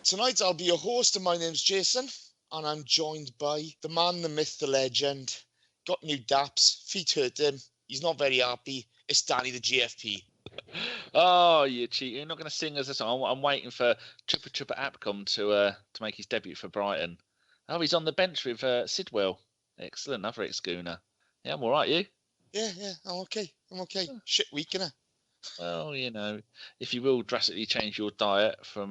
Tonight I'll be your host, and my name's Jason, and I'm joined by the man, the myth, the legend. Got new daps, feet hurt him, he's not very happy. It's Danny the GFP. Oh, you cheat! You're not going to sing us a song. I'm waiting for Tripper Apcom to make his debut for Brighton. Oh, he's on the bench with Sidwell. Excellent, another ex-Gooner. Yeah, I'm all right. You? Yeah, I'm okay. Shit week, innit? Well, you know, if you will drastically change your diet from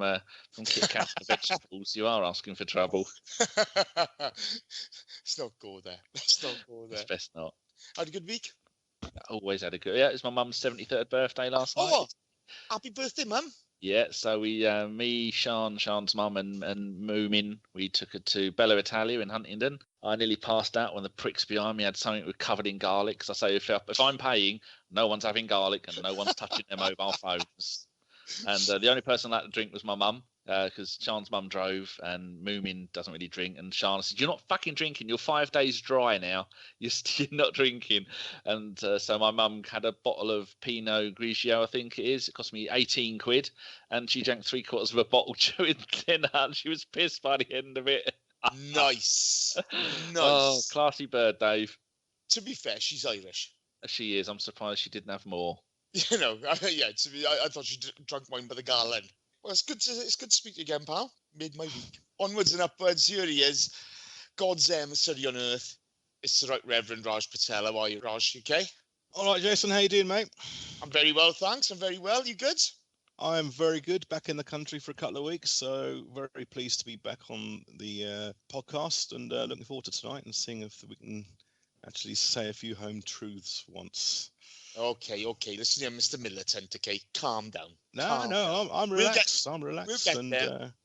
Kit Kat to vegetables, you are asking for trouble. Let's not go there. It's best not. Had a good week? Always had a good. Yeah, it was my mum's 73rd birthday last night. Oh, happy birthday, Mum. Yeah, so we, me, Sean's mum and Moomin, we took her to Bella Italia in Huntingdon. I nearly passed out when the pricks behind me had something covered in garlic. Because I say, if I'm paying, no one's having garlic and no one's touching their mobile phones. And the only person allowed to drink was my mum, because Sean's mum drove and Moomin doesn't really drink. And Sean said, "You're not fucking drinking. You're 5 days dry now. You're not drinking." And so my mum had a bottle of Pinot Grigio, I think it is. It cost me 18 quid. And she drank 3/4 of a bottle during dinner. And she was pissed by the end of it. Nice. Oh, classy bird, Dave. To be fair, she's Irish. She is. I'm surprised she didn't have more. You know, yeah. I thought she drank mine by the gallon. Well, it's good to speak to you again, pal. Made my week. Onwards and upwards. Here he is, God's emissary on earth. It's the right Reverend Raj Patel. How are you, Raj? You okay? All right, Jason. How you doing, mate? I'm very well, thanks. I'm very well. You good? I'm very good. Back in the country for a couple of weeks, so very pleased to be back on the podcast, and looking forward to tonight and seeing if we can actually say a few home truths once. Okay. Listen here, Mr. Militant. Okay, calm down. I'm relaxed. I'm relaxed, and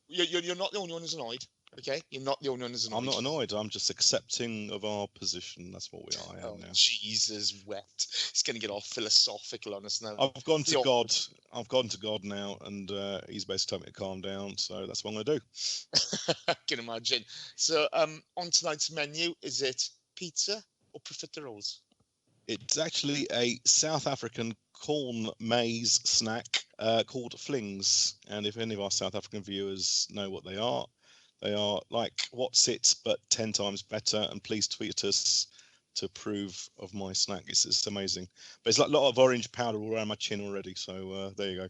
you're not the only one who's annoyed. Okay, you're not the only one who's annoyed. I'm not annoyed. I'm just accepting of our position. That's what we are. Now. Jesus, wet. He's going to get all philosophical on us now. I've gone to God. I've gone to God now, and he's basically told me to calm down. So that's what I'm going to do. I can imagine. So, on tonight's menu, is it pizza or profiteroles? It's actually a South African corn maize snack called flings. And if any of our South African viewers know what they are like What's It, but 10 times better. And please tweet us to approve of my snack. It's amazing. But it's like a lot of orange powder all around my chin already. So there you go.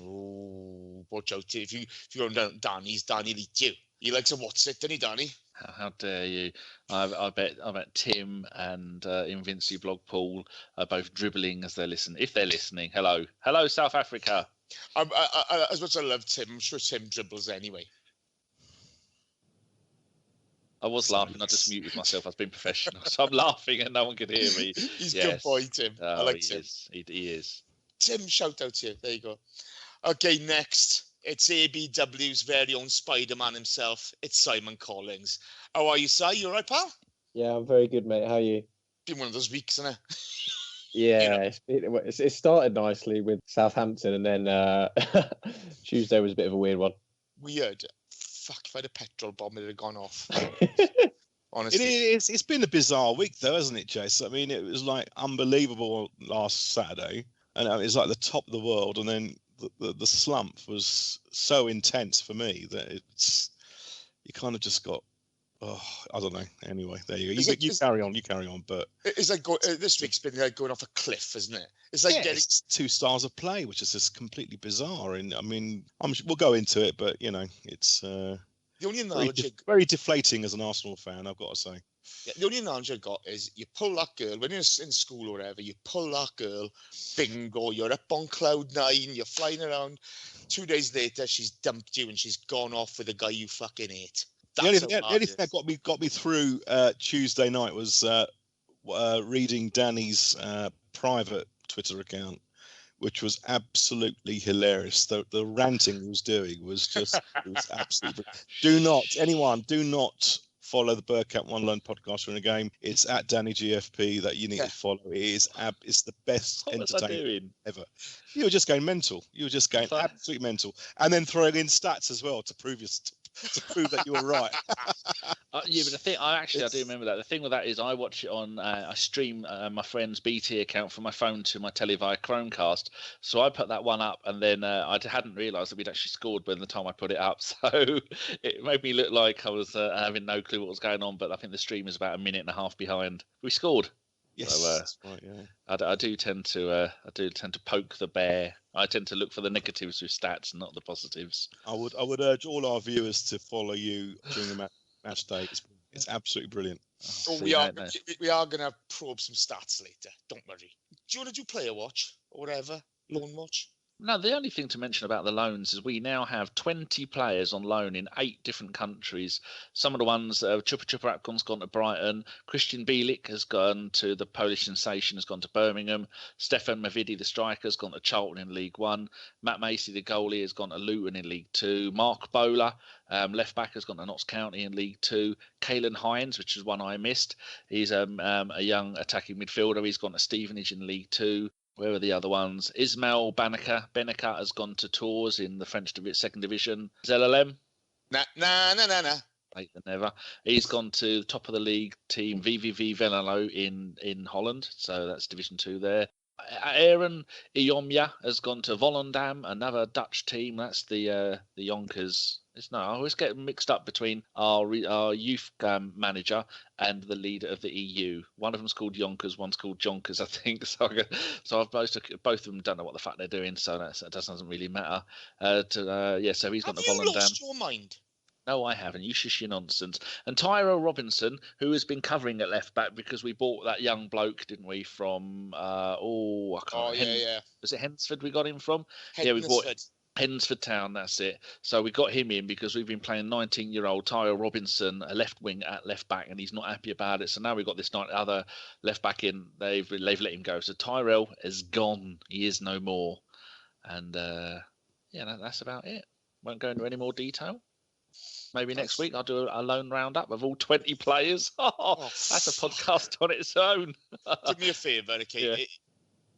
Oh, watch out. If you go down Danny's, Danny'll eat you. He likes a What's It, doesn't he, Danny? How dare you? I bet Tim and Invincible Blog Paul are both dribbling as they're listening. If they're listening, hello, South Africa. As much as I love Tim, I'm sure Tim dribbles anyway. I was laughing. I just muted myself. I was being professional, so I'm laughing and no one could hear me. He's a good boy, Tim. I like Tim. He is. Tim, shout out to you. There you go. Okay, next. It's ABW's very own Spider-Man himself. It's Simon Collings. How are you, Si? You all right, pal? Yeah, I'm very good, mate. How are you? Been one of those weeks, isn't it? Yeah, it started nicely with Southampton, and then Tuesday was a bit of a weird one. Weird. Fuck, if I had a petrol bomb, it would have gone off. Honestly. It's been a bizarre week, though, hasn't it, Jace? I mean, it was like unbelievable last Saturday, and it was like the top of the world, and then the slump was so intense for me that you kind of just got, I don't know. Anyway, there you go. You carry on. But it's like this week's been like going off a cliff, isn't it? It's like getting it's 2 stars of play, which is just completely bizarre. And I mean, we'll go into it, but you know, it's the only analogy very deflating as an Arsenal fan, I've got to say. Yeah, the only analogy I got is you pull that girl when you're in school or whatever. You pull that girl, bingo. You're up on cloud 9. You're flying around. 2 days later, she's dumped you and she's gone off with a guy you fucking hate. The only thing that got me through Tuesday night was reading Danny's private Twitter account, which was absolutely hilarious. The ranting he was doing was just it was absolutely. Do not follow the Bergkamp Wonderland podcast during a game. It's at Danny GFP that you need to follow. It's the best entertainment ever. You were just going mental. You were just going absolutely mental, and then throwing in stats as well to prove to prove that you were right. Yeah, but the thing, I do remember that. The thing with that is I watch it on, I stream my friend's BT account from my phone to my telly via Chromecast. So I put that one up, and then I hadn't realised that we'd actually scored by the time I put it up. So it made me look like I was having no clue what was going on. But I think the stream is about a minute and a half behind. We scored. Yes, so, that's right. Yeah, I do tend to poke the bear. I tend to look for the negatives with stats, not the positives. I would urge all our viewers to follow you during the match day. It's absolutely brilliant. We are going to probe some stats later. Don't worry. Do you want to do player watch or whatever? Loan watch? No, the only thing to mention about the loans is we now have 20 players on loan in 8 different countries. Some of the ones, Chupa Chupa Apgon's gone to Brighton. Christian Bielik has gone to the Polish sensation, has gone to Birmingham. Stefan Mavidi, the striker, has gone to Charlton in League One. Matt Macey, the goalie, has gone to Luton in League Two. Mark Bowler, left back, has gone to Notts County in League Two. Caelan Hines, which is one I missed. He's a young attacking midfielder. He's gone to Stevenage in League Two. Where are the other ones? Ismail Benakat has gone to Tours in the French second division. ZLM? Nah. Late than never. He's gone to the top of the league team VVV Venlo in Holland. So that's Division 2 there. Aaron Iyomya has gone to Volendam, another Dutch team. That's the Yonkers. I always get mixed up between our youth manager and the leader of the EU. One of them's called Yonkers, one's called Jonkers, I think. So I've both of them don't know what the fuck they're doing, so that doesn't really matter. So he's gone to Volendam. Have you lost your mind? No, I haven't. You shush your nonsense. And Tyrell Robinson, who has been covering at left back because we bought that young bloke, didn't we, from I can't remember. Was it Hensford we got him from? Yeah, we bought Hensford Town, that's it. So we got him in because we've been playing 19-year-old Tyrell Robinson, a left wing at left back, and he's not happy about it. So now we've got this other left back in. They've let him go. So Tyrell is gone. He is no more. And that's about it. Won't go into any more detail. Maybe next week I'll do a loan roundup of all 20 players. That's a podcast on its own. Do me a favour, okay? Yeah.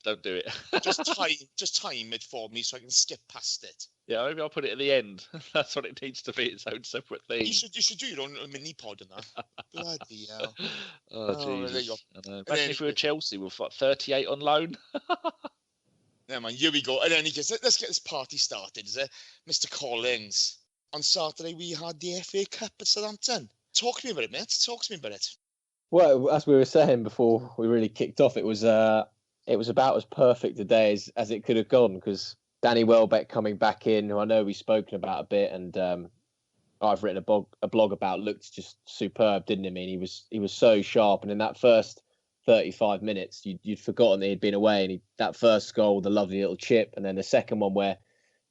Don't do it. just time it for me so I can skip past it. Yeah, maybe I'll put it at the end. That's what it needs to be, its own separate thing. You should do your own mini pod on that. Bloody hell. Jesus. Imagine if we were Chelsea with 38 on loan. Yeah, man, here we go. In any case, let's get this party started, is it? Mr. Collings. On Saturday, we had the FA Cup at Southampton. Talk to me about it, mate. Talk to me about it. Well, as we were saying before we really kicked off, it was about as perfect a day as it could have gone, because Danny Welbeck coming back in, who I know we've spoken about a bit, and I've written a blog about, looked just superb, didn't he? I mean, he was so sharp, and in that first 35 minutes, you'd forgotten that he'd been away, and that first goal, the lovely little chip, and then the second one where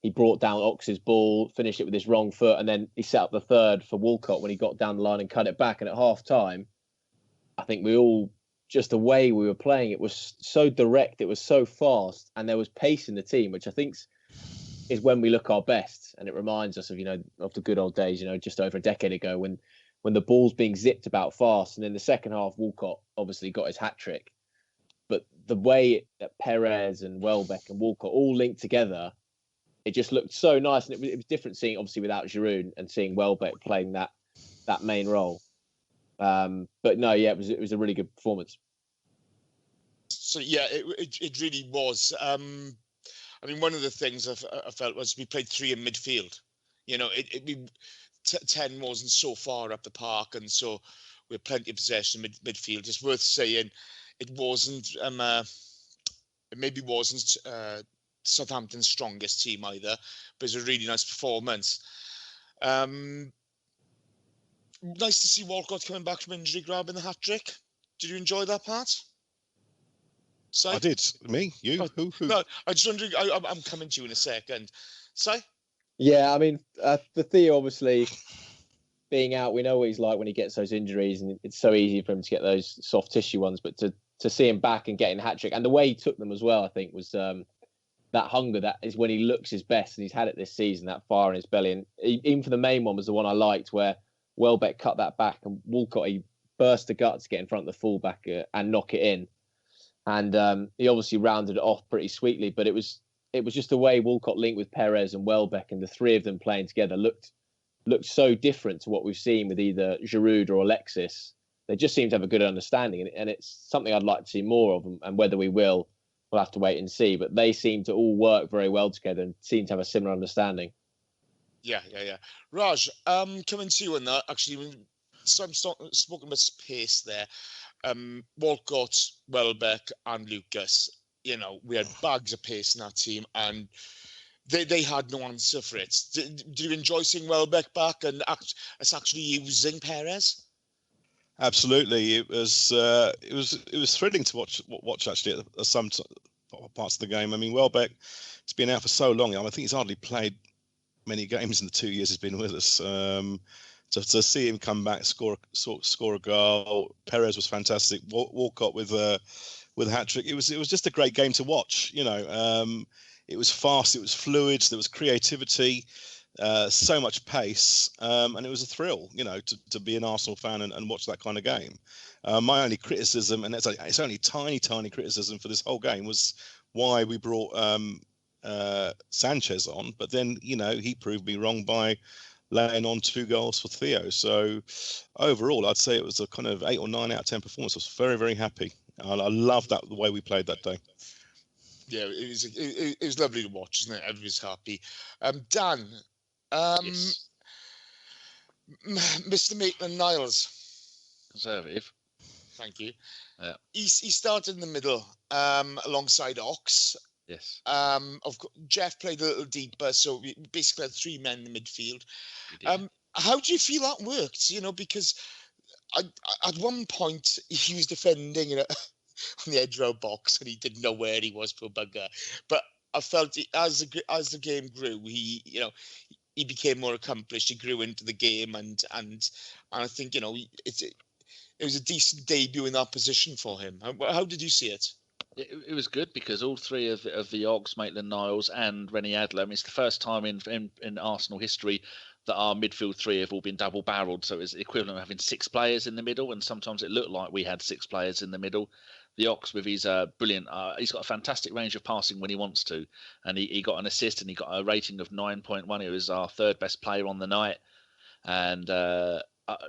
he brought down Ox's ball, finished it with his wrong foot, and then he set up the third for Walcott when he got down the line and cut it back. And at half time, I think we all, just the way we were playing, it was so direct, it was so fast, and there was pace in the team, which I think is when we look our best. And it reminds us of, of the good old days, just over a decade ago when the ball's being zipped about fast. And in the second half, Walcott obviously got his hat trick. But the way that Perez and Welbeck and Walcott all linked together, it just looked so nice. And it was different seeing, obviously, without Giroud and seeing Welbeck playing that main role. But no, yeah, it was a really good performance. So yeah, it really was. I mean, one of the things I felt was we played 3 in midfield. 10 wasn't so far up the park, and so we had plenty of possession midfield. It's worth saying it wasn't. It maybe wasn't Southampton's strongest team either, but it was a really nice performance. Nice to see Walcott coming back from injury, grabbing the hat trick. Did you enjoy that part? Si? I did. Me? You? Who? No, I just wondering. I'm coming to you in a second. Si? Yeah, I mean, for Theo, obviously, being out, we know what he's like when he gets those injuries, and it's so easy for him to get those soft tissue ones. But to see him back and getting a hat trick, and the way he took them as well, I think was that hunger. That is when he looks his best, and he's had it this season. That fire in his belly, and even for the main one was the one I liked, where Welbeck cut that back, and Walcott, he burst the gut to get in front of the fullback and knock it in. And he obviously rounded it off pretty sweetly, but it was just the way Walcott linked with Perez and Welbeck, and the three of them playing together looked looked so different to what we've seen with either Giroud or Alexis. They just seem to have a good understanding, and it's something I'd like to see more of. And whether we will, we'll have to wait and see. But they seem to all work very well together and seem to have a similar understanding. Yeah. Raj, coming to you on that, actually, so I'm spoken about pace there. Walcott, Welbeck, and Lucas. We had bags of pace in that team, and they had no answer for it. Did you enjoy seeing Welbeck back and us actually using Perez? Absolutely, it was thrilling to watch actually at some parts of the game. I mean, Welbeck has been out for so long. I think he's hardly played many games in the 2 years he's been with us. To see him come back, score a goal. Perez was fantastic. Walcott with a hat trick. It was just a great game to watch. It was fast. It was fluid. There was creativity. So much pace, and it was a thrill, to be an Arsenal fan and watch that kind of game. My only criticism, and it's only tiny criticism for this whole game, was why we brought Sanchez on. But then, he proved me wrong by laying on 2 goals for Theo. So overall, I'd say it was a kind of 8 or 9 out of 10 performance. I was very, very happy. I love the way we played that day. Yeah, it was lovely to watch, isn't it? Everybody's happy. Dan. Yes. Mr. Maitland-Niles. Conservative. Thank you. Yeah. He started in the middle alongside Ox. Yes. Of course, Jeff played a little deeper, so we basically had 3 men in the midfield. How do you feel that worked? Because at one point he was defending on the edge row box and he didn't know where he was, poor bugger. But I felt as the game grew, he became more accomplished. He grew into the game, and I think it was a decent debut in that position for him. How did you see it? It was good because all 3 of the Ox, Maitland-Niles, and Rennie Adler. I mean, it's the first time in Arsenal history that our midfield 3 have all been double-barreled. So it's the equivalent of having 6 players in the middle, and sometimes it looked like we had 6 players in the middle. The Ox with his brilliant, he's got a fantastic range of passing when he wants to, and he got an assist and he got a rating of 9.1. He was our 3rd best player on the night, and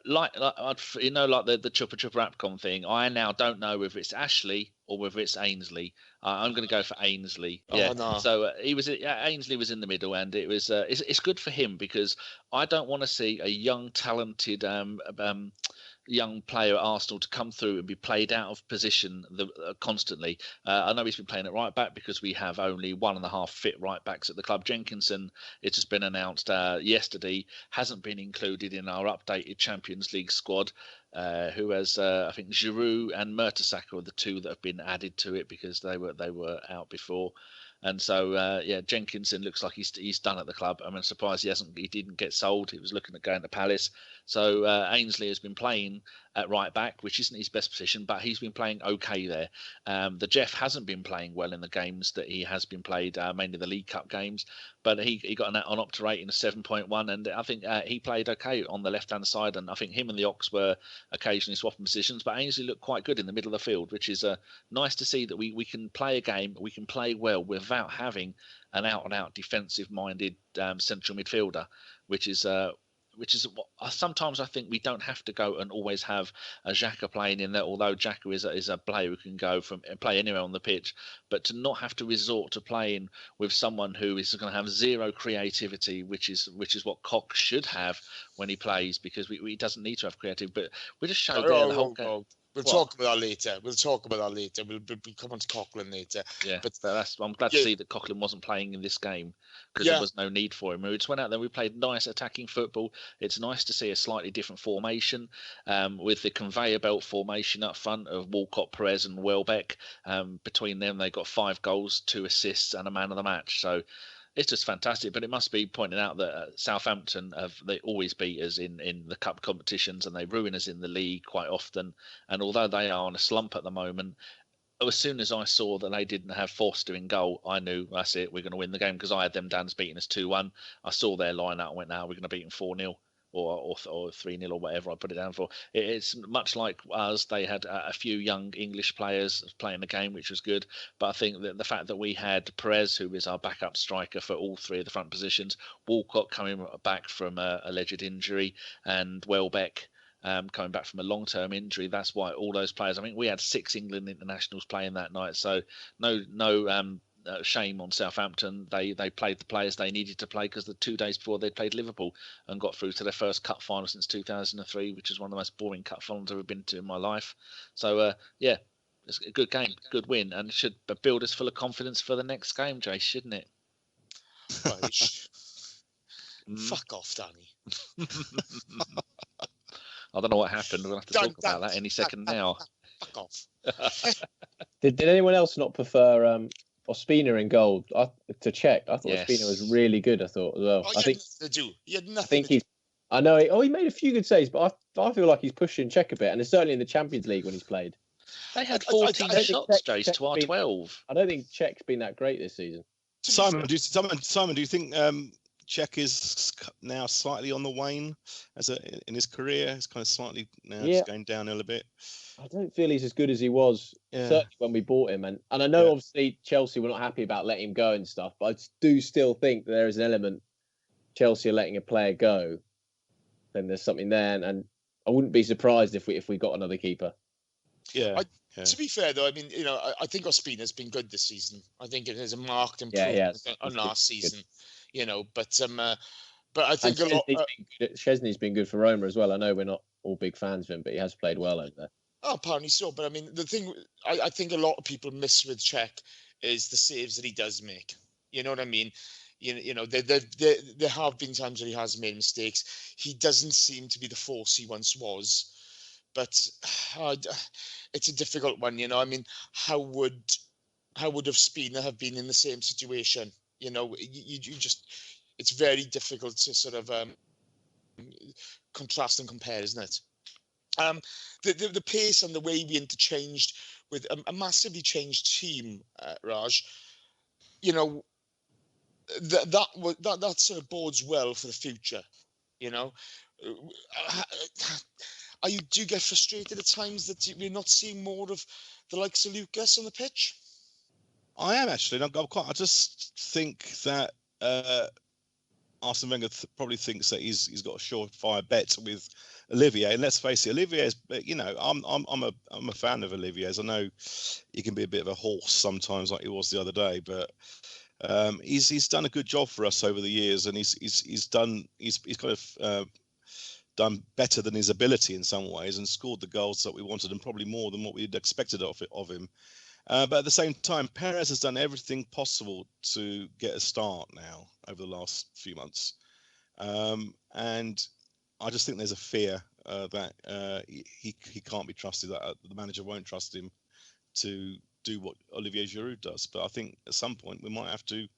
like the Chuppa Chuppa Rapcon thing, I now don't know whether it's Ashley or whether it's Ainsley. I'm going to go for Ainsley. Yeah. Oh, no. So Ainsley was in the middle, and it was it's good for him because I don't want to see a young, talented young player at Arsenal to come through and be played out of position constantly. I know he's been playing at right back because we have only 1.5 fit right backs at the club. Jenkinson, it's just been announced yesterday, hasn't been included in our updated Champions League squad. Who has I think Giroud and Mertesacker are the 2 that have been added to it because they were out before. And so, Jenkinson looks like he's done at the club. I'm surprised he didn't get sold. He was looking at going to Palace. So Ainsley has been playing at right back, which isn't his best position, but he's been playing okay there. The Jeff hasn't been playing well in the games that he has been played, mainly the League Cup games, but he got an on-opta rating of 7.1, and I think he played okay on the left-hand side, and I think him and the Ox were occasionally swapping positions, but Ainsley looked quite good in the middle of the field, which is nice to see that we can play a game, we can play well without having an out-and-out defensive-minded central midfielder, which is what sometimes I think we don't have to go and always have a Xhaka playing in there, although Xhaka is a player who can go from and play anywhere on the pitch, but to not have to resort to playing with someone who is going to have 0 creativity, which is what Koch should have when he plays, because he doesn't need to have creativity, but we just showed there the whole game. We'll talk about that later. We'll come on to Coughlin later. Yeah, but I'm glad to see that Coughlin wasn't playing in this game because there was no need for him. We just went out there. We played nice attacking football. It's nice to see a slightly different formation with the conveyor belt formation up front of Walcott, Perez, and Welbeck. Between them, they got 5 goals, 2 assists, and a man of the match. So it's just fantastic. But it must be pointed out that Southampton they always beat us in the cup competitions, and they ruin us in the league quite often. And although they are on a slump at the moment, as soon as I saw that they didn't have Forster in goal, I knew that's it. We're going to win the game because I had them down as beating us 2-1. I saw their lineup and went, "Now we're going to beat them 4-0." or 3-0 or whatever I put it down for. It's much like us. They had a few young English players playing the game, which was good. But I think that the fact that we had Perez, who is our backup striker for all three of the front positions, Walcott coming back from a alleged injury, and Welbeck coming back from a long-term injury. That's why all those players. I mean, we had 6 England internationals playing that night, so no shame on Southampton. They played the players they needed to play, because the 2 days before they played Liverpool and got through to their first cup final since 2003, which is one of the most boring cup finals I've ever been to in my life. So yeah, it's a good game, good win, and it should build us full of confidence for the next game, Jay, shouldn't it? Fuck off, Danny. I don't know what happened. We'll have to talk about that any second now. Fuck off. Did anyone else not prefer Ospina in goal to Czech? I thought Yes. Ospina was really good. I thought as well. I think nothing to do. He had nothing. I know. He made a few good saves, but I feel like he's pushing Czech a bit, and it's certainly in the Champions League when he's played. They had 14 shots, Jace, to our 12. I don't think Czech's been that great this season. Simon, do you think Czech is now slightly on the wane in his career? It's kind of slightly now just going downhill a bit. I don't feel he's as good as he was certainly when we bought him, and I know obviously Chelsea were not happy about letting him go and stuff, but I do still think that there is an element Chelsea are letting a player go, then there's something there, and I wouldn't be surprised if we got another keeper. To be fair, though, I mean, I think Ospina's been good this season. I think it has a marked improvement on last season. But I think a lot. Szczesny's been good for Roma as well. I know we're not all big fans of him, but he has played well over there. Oh, apparently so. But I mean, the thing I think a lot of people miss with Czech is the saves that he does make. You know what I mean? There have been times where he has made mistakes. He doesn't seem to be the force he once was. But it's a difficult one, I mean, how would Ospina have been in the same situation? You just, it's very difficult to sort of contrast and compare, isn't it? The pace and the way we interchanged with a massively changed team, Raj, that sort of bodes well for the future. Do you get frustrated at times that we're not seeing more of the likes of Lucas on the pitch? I am actually. I just think that Arsene Wenger probably thinks that he's got a surefire bet with Olivier. And let's face it, Olivier's. I'm a fan of Olivier's. I know he can be a bit of a horse sometimes, like he was the other day, but he's done a good job for us over the years, and he's kind of done better than his ability in some ways, and scored the goals that we wanted, and probably more than what we'd expected of him. But at the same time, Perez has done everything possible to get a start now over the last few months. And I just think there's a fear that he can't be trusted, that the manager won't trust him to do what Olivier Giroud does. But I think at some point we might have to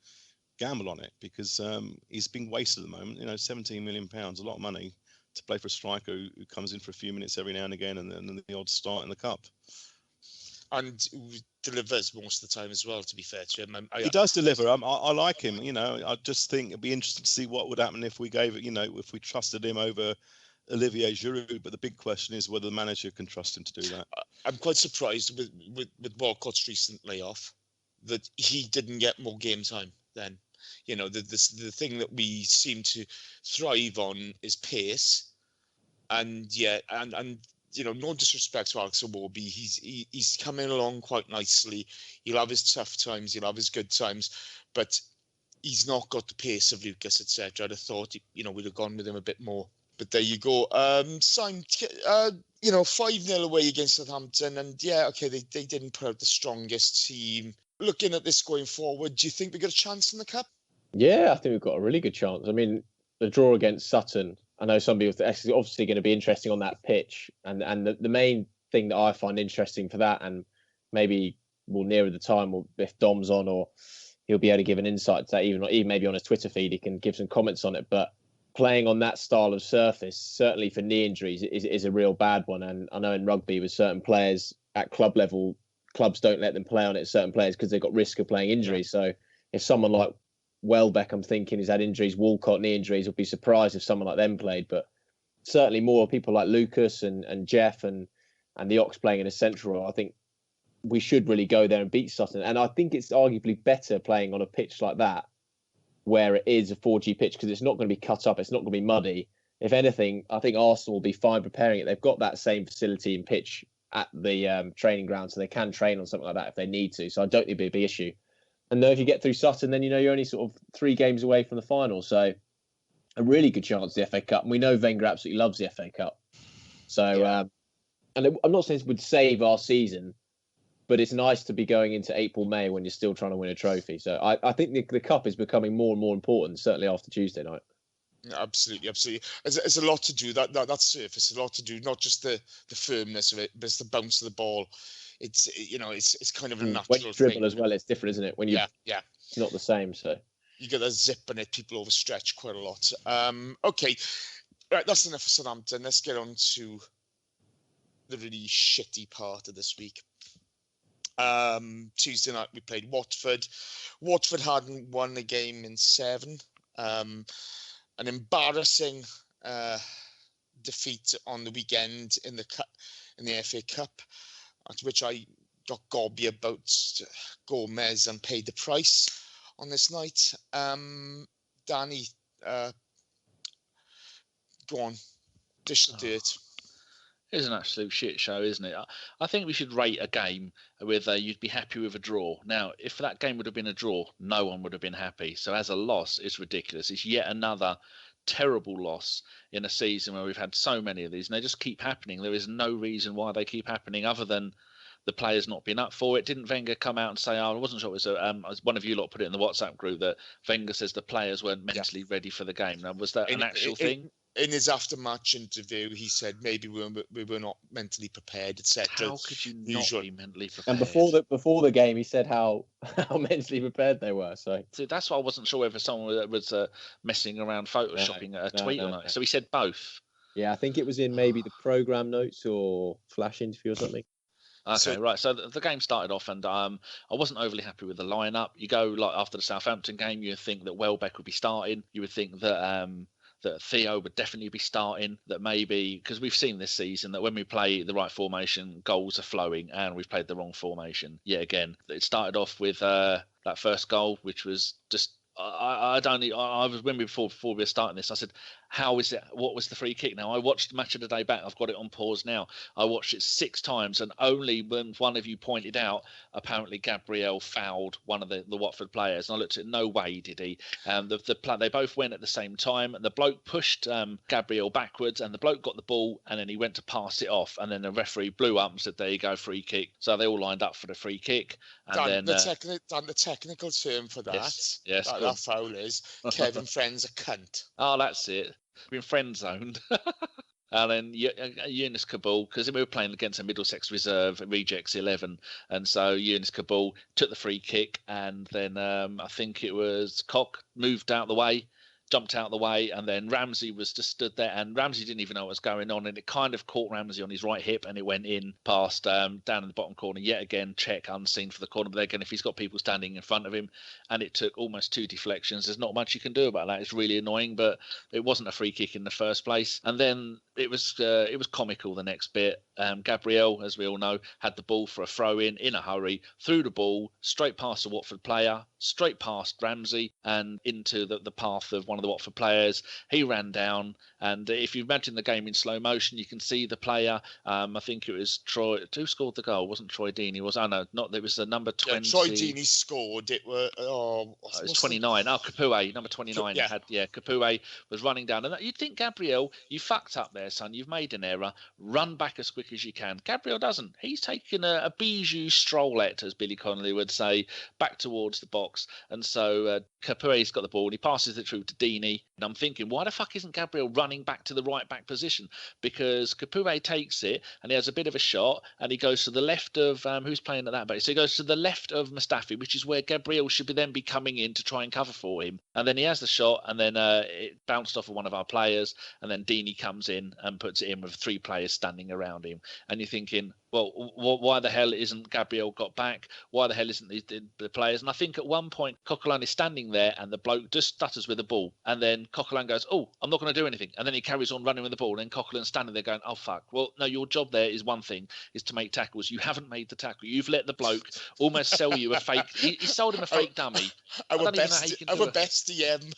gamble on it, because he's being wasted at the moment. £17 million, a lot of money to play for a striker who comes in for a few minutes every now and again, and then the odd start in the cup. And delivers most of the time as well, to be fair to him. He does deliver. I like him. I just think it'd be interesting to see what would happen if we gave it, if we trusted him over Olivier Giroud. But the big question is whether the manager can trust him to do that. I'm quite surprised with Walcott's recent layoff that he didn't get more game time then. The thing that we seem to thrive on is pace, and no disrespect to Alex Iwobi, he's coming along quite nicely. He'll have his tough times, he'll have his good times, but he's not got the pace of Lucas, etc. I'd have thought, we'd have gone with him a bit more. But there you go. Signed, 5-0 away against Southampton, and they didn't put out the strongest team. Looking at this going forward, do you think we got a chance in the cup? Yeah, I think we've got a really good chance. I mean, the draw against Sutton, I know some people think it's obviously going to be interesting on that pitch. And the main thing that I find interesting for that, and maybe we'll nearer the time, or if Dom's on, or he'll be able to give an insight to that, even maybe on his Twitter feed, he can give some comments on it. But playing on that style of surface, certainly for knee injuries, is a real bad one. And I know in rugby with certain players at club level, clubs don't let them play on it, certain players, because they've got risk of playing injuries. So if someone like Welbeck, I'm thinking, has had injuries, Walcott knee injuries, I'd be surprised if someone like them played. But certainly more people like Lucas and Jeff and the Ox playing in a central role, I think we should really go there and beat Sutton. And I think it's arguably better playing on a pitch like that, where it is a 4G pitch, because it's not going to be cut up, it's not going to be muddy. If anything, I think Arsenal will be fine preparing it. They've got that same facility and pitch at the training ground, so they can train on something like that if they need to. So I don't think it'll be a big issue. And then if you get through Sutton, then you're only sort of 3 games away from the final. So a really good chance of the FA Cup. And we know Wenger absolutely loves the FA Cup. So, and I'm not saying it would save our season, but it's nice to be going into April, May when you're still trying to win a trophy. So I think the Cup is becoming more and more important, certainly after Tuesday night. Absolutely. There's a lot to do. That surface, a lot to do. Not just the firmness of it, but it's the bounce of the ball. It's it's kind of a natural when you dribble thing. as well, it's different, isn't it? When you it's not the same. So you get a zip on it. People overstretch quite a lot. Okay, right. That's enough for Southampton. Let's get on to the really shitty part of this week. Tuesday night we played Watford. Watford hadn't won a game in 7. An embarrassing defeat on the weekend in the FA Cup, at which I got gobby about Gomez and paid the price on this night. Danny, go on, dish the dirt. It's an absolute shit show, isn't it? I think we should rate a game with you'd be happy with a draw. Now, if that game would have been a draw, no one would have been happy. So as a loss, it's ridiculous. It's yet another terrible loss in a season where we've had so many of these, and they just keep happening. There is no reason why they keep happening other than the players not being up for it. Didn't Wenger come out and say, I wasn't sure it was one of you lot put it in the WhatsApp group that Wenger says the players weren't mentally ready for the game. Now, was that an actual thing? In his after-match interview, he said maybe we were not mentally prepared, etc. How could you not be mentally prepared? And before the game, he said how mentally prepared they were. So that's why I wasn't sure whether someone was messing around photoshopping a tweet or not. So he said both. Yeah, I think it was in maybe the program notes or flash interview or something. Okay, right. So the game started off, and I wasn't overly happy with the lineup. You go like after the Southampton game, you would think that Welbeck would be starting. You would think that that Theo would definitely be starting, that maybe, because we've seen this season that when we play the right formation, goals are flowing, and we've played the wrong formation yet again. It started off with that first goal, which was just, I was, when before we were starting this, I said, how is it? What was the free kick? Now, I watched the Match of the Day back. I've got it on pause now. I watched it 6 times, and only when one of you pointed out, apparently Gabriel fouled one of the Watford players. And I looked at it, no way did he. They both went at the same time, and the bloke pushed Gabriel backwards, and the bloke got the ball, and then he went to pass it off, and then the referee blew up and said, there you go, free kick. So they all lined up for the free kick. And the technical term for that, yes, that foul is Kevin Friend's a cunt. Oh, that's it. Been friend zoned. And then Yunus Kabul, because we were playing against a Middlesex reserve, rejects 11, and so Yunus Kabul took the free kick, and then I think it was Koch moved out the way, jumped out the way, and then Ramsey was just stood there, and Ramsey didn't even know what was going on, and it kind of caught Ramsey on his right hip, and it went in past down in the bottom corner. Yet again, check unseen for the corner, but again, if he's got people standing in front of him, and it took almost 2 deflections, there's not much you can do about that. It's really annoying, but it wasn't a free kick in the first place. And then it was comical the next bit. Gabriel, as we all know, had the ball for a throw-in a hurry, threw the ball straight past the Watford player, straight past Ramsey, and into the path of one of the Watford players. He ran down, and if you imagine the game in slow motion, you can see the player. I think it was Troy. Who scored the goal? It wasn't Troy Deeney. It was the number 20. Yeah, Troy Deeney scored. It was it was 29. Capoue, number 29. Capoue was running down, and you'd think, Gabriel, you fucked up there, son. You've made an error. Run back as quick as you can. Gabriel doesn't. He's taken a bijou strollette, as Billy Connolly would say, back towards the box, and so Capoue's got the ball, and he passes it through to Deeney, and I'm thinking, why the fuck isn't Gabriel running back to the right back position? Because Capoue takes it, and he has a bit of a shot, and he goes to the left of who's playing at that base. So he goes to the left of Mustafi, which is where Gabriel should be coming in to try and cover for him, and then he has the shot, and then it bounced off of one of our players, and then Deeney comes in and puts it in with 3 players standing around him, and you're thinking, well, why the hell isn't Gabriel got back? Why the hell isn't the players? And I think at one point, Coquelin is standing there and the bloke just stutters with the ball. And then Coquelin goes, oh, I'm not going to do anything. And then he carries on running with the ball. And then Coquelin's standing there going, oh, fuck. Well, no, your job there is one thing, is to make tackles. You haven't made the tackle. You've let the bloke almost sell you a fake. He sold him a fake dummy. Our best DM.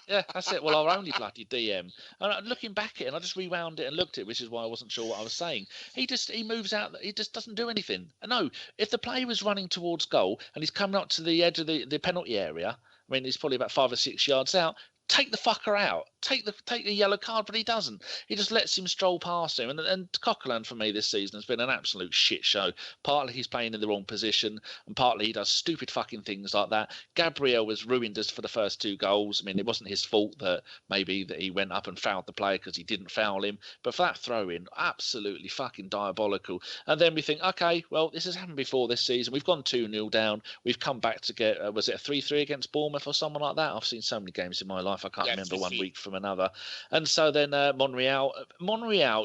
Yeah, that's it. Well, our only bloody DM. And looking back at it, and I just rewound it and looked at it, which is why I wasn't sure what I was saying. He moves out. He just doesn't do anything. No, if the player was running towards goal and he's coming up to the edge of the penalty area, I mean, he's probably about 5 or 6 yards out. Take the fucker out. Take the yellow card, but he doesn't. He just lets him stroll past him. And Coquelin for me this season has been an absolute shit show. Partly he's playing in the wrong position, and partly he does stupid fucking things like that. Gabriel was ruined us for the first 2 goals. I mean, it wasn't his fault that he went up and fouled the player because he didn't foul him. But for that throw in, absolutely fucking diabolical. And then we think, okay, well, this has happened before this season. We've gone 2-0 down. We've come back to get, was it a 3-3 against Bournemouth or someone like that? I've seen so many games in my life. I can't remember 3-3. one week from another. And so then Monreal,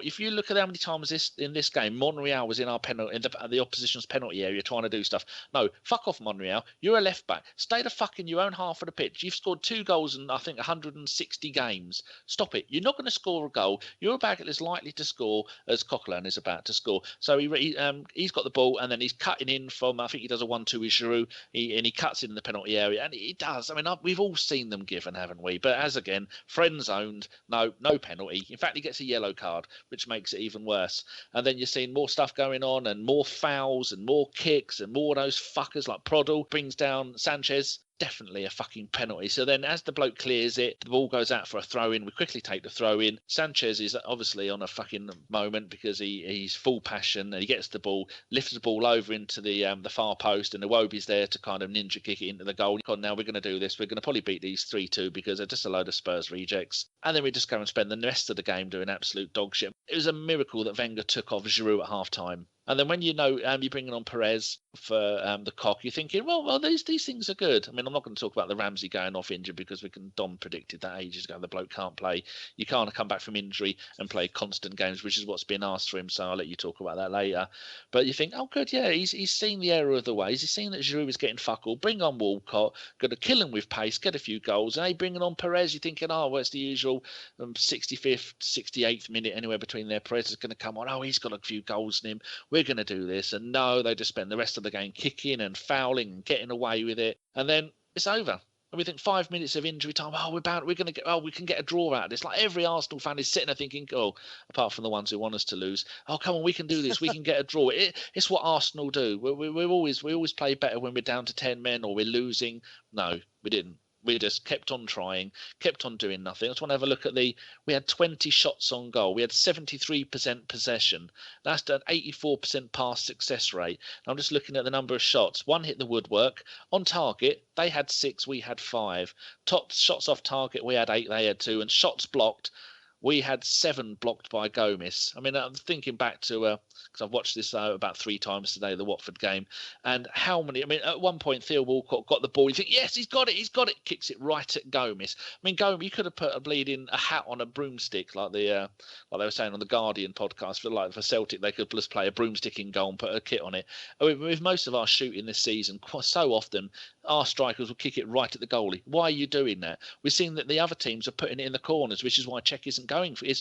if you look at how many times in this game, Monreal was in our penalty, in the opposition's penalty area trying to do stuff. No, fuck off, Monreal. You're a left back. Stay the fuck in your own half of the pitch. You've scored 2 goals in, I think, 160 games. Stop it. You're not going to score a goal. You're about as likely to score as Coquelin is about to score. So he's got the ball, and then he's cutting in from, I think he does a 1-2 with Giroud, and he cuts in the penalty area, and he does. I mean, we've all seen them given, haven't we? But as again, friend-zoned, no penalty. In fact, he gets a yellow card, which makes it even worse. And then you're seeing more stuff going on, and more fouls, and more kicks, and more of those fuckers like Prodl brings down Sanchez. Definitely a fucking penalty. So then as the bloke clears it, the ball goes out for a throw-in. We quickly take the throw-in. Sanchez is obviously on a fucking moment because he's full passion, and he gets the ball, lifts the ball over into the far post, and Iwobi's there to kind of ninja kick it into the goal. Now we're going to do this. We're going to probably beat these 3-2 because they're just a load of Spurs rejects. And then we just go and spend the rest of the game doing absolute dog shit. It was a miracle that Wenger took off Giroud at half-time. And then when you're bringing on Perez for the Cock, you're thinking, well, these things are good. I mean, I'm not going to talk about the Ramsey going off injured because Dom predicted that ages ago. The bloke can't play. You can't come back from injury and play constant games, which is what's been asked for him. So I'll let you talk about that later. But you think, oh, good, yeah, he's seen the error of the ways. He's seen that Giroud is getting fuck all. Bring on Walcott, going to kill him with pace, get a few goals. And bringing on Perez, you're thinking, oh, well, it's the usual 65th, 68th minute, anywhere between there. Perez is going to come on. Oh, he's got a few goals in him. We're going to do this. And no, they just spend the rest of the game kicking and fouling and getting away with it. And then it's over. And we think 5 minutes of injury time. Oh, we can get a draw out of this. Like every Arsenal fan is sitting there thinking, oh, apart from the ones who want us to lose, oh, come on, we can do this. We can get a draw. It's what Arsenal do. We always play better when we're down to 10 men or we're losing. No, we didn't. We just kept on trying, kept on doing nothing. I just want to have a look at we had 20 shots on goal. We had 73% possession. That's an 84% pass success rate. And I'm just looking at the number of shots. 1 hit the woodwork. On target, they had 6, we had 5. Top shots off target, we had 8, they had 2. And shots blocked, we had 7 blocked by Gomez. I mean, I'm thinking back to, because I've watched this about 3 times today, the Watford game, and how many, I mean, at one point, Theo Walcott got the ball. You think, yes, he's got it, kicks it right at Gomez. I mean, Gomez, you could have put a hat on a broomstick, like they were saying on the Guardian podcast, for Celtic, they could just play a broomstick in goal and put a kit on it. I mean, with most of our shooting this season, so often, our strikers will kick it right at the goalie. Why are you doing that? We've seen that the other teams are putting it in the corners, which is why Czech isn't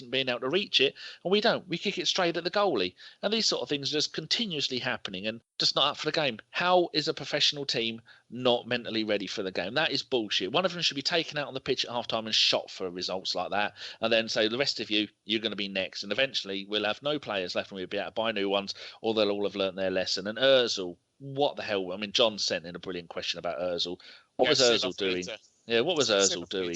being able to reach it, and we don't. We kick it straight at the goalie. And these sort of things are just continuously happening and just not up for the game. How is a professional team not mentally ready for the game? That is bullshit. One of them should be taken out on the pitch at halftime and shot for results like that, and then say, the rest of you're going to be next. And eventually we'll have no players left and we'll be able to buy new ones, or they'll all have learnt their lesson. And Ozil, what the hell? I mean, John sent in a brilliant question about Ozil. What was Ozil doing? Yeah, what was Ozil doing?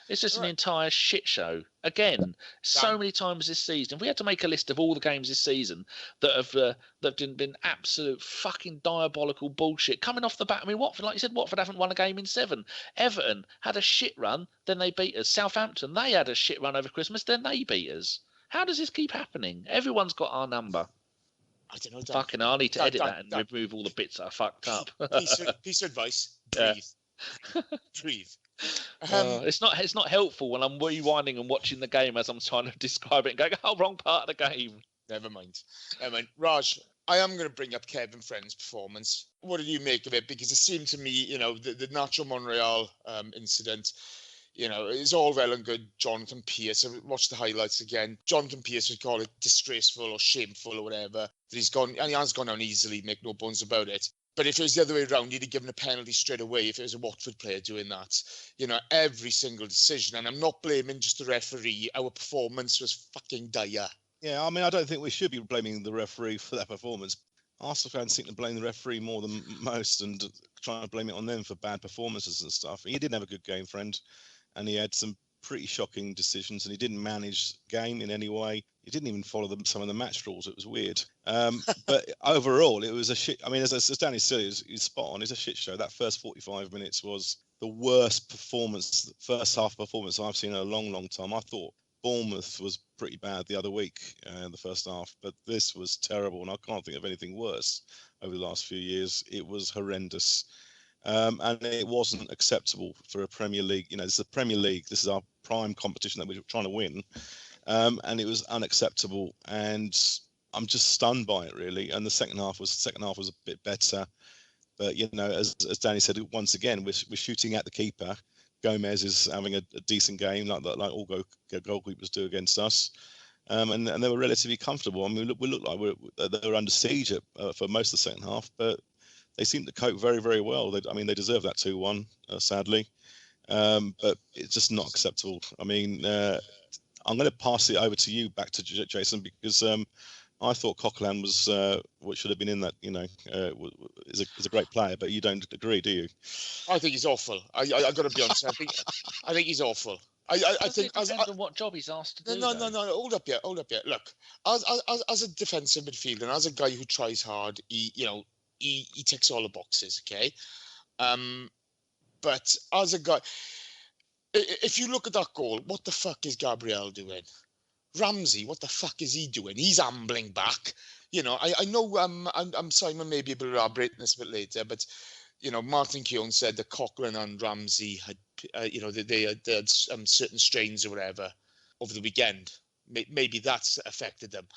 It's just an entire shit show. Again, so many times this season. If we had to make a list of all the games this season that have been absolute fucking diabolical bullshit coming off the bat. I mean, Watford, like you said, Watford haven't won a game in 7. Everton had a shit run, then they beat us. Southampton, they had a shit run over Christmas, then they beat us. How does this keep happening? Everyone's got our number. I don't know. Fucking, I need to edit that and remove all the bits that are fucked up. Piece of advice. Breathe. Breathe. It's not helpful when I'm rewinding and watching the game as I'm trying to describe it and going, oh, wrong part of the game. Never mind. Raj, I am going to bring up Kevin Friend's performance. What did you make of it? Because it seemed to me, the Nacho Monreal incident, it's all well and good. Jonathan Pierce, I watched the highlights again. Jonathan Pierce would call it disgraceful or shameful or whatever. That he's gone, and he has gone down easily, make no bones about it. But if it was the other way around, he'd have given a penalty straight away if it was a Watford player doing that. Every single decision. And I'm not blaming just the referee. Our performance was fucking dire. Yeah, I mean, I don't think we should be blaming the referee for that performance. Arsenal fans seem to blame the referee more than most and trying to blame it on them for bad performances and stuff. He didn't have a good game, friend, and he had some pretty shocking decisions, and he didn't manage the game in any way. He didn't even follow some of the match rules. It was weird. But overall, it was a shit. I mean, as Danny said, he's spot on. It's a shit show. That first 45 minutes was the worst performance, first half performance I've seen in a long, long time. I thought Bournemouth was pretty bad the other week in the first half, but this was terrible, and I can't think of anything worse over the last few years. It was horrendous. And it wasn't acceptable for a Premier League. This is the Premier League. This is our prime competition that we're trying to win. And it was unacceptable. And I'm just stunned by it, really. And the second half was a bit better. But, as Danny said, once again, we're shooting at the keeper. Gomez is having a decent game, like all goalkeepers do against us. And they were relatively comfortable. I mean, we looked like they were under siege for most of the second half, but they seem to cope very, very well. They deserve that 2-1, sadly. But it's just not acceptable. I mean, I'm going to pass it over to you, back to Jason, because I thought Coquelin was what should have been in that. Is a great player, but you don't agree, do you? I think he's awful. I got to be honest. I think he's awful. I think it depends on what job he's asked to do. No. Hold up here. Look, as a defensive midfielder, and as a guy who tries hard, he ticks all the boxes, okay? But as a guy, if you look at that goal, what the fuck is Gabriel doing? Ramsey, what the fuck is he doing? He's ambling back. I know Simon may be able to elaborate on this a bit later, but, Martin Keown said that Cochran and Ramsey had, they had certain strains or whatever over the weekend. Maybe that's affected them.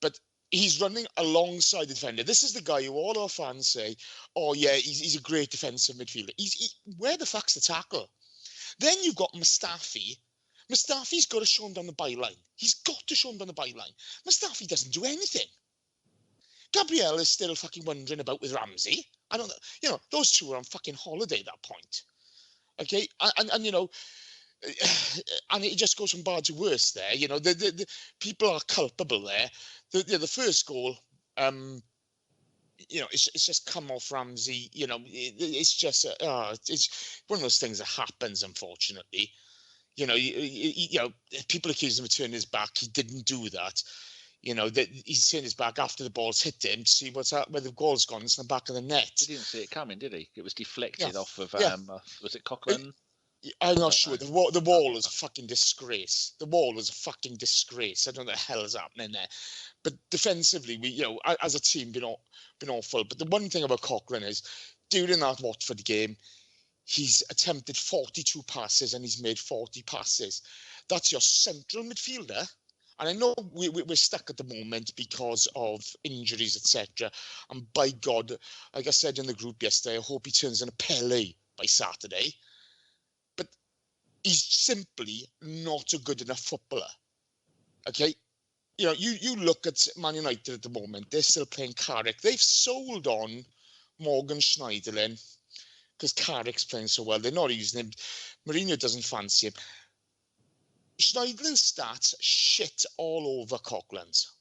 But he's running alongside the defender. This is the guy who all our fans say, oh, yeah, he's a great defensive midfielder. Where the fuck's the tackle? Then you've got Mustafi. Mustafi's got to show him down the byline. He's got to show him down the byline. Mustafi doesn't do anything. Gabriel is still fucking wondering about with Ramsey. I don't know. Those two are on fucking holiday at that point. Okay? And and it just goes from bad to worse there. The people are culpable there. The first goal, it's just come off Ramsey. It's just it's one of those things that happens, unfortunately. People accuse him of turning his back. He didn't do that. He's turned his back after the ball's hit him to see where the goal's gone. It's in the back of the net. He didn't see it coming, did he? It was deflected off of, was it Coquelin? I'm not sure. The wall was a fucking disgrace. The wall was a fucking disgrace. I don't know what the hell is happening there. But defensively, we, as a team, been awful. But the one thing about Coquelin is, during that Watford game, he's attempted 42 passes and he's made 40 passes. That's your central midfielder. And I know we're stuck at the moment because of injuries, etc. And by God, like I said in the group yesterday, I hope he turns into Pele by Saturday. But he's simply not a good enough footballer. Okay? You look at Man United at the moment, they're still playing Carrick. They've sold on Morgan Schneiderlin because Carrick's playing so well. They're not using him. Mourinho doesn't fancy him. Schneiderlin's stats shit all over Coquelin's.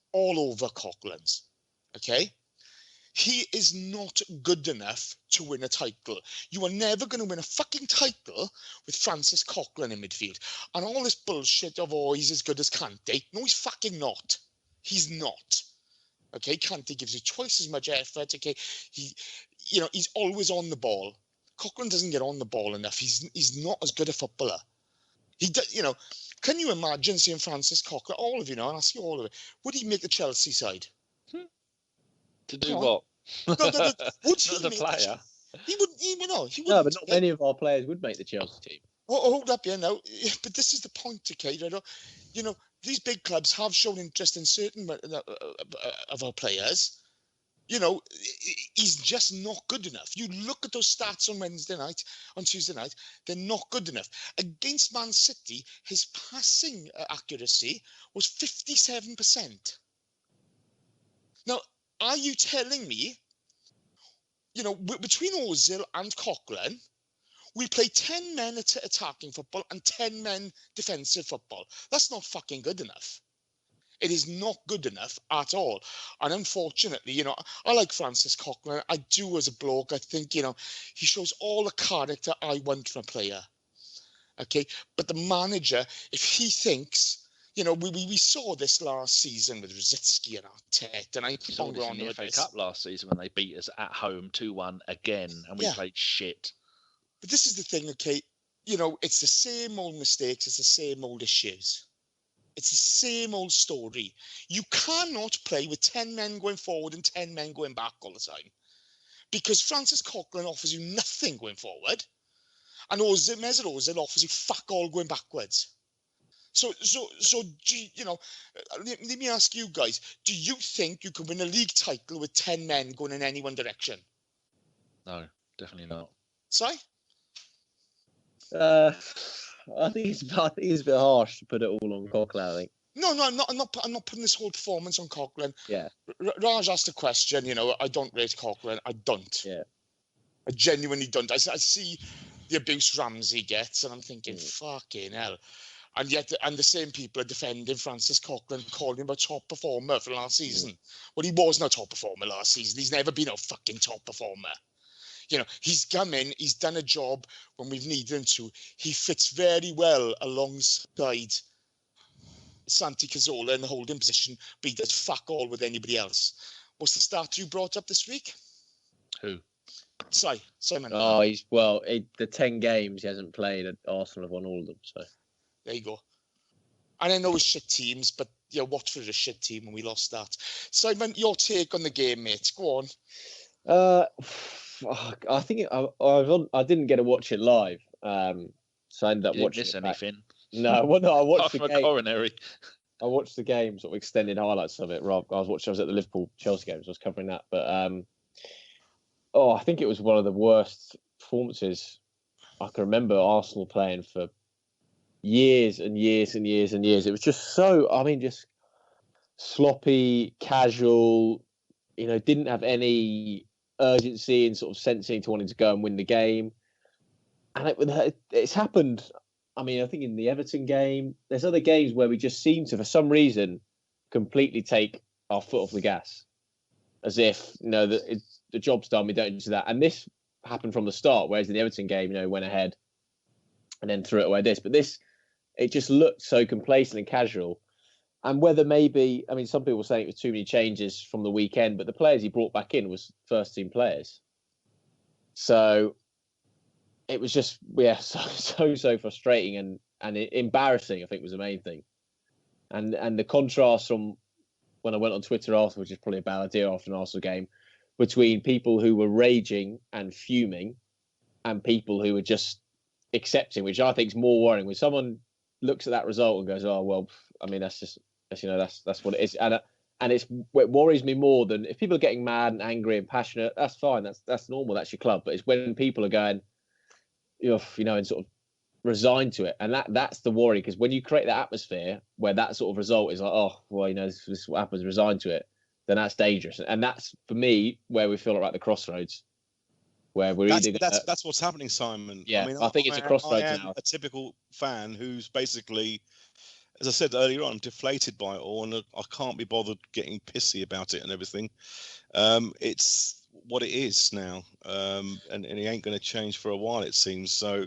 Okay? He is not good enough to win a title. You are never going to win a fucking title with Francis Coquelin in midfield. And all this bullshit of, he's as good as Kante. No, he's fucking not. He's not. Okay? Kante gives you twice as much effort. Okay? He's always on the ball. Coquelin doesn't get on the ball enough. He's not as good a footballer. Can you imagine seeing Francis Coquelin, all of I'll ask you all of it, would he make the Chelsea side? To do what? No, would he as a player? He wouldn't. No, but not many of our players would make the Chelsea team. Well, hold up here now. But this is the point, okay? These big clubs have shown interest in certain of our players, You know, he's just not good enough. You look at those stats on Tuesday night, they're not good enough. Against Man City, his passing accuracy was 57%. Now, are you telling me, you know, between Ozil and Coughlin, we play 10 men attacking football and 10 men defensive football? That's not fucking good enough. It is not good enough at all. And unfortunately, you know, I like Francis Coughlin. I do as a bloke. I think, you know, he shows all the character I want from a player. Okay. But the manager, if he thinks, you know, we saw this last season with Rosicky and Arteta, and I keep on going on in the with FA this. Cup last season when they beat us at home 2-1 again, and we played shit. But this is the thing, okay? You know, it's the same old mistakes. It's the same old issues. It's the same old story. You cannot play with 10 men going forward and 10 men going back all the time. Because Francis Coughlin offers you nothing going forward. And Mesut Ozil offers you fuck all going backwards. So you know, let me ask you guys, do you think you can win a league title with 10 men going in any one direction? No, definitely not. Si? I think it's a bit harsh to put it all on Coughlin, I think. No, I'm not putting this whole performance on Coughlin. Yeah. Raj asked a question, you know, I don't rate Coughlin. I don't. Yeah. I genuinely don't. I see the abuse Ramsey gets, and I'm thinking, fucking hell. And yet, the same people are defending Francis Coughlin, calling him a top performer for last season. Well, he was no top performer last season. He's never been a fucking top performer. You know, he's come in, he's done a job when we've needed him to. He fits very well alongside Santi Cazorla in the holding position, but he does fuck all with anybody else. What's the start you brought up this week? Who? Simon. Oh, the 10 games he hasn't played at Arsenal have won all of them. So there you go. And I know it's shit teams, but yeah, Watford is a shit team and we lost that. Simon, your take on the game, mate. Go on. I think I didn't get to watch it live, so I ended up watching. Miss anything? No, I watched the game. Coronary. I watched the game, sort of extended highlights of it. Rob, I was at the Liverpool Chelsea games. I was covering that, but I think it was one of the worst performances I can remember Arsenal playing for years and years and years and years. It was just just sloppy, casual. You know, didn't have any urgency and sort of sensing to wanting to go and win the game. And it's happened. I mean, I think in the Everton game, there's other games where we just seem to, for some reason, completely take our foot off the gas, as if, you know, the job's done, we don't do that. And this happened from the start, whereas in the Everton game, you know, went ahead and then threw it away. But it just looked so complacent and casual. And whether maybe, I mean, some people were saying it was too many changes from the weekend, but the players he brought back in was first team players. So it was just, so frustrating and embarrassing, I think, was the main thing. And the contrast from when I went on Twitter after, which is probably a bad idea after an Arsenal game, between people who were raging and fuming and people who were just accepting, which I think is more worrying. When someone looks at that result and goes, "Oh well, I mean, that's what it is," and it worries me more than if people are getting mad and angry and passionate. That's fine. That's normal. That's your club. But it's when people are going, you know, and sort of resigned to it, and that's the worry, because when you create that atmosphere where that sort of result is like, oh well, you know, this is what happens, resigned to it, then that's dangerous. And that's for me where we feel like we're at the crossroads, where we're that's what's happening, Simon. Yeah, I think it's a crossroads I am now. A typical fan who's basically, as I said earlier on, deflated by it all, and I can't be bothered getting pissy about it and everything. It's what it is now, and it ain't going to change for a while, it seems. So,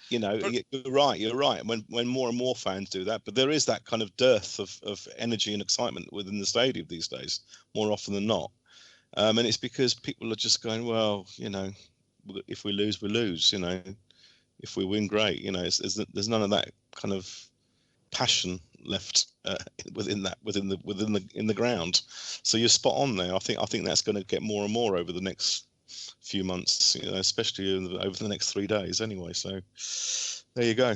you know, you're right. When more and more fans do that, but there is that kind of dearth of energy and excitement within the stadium these days, more often than not. And it's because people are just going, well, you know, if we lose, we lose. You know, if we win, great. You know, there's none of that kind of passion left within the ground. So you're spot on there. I think that's going to get more and more over the next few months, you know, especially over the next 3 days anyway. So there you go.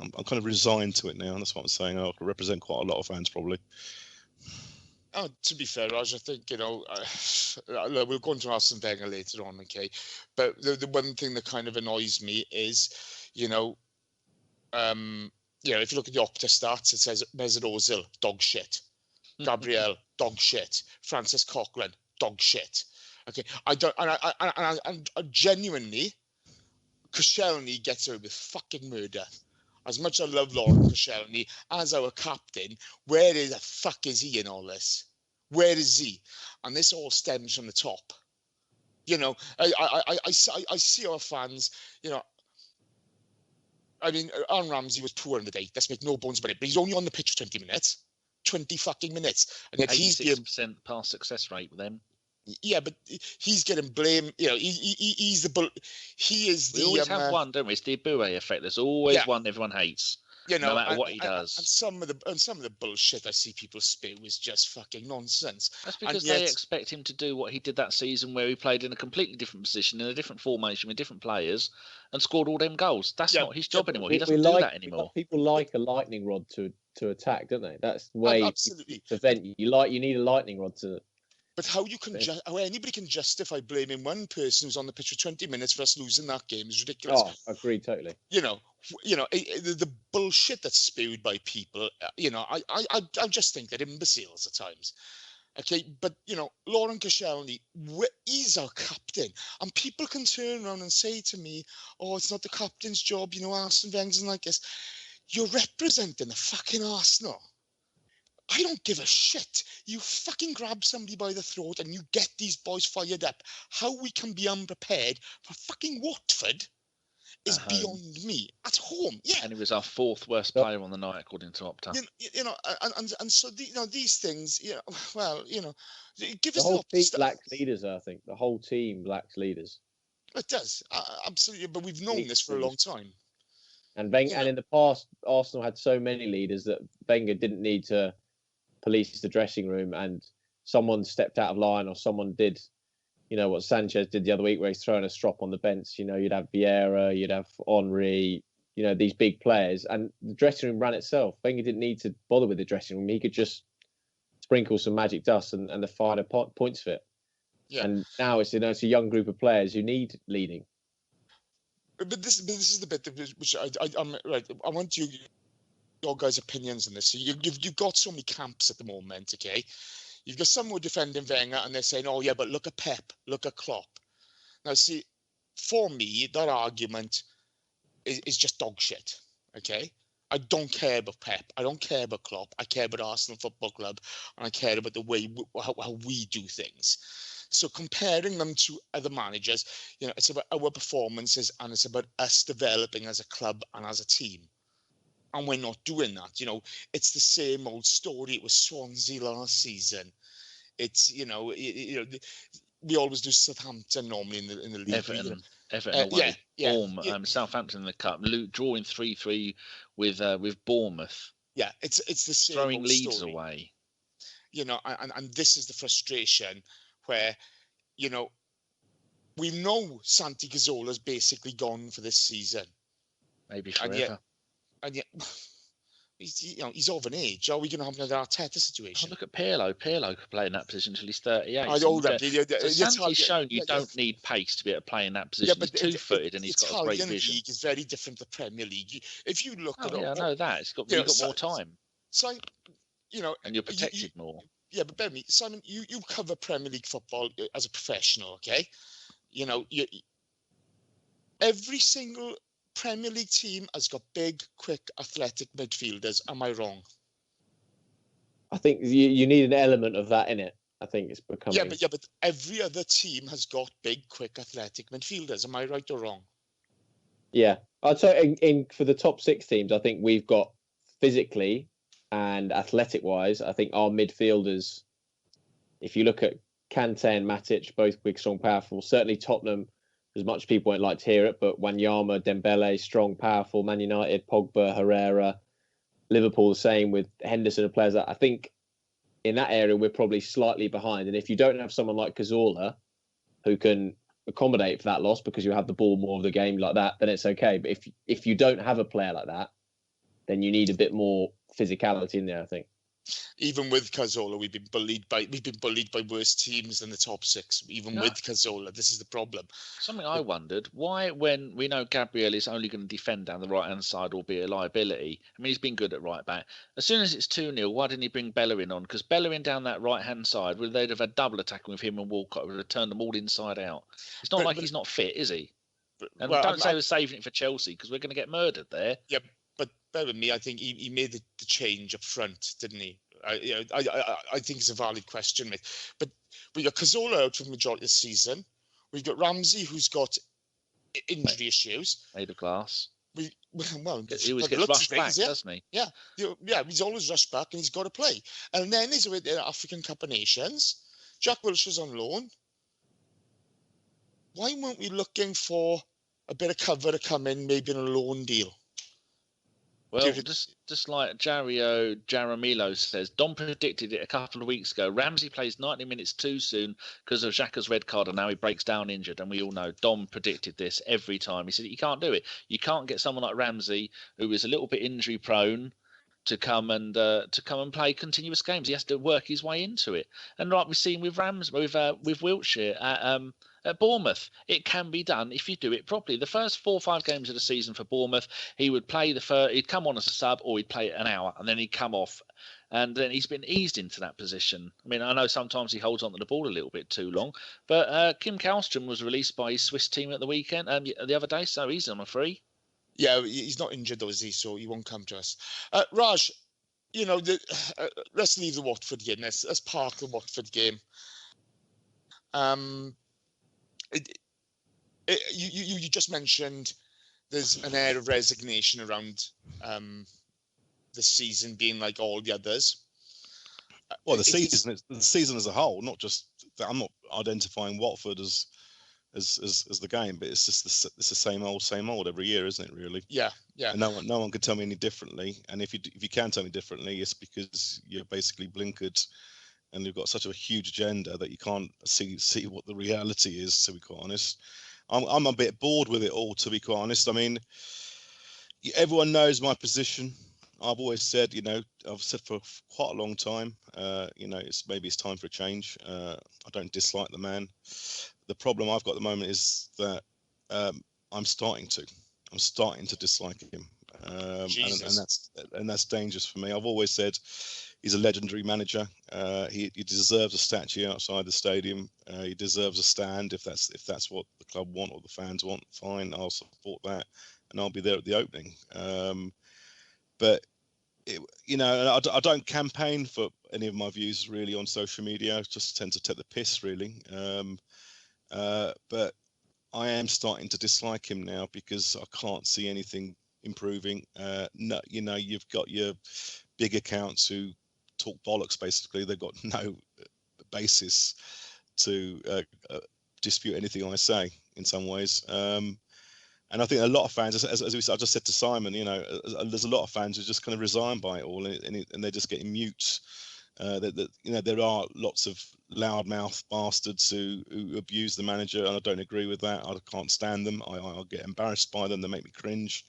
I'm kind of resigned to it now, and that's what I'm saying. I represent quite a lot of fans probably. Oh, to be fair, Raj, I think, we'll go into Arsene Wenger later on, okay? But the one thing that kind of annoys me is, if you look at the Opta stats, it says Mesut Ozil, dog shit. Gabriel, dog shit. Francis Coquelin, dog shit. Okay, I genuinely, Koscielny gets away with fucking murder. As much as I love Laurent Koscielny as our captain, where the fuck is he in all this? Where is he? And this all stems from the top. I see our fans, Aaron Ramsey was poor in the day. Let's make no bones about it. But he's only on the pitch for 20 minutes. 20 fucking minutes. And yet he's 86% pass success rate with them. Yeah, but he's getting blamed. He's the bull. He is the. We always have one, don't we? It's the Abue effect. There's always one everyone hates. No matter what he does. And some of the bullshit I see people spew is just fucking nonsense. That's because they expect him to do what he did that season, where he played in a completely different position, in a different formation with different players, and scored all them goals. That's not his job anymore. He doesn't do that anymore. People like a lightning rod to attack, don't they? That's the way absolutely. To prevent you. You need a lightning rod to. But how anybody can justify blaming one person who's on the pitch for 20 minutes for us losing that game is ridiculous. Oh, agreed totally. The bullshit that's spewed by people. I just think they're imbeciles at times. Okay, but Laurent Koscielny, he's our captain, and people can turn around and say to me, "Oh, it's not the captain's job." Arsene Wenger's like this. You're representing the fucking Arsenal. I don't give a shit. You fucking grab somebody by the throat and you get these boys fired up. How we can be unprepared for fucking Watford is beyond me. At home, yeah. And he was our fourth worst player on the night, according to Opta. And so these things, give us the whole team lacks leaders. I think the whole team lacks leaders. It does, absolutely. But we've known this for a long time. And and in the past, Arsenal had so many leaders that Wenger didn't need to police the dressing room, and someone stepped out of line or someone did, what Sanchez did the other week, where he's throwing a strop on the bench. You'd have Vieira, you'd have Henry, these big players, and the dressing room ran itself. Wenger didn't need to bother with the dressing room. He could just sprinkle some magic dust and the finer points fit. Yeah. And now it's a young group of players who need leading. But this is the bit which I'm right. I want your guys' opinions on this. You've got so many camps at the moment, okay? You've got some who are defending Wenger and they're saying, "Oh yeah, but look at Pep, look at Klopp." Now, see, for me, that argument is just dog shit. Okay, I don't care about Pep. I don't care about Klopp. I care about Arsenal Football Club, and I care about the way how we do things. So comparing them to other managers, it's about our performances and it's about us developing as a club and as a team. And we're not doing that. It's the same old story. It was Swansea last season. It's we always do Southampton normally in the league. Everton away. Southampton in the cup. Drawing 3-3 with Bournemouth. Yeah, it's the same. Throwing old leads story. Away. And this is the frustration where we know Santi Cazzola's basically gone for this season. Maybe forever. And yet, he's of an age. Are we going to have another Arteta situation? Look at Pirlo. Pirlo could play in that position until he's 38. Santi's shown you don't need pace to be able to play in that position. He's two-footed and he's got a great vision. League is very different to the Premier League. If you look at it, I know that. You've got more time. So, and you're protected more. Yeah, but bear with me, Simon, you cover Premier League football as a professional, okay? Every single Premier League team has got big, quick, athletic midfielders. Am I wrong? I think you need an element of that in it. I think it's becoming. Yeah, but every other team has got big, quick, athletic midfielders. Am I right or wrong? Yeah, I'd say for the top 6 teams, I think we've got physically and athletic-wise, I think our midfielders, if you look at Kante and Matic, both big, strong, powerful, certainly Tottenham, as much as people won't like to hear it, but Wanyama, Dembele, strong, powerful, Man United, Pogba, Herrera, Liverpool the same with Henderson and players. I think in that area, we're probably slightly behind. And if you don't have someone like Cazorla who can accommodate for that loss because you have the ball more of the game like that, then it's okay. But if you don't have a player like that, then you need a bit more physicality in there, I think. Even with Cazorla, we've been bullied by worse teams than the top six. Even with Cazorla, this is the problem. Something I wondered, why, when we know Gabriel is only going to defend down the right-hand side or be a liability, I mean, he's been good at right back. As soon as it's 2-0, why didn't he bring Bellerin on? Because Bellerin down that right-hand side, well, they'd have had double attacking with him and Walcott, would have turned them all inside out. It's not like he's not fit, is he? And don't say we're saving it for Chelsea, because we're going to get murdered there. Yeah, but bear with me, I think he made the change up front, didn't he? I think it's a valid question, mate. But we got Cazorla out for the majority of the season. We've got Ramsey, who's got injury issues. Made of glass. Well, he always gets rushed back, doesn't he? Yeah, he's always rushed back, and he's got to play. And then he's with the African Cup of Nations. Jack Wilshere's on loan. Why weren't we looking for a bit of cover to come in, maybe in a loan deal? Well, just like Jaramillo says, Don predicted it a couple of weeks ago. Ramsey plays 90 minutes too soon because of Xhaka's red card, and now he breaks down injured. And we all know Don predicted this every time. He said you can't do it. You can't get someone like Ramsey, who is a little bit injury prone, to come and play continuous games. He has to work his way into it. And like we've seen with with Wiltshire at Bournemouth, it can be done if you do it properly. The first 4 or 5 games of the season for Bournemouth, he would play he'd come on as a sub, or he'd play an hour and then he'd come off. And then he's been eased into that position. I mean, I know sometimes he holds onto the ball a little bit too long, but Kim Kallstrom was released by his Swiss team at the weekend, the other day, so he's on a free. Yeah, he's not injured though, is he? So he won't come to us. Raj, let's leave the Watford game. Let's park the Watford game. You just mentioned there's an air of resignation around the season being like all the others. Well, the season as a whole, not just that. I'm not identifying Watford as the game, but it's just it's the same old every year, isn't it? Really? Yeah. And no one can tell me any differently. And if you can tell me differently, it's because you're basically blinkered, and you've got such a huge agenda that you can't see what the reality is. To be quite honest, I'm a bit bored with it all. To be quite honest, I mean, everyone knows my position. I've always said, I've said for quite a long time, it's time for a change. I don't dislike the man. The problem I've got at the moment is that I'm starting to dislike him, and that's dangerous for me. I've always said he's a legendary manager. He deserves a statue outside the stadium. He deserves a stand if that's what the club want or the fans want. Fine, I'll support that, and I'll be there at the opening. But I don't campaign for any of my views really on social media. I just tend to take the piss really. But I am starting to dislike him now because I can't see anything improving. No, you've got your big accounts who talk bollocks. Basically, they've got no basis to dispute anything I say in some ways. And I think a lot of fans, as we said, I just said to Simon, there's a lot of fans who just kind of resign by it all, and they're just getting mute. There are lots of loudmouth bastards who abuse the manager, and I don't agree with that. I can't stand them. I'll get embarrassed by them. They make me cringe.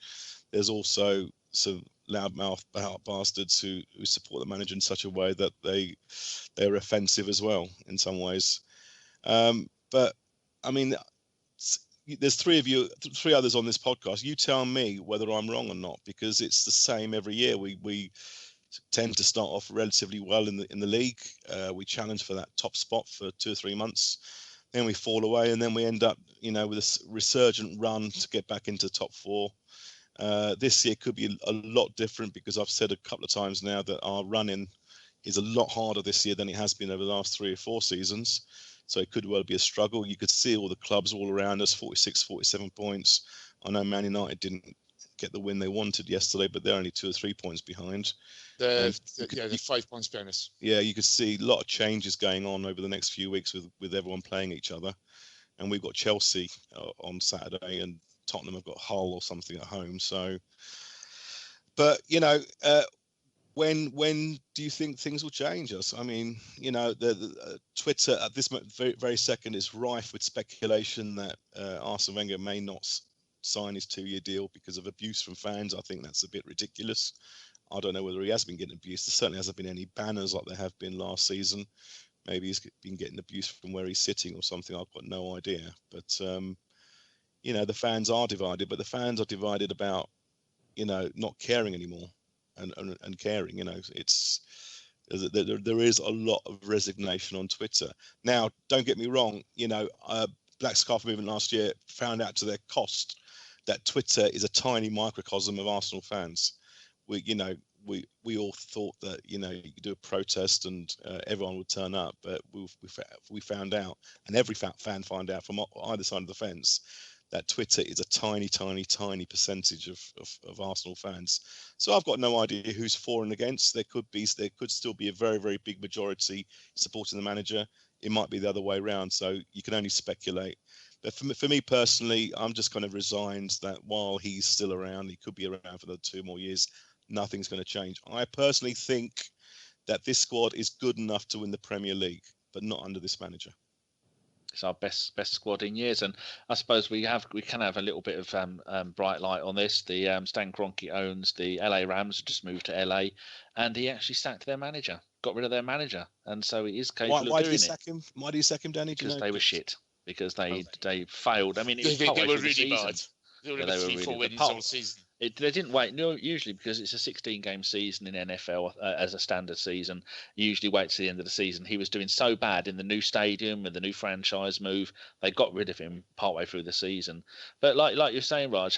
There's also some loudmouth bastards who support the manager in such a way that they're offensive as well in some ways. But I mean, there's three others on this podcast. You tell me whether I'm wrong or not, because it's the same every year. We tend to start off relatively well in the league. We challenge for that top spot for 2 or 3 months, then we fall away, and then we end up, with a resurgent run to get back into the top 4. This year could be a lot different because I've said a couple of times now that our run-in is a lot harder this year than it has been over the last 3 or 4 seasons. So it could well be a struggle. You could see all the clubs all around us, 46, 47 points. I know Man United didn't get the win they wanted yesterday, but they're only 2 or 3 points behind. They're 5 points behind us. Yeah, you could see a lot of changes going on over the next few weeks with everyone playing each other. And we've got Chelsea on Saturday, and Tottenham have got Hull or something at home. So, but when do you think things will change us? I mean, the Twitter at this very, very second is rife with speculation that Arsene Wenger may not sign his 2-year deal because of abuse from fans. I think that's a bit ridiculous. I don't know whether he has been getting abused. There certainly hasn't been any banners like there have been last season. Maybe he's been getting abuse from where he's sitting or something. I've got no idea. But, you know, the fans are divided, but the fans are divided about, you know, not caring anymore and caring. You know, there is a lot of resignation on Twitter. Now, don't get me wrong, you know, Black Scarf Movement last year found out to their cost that Twitter is a tiny microcosm of Arsenal fans. We all thought that, you know, you could do a protest and everyone would turn up, but we found out, and every fan found out from either side of the fence, that Twitter is a tiny percentage of Arsenal fans. So I've got no idea who's for and against. There could still be a very, very big majority supporting the manager. It might be the other way around. So you can only speculate. But for me personally, I'm just kind of resigned that while he's still around, he could be around for another 2 more years, nothing's going to change. I personally think that this squad is good enough to win the Premier League, but not under this manager. It's our best squad in years, and I suppose we can have a little bit of bright light on this. The Stan Kroenke owns the LA Rams, just moved to LA, and he actually sacked their manager, got rid of their manager, and so he is capable of doing it. Why do you sack him, Danny? Because they were shit. Because they failed. I mean, it was they were really season. bad. They were 3-4 wins all season. They didn't wait. No, usually because it's a 16-game season in NFL as a standard season. You usually wait to the end of the season. He was doing so bad in the new stadium with the new franchise move. They got rid of him partway through the season. But like you're saying, Raj,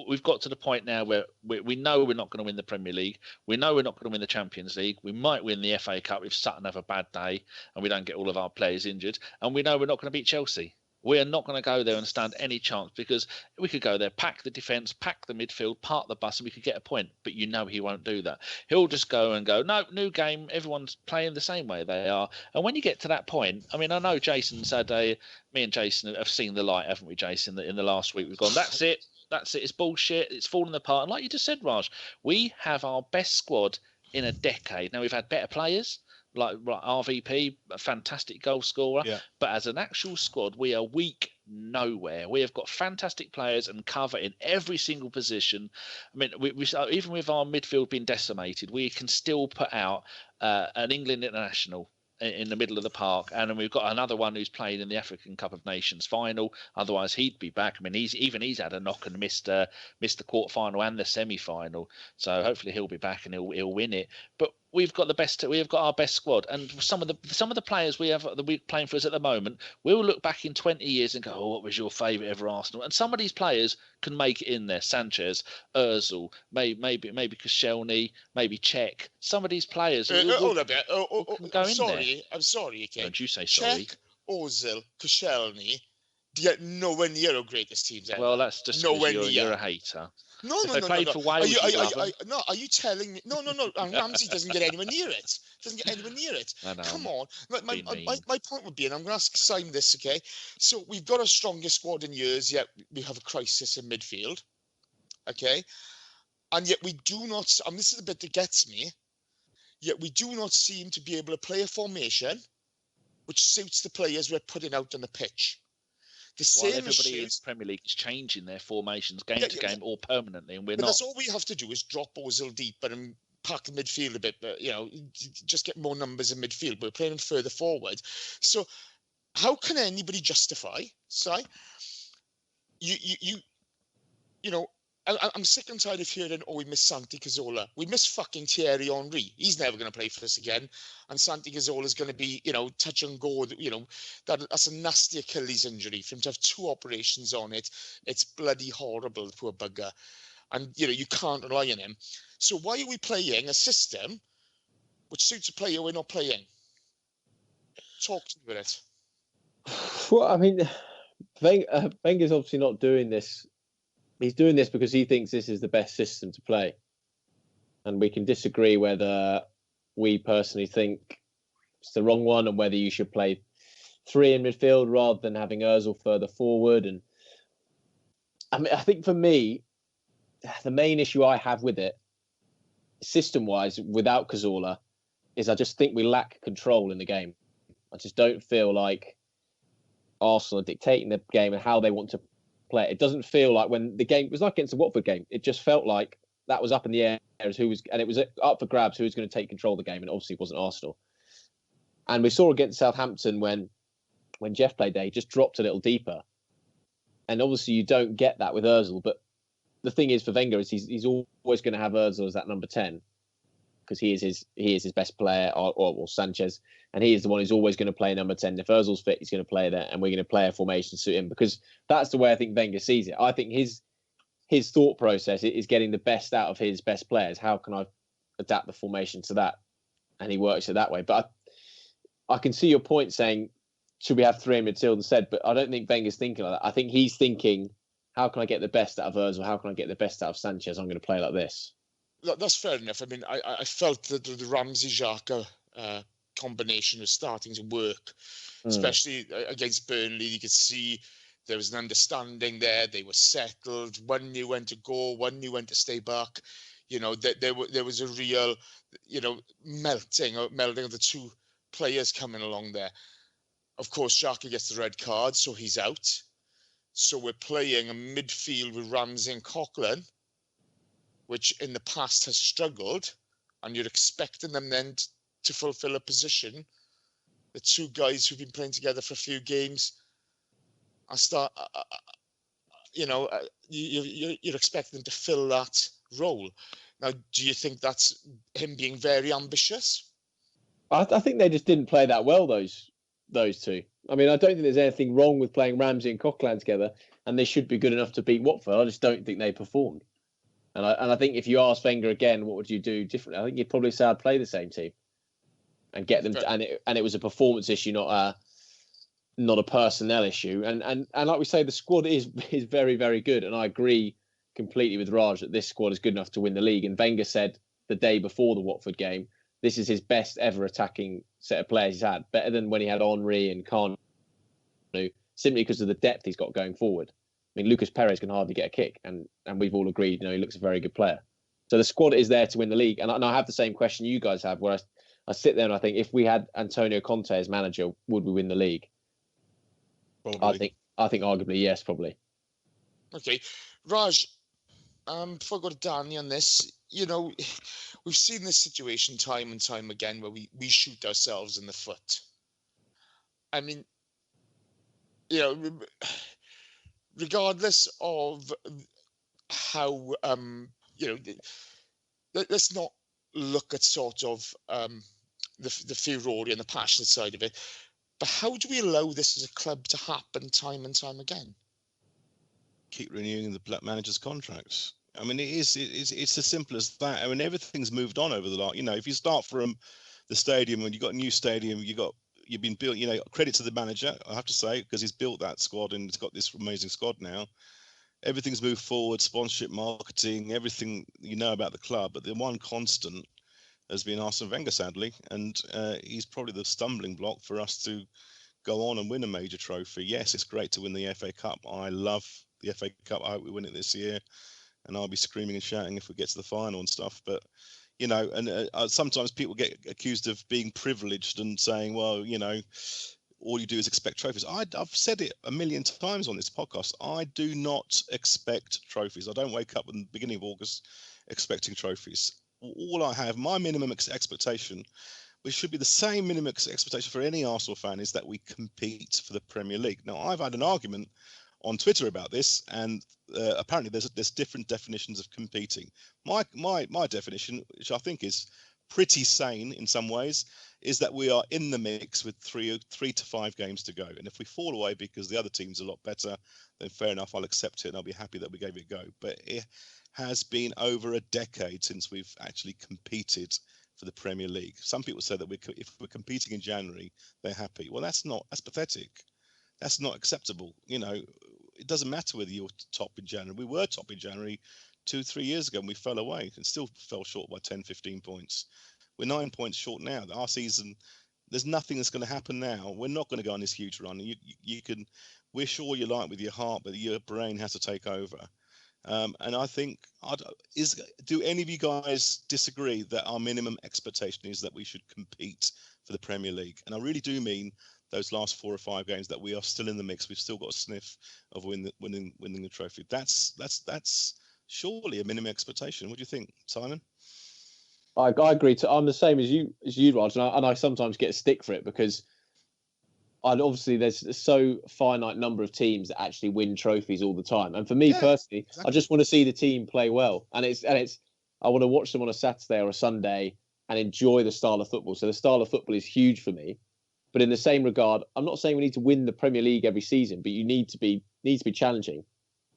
we've got to the point now where we know we're not going to win the Premier League. We know we're not going to win the Champions League. We might win the FA Cup if Sutton have a bad day and we don't get all of our players injured. And we know we're not going to beat Chelsea. We are not going to go there and stand any chance, because we could go there, pack the defence, pack the midfield, park the bus, and we could get a point. But you know he won't do that. He'll just go, no, new game, everyone's playing the same way they are. And when you get to that point, I mean, I know Jason's had me and Jason have seen the light, haven't we, Jason? In the last week, we've gone, that's it, it's bullshit, it's falling apart. And like you just said, Raj, we have our best squad in a decade. Now, we've had better players, like RVP, a fantastic goal scorer. Yeah. But as an actual squad, we are weak nowhere. We have got fantastic players and cover in every single position. I mean, we even with our midfield being decimated, we can still put out an England international in the middle of the park, and then we've got another one who's playing in the African Cup of Nations final. Otherwise, he'd be back. I mean, he's had a knock and missed the quarterfinal and the semi-final. So hopefully he'll be back and he'll win it. But we've got our best squad, and some of the players we have that we're playing for us at the moment, we'll look back in 20 years and go, oh, what was your favourite ever Arsenal? And some of these players can make it in there. Sanchez, Ozil, maybe Koscielny, maybe Cech. Some of these players hold a bit. I'm sorry, okay. Don't you say sorry. Cech, Ozil, Koscielny, they're nowhere near our greatest teams ever. Well, that's just because you're a hater. No. For Wales, are you telling me? No. Ramsey doesn't get anywhere near it. Come on. My point would be, and I'm going to ask Simon this, okay? So we've got our strongest squad in years, yet we have a crisis in midfield, okay? And yet we do not, and this is the bit that gets me, yet we do not seem to be able to play a formation which suits the players we're putting out on the pitch. Everybody in the Premier League is changing their formations game to game or permanently, and we're not. That's all we have to do is drop Ozil deeper and pack the midfield a bit, just get more numbers in midfield. We're playing them further forward. So how can anybody justify, I'm sick and tired of hearing, we miss Santi Cazorla. We miss fucking Thierry Henry. He's never going to play for us again. And Santi Cazorla is going to be, touch and go. That's a nasty Achilles injury. For him to have 2 operations on it, it's bloody horrible, the poor bugger. And, you can't rely on him. So why are we playing a system which suits a player we're not playing? Talk to me about it. Well, I mean, Wenger's obviously not doing this. He's doing this because he thinks this is the best system to play. And we can disagree whether we personally think it's the wrong one and whether you should play 3 in midfield rather than having Ozil further forward. And I mean, I think for me, the main issue I have with it, system-wise, without Cazorla, is I just think we lack control in the game. I just don't feel like Arsenal are dictating the game and how they want to play. It doesn't feel like when the game was like against the Watford game, it just felt like that was up in the air and it was up for grabs who was going to take control of the game, and obviously it wasn't Arsenal. And we saw against Southampton when Jeff played there, he just dropped a little deeper. And obviously you don't get that with Ozil, but the thing is for Wenger is he's always going to have Ozil as that number 10 because he is his best player, or Sanchez, and he is the one who's always going to play number 10. If Ozil's fit, he's going to play there, and we're going to play a formation to suit him, because that's the way I think Wenger sees it. I think his thought process is getting the best out of his best players. How can I adapt the formation to that? And he works it that way. But I can see your point saying, should we have 3 in midfield instead? But I don't think Wenger's thinking like that. I think he's thinking, how can I get the best out of Ozil? How can I get the best out of Sanchez? I'm going to play like this. That's fair enough. I mean, I felt that the Ramsey-Xhaka combination was starting to work, especially against Burnley. You could see there was an understanding there. They were settled. One knew when to go. One knew when to stay back. You know, there was a real, melding of the two players coming along there. Of course, Xhaka gets the red card, so he's out. So we're playing a midfield with Ramsey and Coughlin, which in the past has struggled, and you're expecting them then to fulfill a position. The two guys who've been playing together for a few games, you're expecting them to fill that role. Now, do you think that's him being very ambitious? I think they just didn't play that well, those two. I mean, I don't think there's anything wrong with playing Ramsey and Coughlin together, and they should be good enough to beat Watford. I just don't think they performed. And I think if you ask Wenger again, what would you do differently? I think he'd probably say I'd play the same team and get them. And it was a performance issue, not a personnel issue. And like we say, the squad is very, very good. And I agree completely with Raj that this squad is good enough to win the league. And Wenger said the day before the Watford game, this is his best ever attacking set of players he's had, better than when he had Henry and Kanu, simply because of the depth he's got going forward. I mean, Lucas Perez can hardly get a kick, and we've all agreed, he looks a very good player. So the squad is there to win the league. And I have the same question you guys have, where I sit there and I think, if we had Antonio Conte as manager, would we win the league? Probably. I think arguably yes, probably. Okay, Raj. Before I go to Danny on this, we've seen this situation time and time again where we shoot ourselves in the foot. I mean, regardless of how, let's not look at sort of the furore and the passionate side of it, but how do we allow this as a club to happen time and time again? Keep renewing the black managers' contracts. I mean, it's as simple as that. I mean, everything's moved on over the last. If you start from the stadium, and you've got a new stadium, you've been built. Credit to the manager, I have to say, because he's built that squad and it's got this amazing squad now. Everything's moved forward, sponsorship, marketing, everything about the club. But the one constant has been Arsene Wenger, sadly, and he's probably the stumbling block for us to go on and win a major trophy. Yes, it's great to win the FA Cup. I love the FA Cup. I hope we win it this year, and I'll be screaming and shouting if we get to the final and stuff. But sometimes people get accused of being privileged and saying, well, all you do is expect trophies. I've said it a million times on this podcast. I do not expect trophies. I don't wake up in the beginning of August expecting trophies. All I have, my minimum expectation, which should be the same minimum expectation for any Arsenal fan, is that we compete for the Premier League. Now, I've had an argument on Twitter about this, and apparently there's different definitions of competing. My definition, which I think is pretty sane in some ways, is that we are in the mix with 3 to 5 games to go. And if we fall away because the other team's a lot better, then fair enough, I'll accept it and I'll be happy that we gave it a go. But it has been over a decade since we've actually competed for the Premier League. Some people say that if we're competing in January, they're happy. Well, that's pathetic. That's not acceptable. It doesn't matter whether you're top in January. We were top in January 2-3 years ago and we fell away and still fell short by 10-15 points. We're 9 points short now. Our season, there's nothing that's going to happen now. We're not going to go on this huge run. You can wish all you like with your heart, but your brain has to take over. And I think, do any of you guys disagree that our minimum expectation is that we should compete for the Premier League? And I really do mean those last 4 or 5 games, that we are still in the mix. We've still got a sniff of winning the trophy. That's surely a minimum expectation. What do you think, Simon? I agree. I'm the same as you, Raj, and I sometimes get a stick for it because obviously there's so finite number of teams that actually win trophies all the time. And for me personally, exactly. I just want to see the team play well, and it's I want to watch them on a Saturday or a Sunday and enjoy the style of football. So the style of football is huge for me. But in the same regard, I'm not saying we need to win the Premier League every season, but you need to be challenging.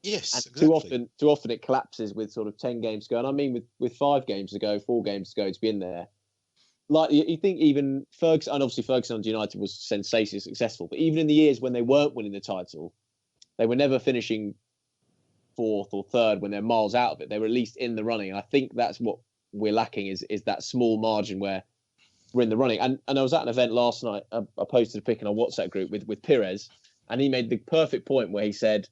Yes, and exactly. Too often it collapses with sort of 10 games to go. And I mean, with 5 games to go, 4 games to go to be in there. Like you think even Ferguson, and obviously Ferguson and United was sensationally successful, but even in the years when they weren't winning the title, they were never finishing 4th or 3rd when they're miles out of it. They were at least in the running. And I think that's what we're lacking is that small margin where we're in the running. And I was at an event last night. I posted a pic in our WhatsApp group with Pires, and he made the perfect point where he said,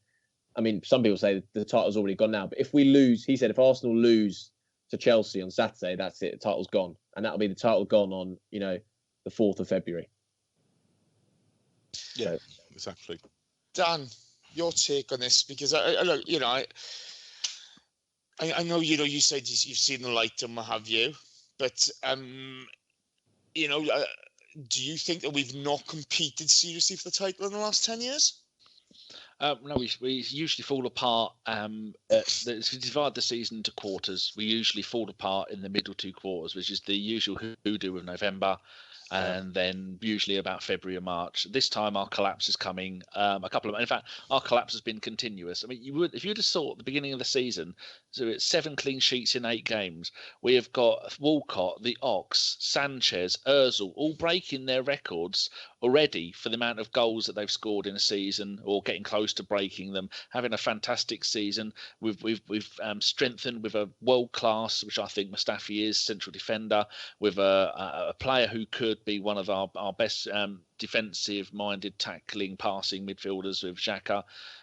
I mean, some people say the title's already gone now, but if we lose, he said, if Arsenal lose to Chelsea on Saturday, that's it. The title's gone. And that'll be the title gone on, the 4th of February. Yeah, exactly. Dan, your take on this, because I know, you said you've seen the light and what have you, but, do you think that we've not competed seriously for the title in the last 10 years? No, we usually fall apart. If we divide the season into quarters, we usually fall apart in the middle 2 quarters, which is the usual hoodoo of November, and then usually about February or March. This time our collapse is coming. In fact, our collapse has been continuous. I mean, if you'd have saw at the beginning of the season, so it's 7 clean sheets in 8 games. We have got Walcott, the Ox, Sanchez, Ozil, all breaking their records already for the amount of goals that they've scored in a season, or getting close to breaking them. Having a fantastic season. We've strengthened with a world class, which I think Mustafi is, central defender, with a player who could be one of our best defensive-minded, tackling, passing midfielders with Xhaka.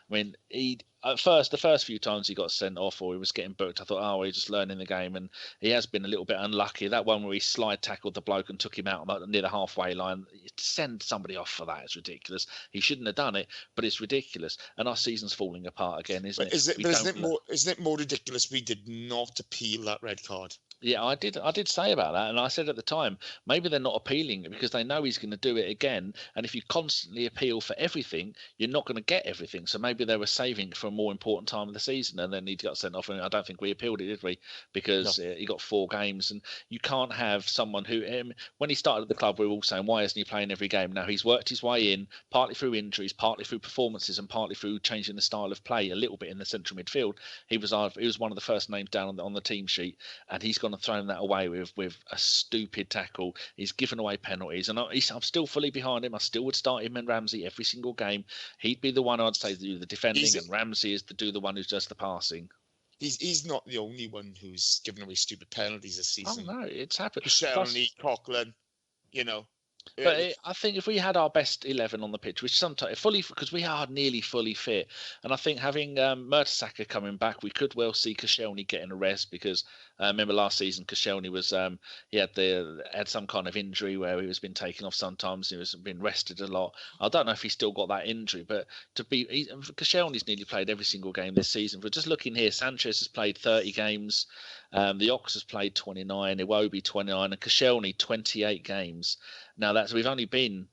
I mean, the first few times he got sent off or he was getting booked, I thought, he's just learning the game, and he has been a little bit unlucky. That one where he slide tackled the bloke and took him out near the halfway line, to send somebody off for that is ridiculous. He shouldn't have done it, but it's ridiculous. And our season's falling apart again, isn't it? Isn't it more ridiculous we did not appeal that red card? Yeah, I did say about that, and I said at the time, maybe they're not appealing because they know he's going to do it again, and if you constantly appeal for everything, you're not going to get everything. So maybe they were saving it for a more important time of the season, and then he got sent off, and I don't think we appealed it, did we? Because he got 4 games, and you can't have someone who, when he started at the club, we were all saying, why isn't he playing every game? Now he's worked his way in, partly through injuries, partly through performances, and partly through changing the style of play a little bit in the central midfield. He was one of the first names down on the team sheet, and he's gone and thrown that away with a stupid tackle. He's given away penalties, and I'm still fully behind him. I still would start him and Ramsey every single game. He'd be the one I'd say to do the defending, and Ramsey is to do the one who does the passing. He's not the only one who's given away stupid penalties this season. Oh no, it's happened. Shelly, Coughlin, But I think if we had our best 11 on the pitch, which sometimes fully, because we are nearly fully fit, and I think having Mertesacker coming back, we could well see Koscielny getting a rest, because remember last season Koscielny was he had some kind of injury where he was been taken off sometimes. He was been rested a lot. I don't know if he's still got that injury, but Koscielny's nearly played every single game this season. But just looking here, Sanchez has played 30 games. The Ox has played 29, Iwobi 29, and Koscielny 28 games. Now we've only been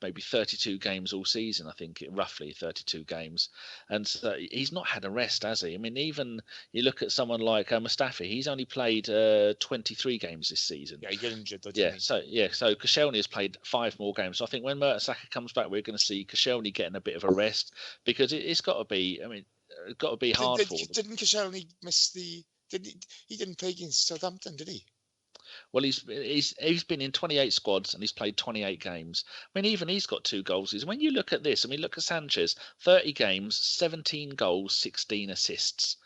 maybe 32 games all season, I think, roughly 32 games, and so he's not had a rest, has he? I mean, even you look at someone like Mustafi, he's only played 23 games this season. Yeah, he got injured. So Koscielny has played 5 more games. So I think when Mertesacker comes back, we're going to see Koscielny getting a bit of a rest, because it's got to be. I mean, it's got to be hard for them. Didn't Koscielny miss the? He didn't play against Southampton, did he? Well, he's been in 28 squads and he's played 28 games. I mean, even he's got 2 goals. When you look at this, I mean, look at Sanchez, 30 games, 17 goals, 16 assists,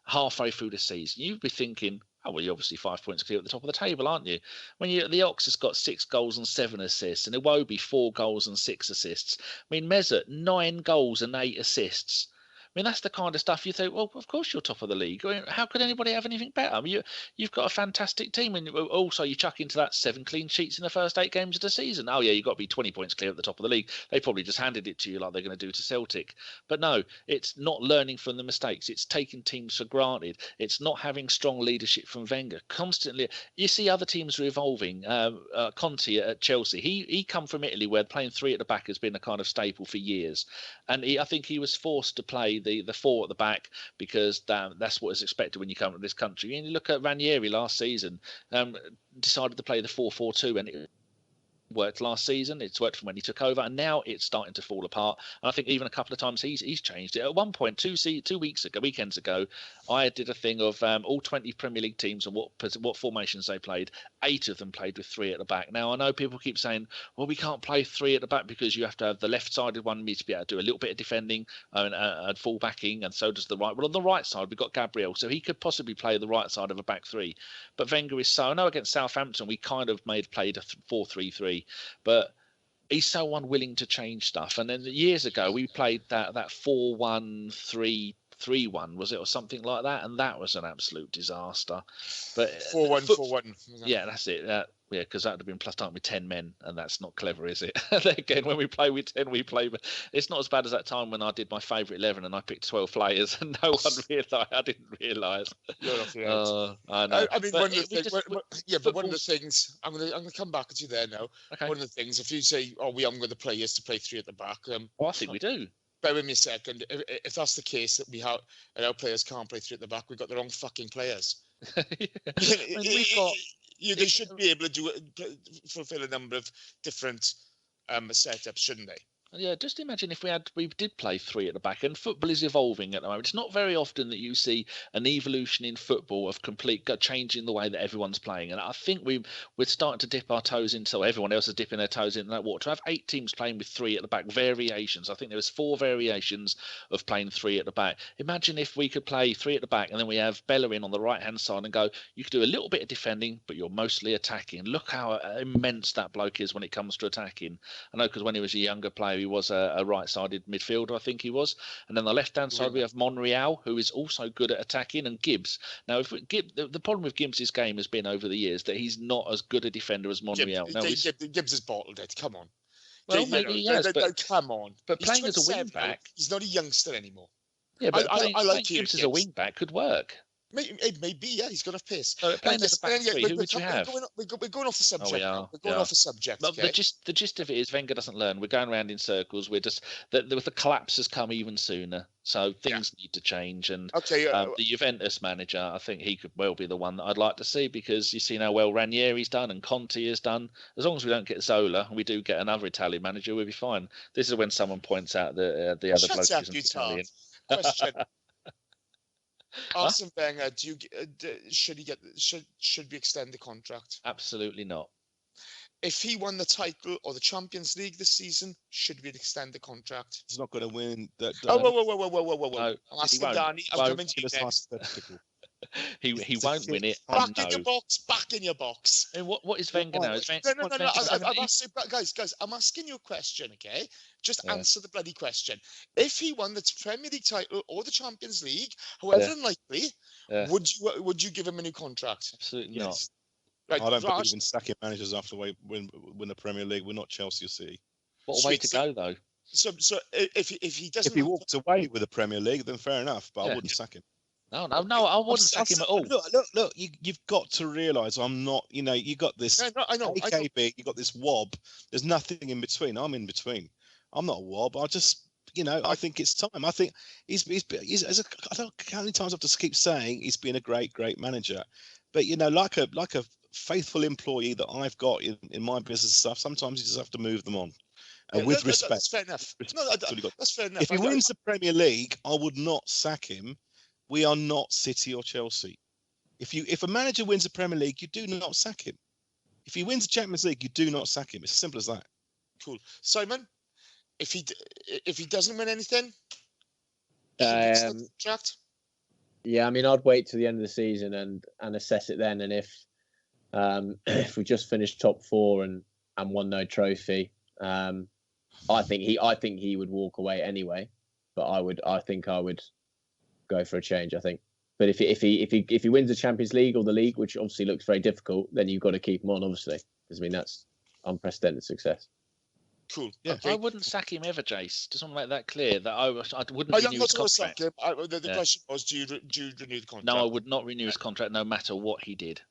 halfway through the season. You'd be thinking, oh, well, you're obviously 5 points clear at the top of the table, aren't you? The Ox has got 6 goals and 7 assists, and Iwobi 4 goals and 6 assists. I mean, Mesut 9 goals and 8 assists. mean, that's the kind of stuff you think, well, of course you're top of the league. I mean, how could anybody have anything better? I mean, you've got a fantastic team, and also you chuck into that 7 clean sheets in the first 8 games of the season. Oh yeah, you've got to be 20 points clear at the top of the league. They probably just handed it to you like they're going to do to Celtic. But no, it's not learning from the mistakes. It's taking teams for granted. It's not having strong leadership from Wenger. Constantly, you see other teams are evolving. Conte at Chelsea, he come from Italy where playing 3 at the back has been a kind of staple for years, and I think he was forced to play the 4 at the back because that's what is expected when you come to this country. And you look at Ranieri last season, decided to play the 4-4-2, and it worked last season. It's worked from when he took over, and now it's starting to fall apart. And I think even a couple of times he's changed it. At one point, 2 weekends ago, I did a thing of all 20 Premier League teams and what formations they played. 8 of them played with 3 at the back. Now I know people keep saying, well, we can't play 3 at the back because you have to have the left-sided one needs to be able to do a little bit of defending and full backing, and so does the right. Well, on the right side we've got Gabriel, so he could possibly play the right side of a back 3. But Wenger is so. I know against Southampton we kind of played a 4-3-3. But he's so unwilling to change stuff. And then years ago, we played that 4-1-3-1, was it, or something like that? And that was an absolute disaster. But 4-1-4-1. Yeah, that's it. Yeah, because that would have been plus time with 10 men, and that's not clever, is it? Again, when we play with 10, we play. But it's not as bad as that time when I did my favourite 11 and I picked 12 players, and no one realised. I didn't realise. I know. I mean, one of the things I'm going to come back at you there now. Okay. One of the things, if you say, "Oh, we haven't got the players to play 3 at the back," well, I think we do. Bear with me a second. If that's the case, that we have our players can't play 3 at the back, we've got the wrong fucking players. They should be able to fulfill a number of different setups, shouldn't they? Yeah, just imagine if we did play 3 at the back, and football is evolving at the moment. It's not very often that you see an evolution in football of complete changing the way that everyone's playing. And I think we're starting to dip our toes into, so everyone else is dipping their toes into that water. To have 8 teams playing with 3 at the back, variations. I think there was 4 variations of playing 3 at the back. Imagine if we could play 3 at the back, and then we have Bellerin on the right-hand side and go, you could do a little bit of defending, but you're mostly attacking. Look how immense that bloke is when it comes to attacking. I know because when he was a younger player, he was a right-sided midfielder, I think he was. And then the left-hand side, we have Monreal, who is also good at attacking, and Gibbs. Now, the problem with Gibbs' game has been over the years that he's not as good a defender as Monreal. Gibbs has bottled it. Come on. Well, maybe he has, but come on. But playing as a wing-back... He's not a youngster anymore. Yeah, but I like Gibbs as a wing-back could work. It may be, yeah. He's got enough pace. So playing as a back 3, who would you have? We're going off the subject. We're going off the subject. Okay? The gist of it is Wenger doesn't learn. We're going around in circles. We're just the collapse has come even sooner. So things need to change. And the Juventus manager, I think he could well be the one that I'd like to see, because you see how well Ranieri's done and Conte has done. As long as we don't get Zola and we do get another Italian manager, we'll be fine. This is when someone points out the other bloke isn't Italian. Question. Arsene Wenger, should we extend the contract? Absolutely not. If he won the title or the Champions League this season, should we extend the contract? He's not going to win that. Whoa. No, I'm asking Danny. I'm coming to you next. He won't win it. Back in your box. And what is Wenger now? No. Guys, I'm asking you a question, okay? Just answer the bloody question. If he won the Premier League title or the Champions League, however unlikely, would you give him a new contract? Absolutely not. Right, I don't believe in sacking managers after we win the Premier League. We're not Chelsea City. What a way to go, though. So if he doesn't, if he walked away with the Premier League, then fair enough. But I wouldn't sack him. No, I wouldn't sack him at all. Look, you've got to realise I'm not. You got this. I know. AKB, you got this wob. There's nothing in between. I'm in between. I'm not a wob. I just, I think it's time. I think he's I don't know how many times I have to keep saying he's been a great manager, but like a faithful employee that I've got in my business stuff, sometimes you just have to move them on. And with respect. That's fair enough. That's fair enough. If he wins the Premier League, I would not sack him. We are not City or Chelsea. If a manager wins the Premier League, you do not sack him. If he wins the Champions League, you do not sack him. It's as simple as that. Cool. Simon, if he doesn't win anything, contract? Yeah, I mean, I'd wait till the end of the season and assess it then. And if we just finished top 4 and won no trophy, I think he would walk away anyway. But I think I would go for a change. I think. But if he wins the Champions League or the league, which obviously looks very difficult, then you've got to keep him on, obviously, because I mean that's unprecedented success. Cool. Yeah. Okay. I wouldn't sack him ever, Jace. Just want to make that clear that I wouldn't I'm renew not his going to sack contract. him. The question was, do you renew the contract? No, I would not renew his contract, no matter what he did.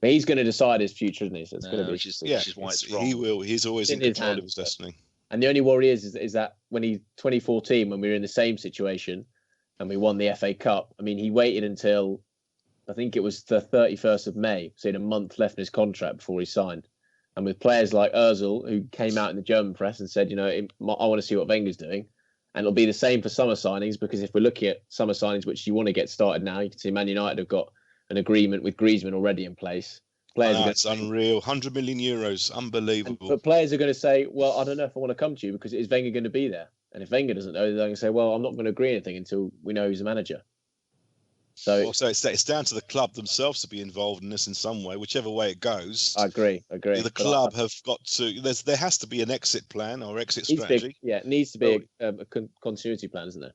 But he's going to decide his future, isn't he? So it's going to be. Which is why it's wrong. He will. He's always in control of his destiny. And the only worry is that when 2014, when we were in the same situation and we won the FA Cup, I mean, he waited until I think it was the 31st of May, so he had a month left in his contract before he signed. And with players like Ozil, who came out in the German press and said, I want to see what Wenger's doing. And it'll be the same for summer signings, because if we're looking at summer signings, which you want to get started now, you can see Man United have got an agreement with Griezmann already in place. It's unreal. 100 million euros. Unbelievable. But players are going to say, well, I don't know if I want to come to you, because is Wenger going to be there? And if Wenger doesn't know, they're going to say, well, I'm not going to agree anything until we know who's the manager. So it's down to the club themselves to be involved in this in some way, whichever way it goes. I agree. The club have got to. There has to be an exit plan or exit strategy. It needs to be a continuity plan, isn't there?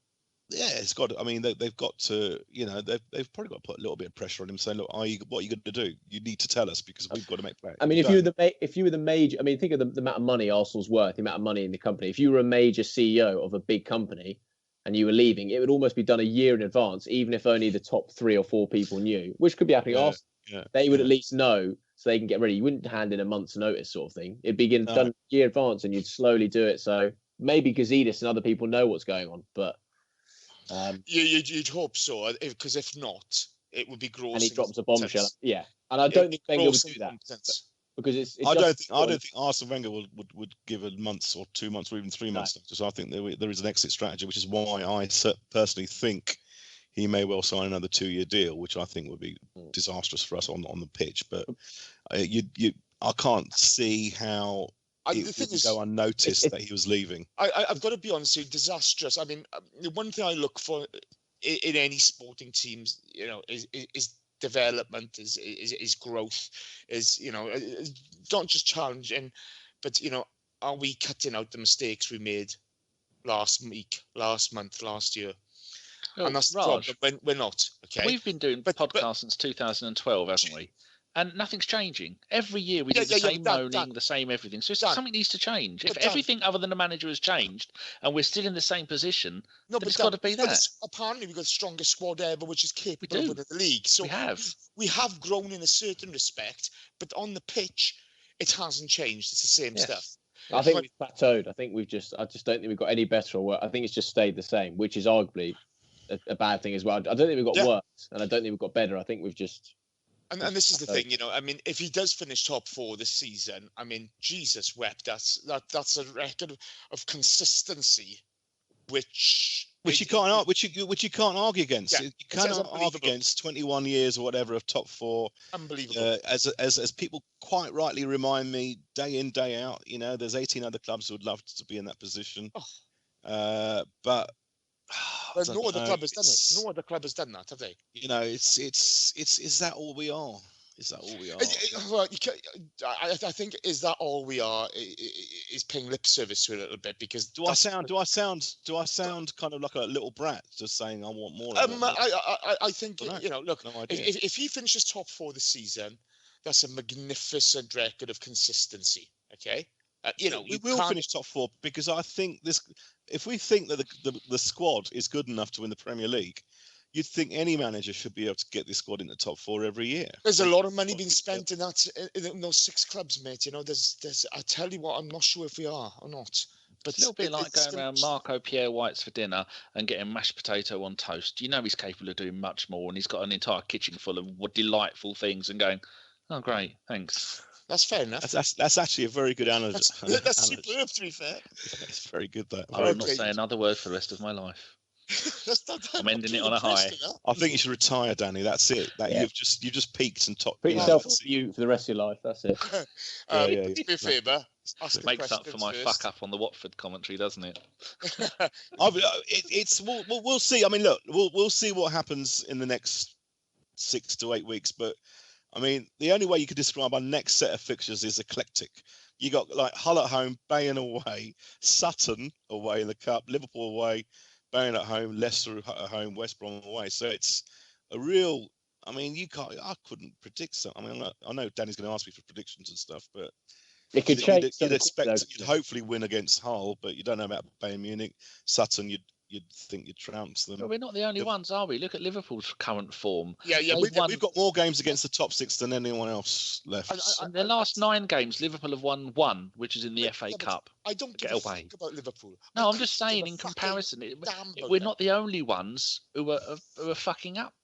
Yeah, it's got. I mean, they've got to. They've probably got to put a little bit of pressure on him, saying, "Look, what are you going to do? You need to tell us, because we've got to make plans." I mean, if you were the major, I mean, think of the amount of money Arsenal's worth, the amount of money in the company. If you were a major CEO of a big company and you were leaving, it would almost be done a year in advance, even if only the top 3 or 4 people knew, which could be happening. They would at least know, so they can get ready. You wouldn't hand in a month's notice, sort of thing. It'd be done a year in advance, and you'd slowly do it. So maybe Gazidis and other people know what's going on, but you'd hope so, because if not, it would be gross. And he drops a bombshell. Yeah, and I don't think Wenger would do that. Because I don't think Arsene Wenger would give a month or 2 months or even 3 months notice. I think there is an exit strategy, which is why I personally think he may well sign another 2-year deal, which I think would be disastrous for us on the pitch. But I can't see how it would go unnoticed that he was leaving. I've got to be honest with you, disastrous. I mean, the one thing I look for in any sporting teams, is development, is growth, is not just challenging, but are we cutting out the mistakes we made last week, last month, last year? Well, and that's Raj, the problem. We're not. Okay, we've been doing podcasts since 2012, haven't we? And nothing's changing. Every year we do the same moaning, the same everything. So something needs to change. If everything other than the manager has changed and we're still in the same position, then it's got to be that. Apparently we've got the strongest squad ever, which is capable of winning the league. So we have grown in a certain respect, but on the pitch, it hasn't changed. It's the same stuff. I think we've plateaued. I just don't think we've got any better or worse. I think it's just stayed the same, which is arguably a bad thing as well. I don't think we've got worse, and I don't think we've got better. I think we've just... And this is the thing, I mean, if he does finish top 4 this season, I mean, Jesus wept. That's a record of consistency, which you can't argue against. Yeah, you cannot argue against 21 years or whatever of top 4. Unbelievable. As people quite rightly remind me, day in, day out, there's 18 other clubs who would love to be in that position. But no other club has done it. No other club has done that, have they? Is that all we are? Is that all we are? Well, I think is that all we are is paying lip service to it a little bit, because do I sound kind of like a little brat just saying I want more? I think look, if he finishes top 4 this season, that's a magnificent record of consistency. Okay. We will finish top 4, because I think if we think that the squad is good enough to win the Premier League, you'd think any manager should be able to get this squad in the top 4 every year. There's a lot of money being spent in those 6 clubs, mate. There's. I tell you what, I'm not sure if we are or not. But it's a little bit like going around Marco Pierre White's for dinner and getting mashed potato on toast. He's capable of doing much more, and he's got an entire kitchen full of delightful things, and going, oh great, thanks. That's fair enough. That's actually a very good analogy. That's superb, to be fair. It's very good, that. I will not say another word for the rest of my life. I'm ending it on a high. I think you should retire, Danny. That's it. You've just peaked and topped. Put yourself for you for the rest of your life. That's it. Do me a favour. It makes up for my fuck up on the Watford commentary, doesn't it? We'll see. I mean, look, we'll see what happens in the next 6 to 8 weeks, but. I mean, the only way you could describe our next set of fixtures is eclectic. You got like Hull at home, Bayern away, Sutton away in the Cup, Liverpool away, Bayern at home, Leicester at home, West Brom away. So it's a real. I mean, I couldn't predict something. I mean, I know Danny's going to ask me for predictions and stuff, but it could change. You'd hopefully win against Hull, but you don't know about Bayern Munich, Sutton. You'd think you'd trounce them. But we're not the only ones, are we? Look at Liverpool's current form. Yeah. We've got more games against the top 6 than anyone else left. In the last 9 games, Liverpool have won 1, which is in the FA Cup. I don't give a fuck about Liverpool. No, I'm just saying, in comparison, we're not the only ones who are fucking up.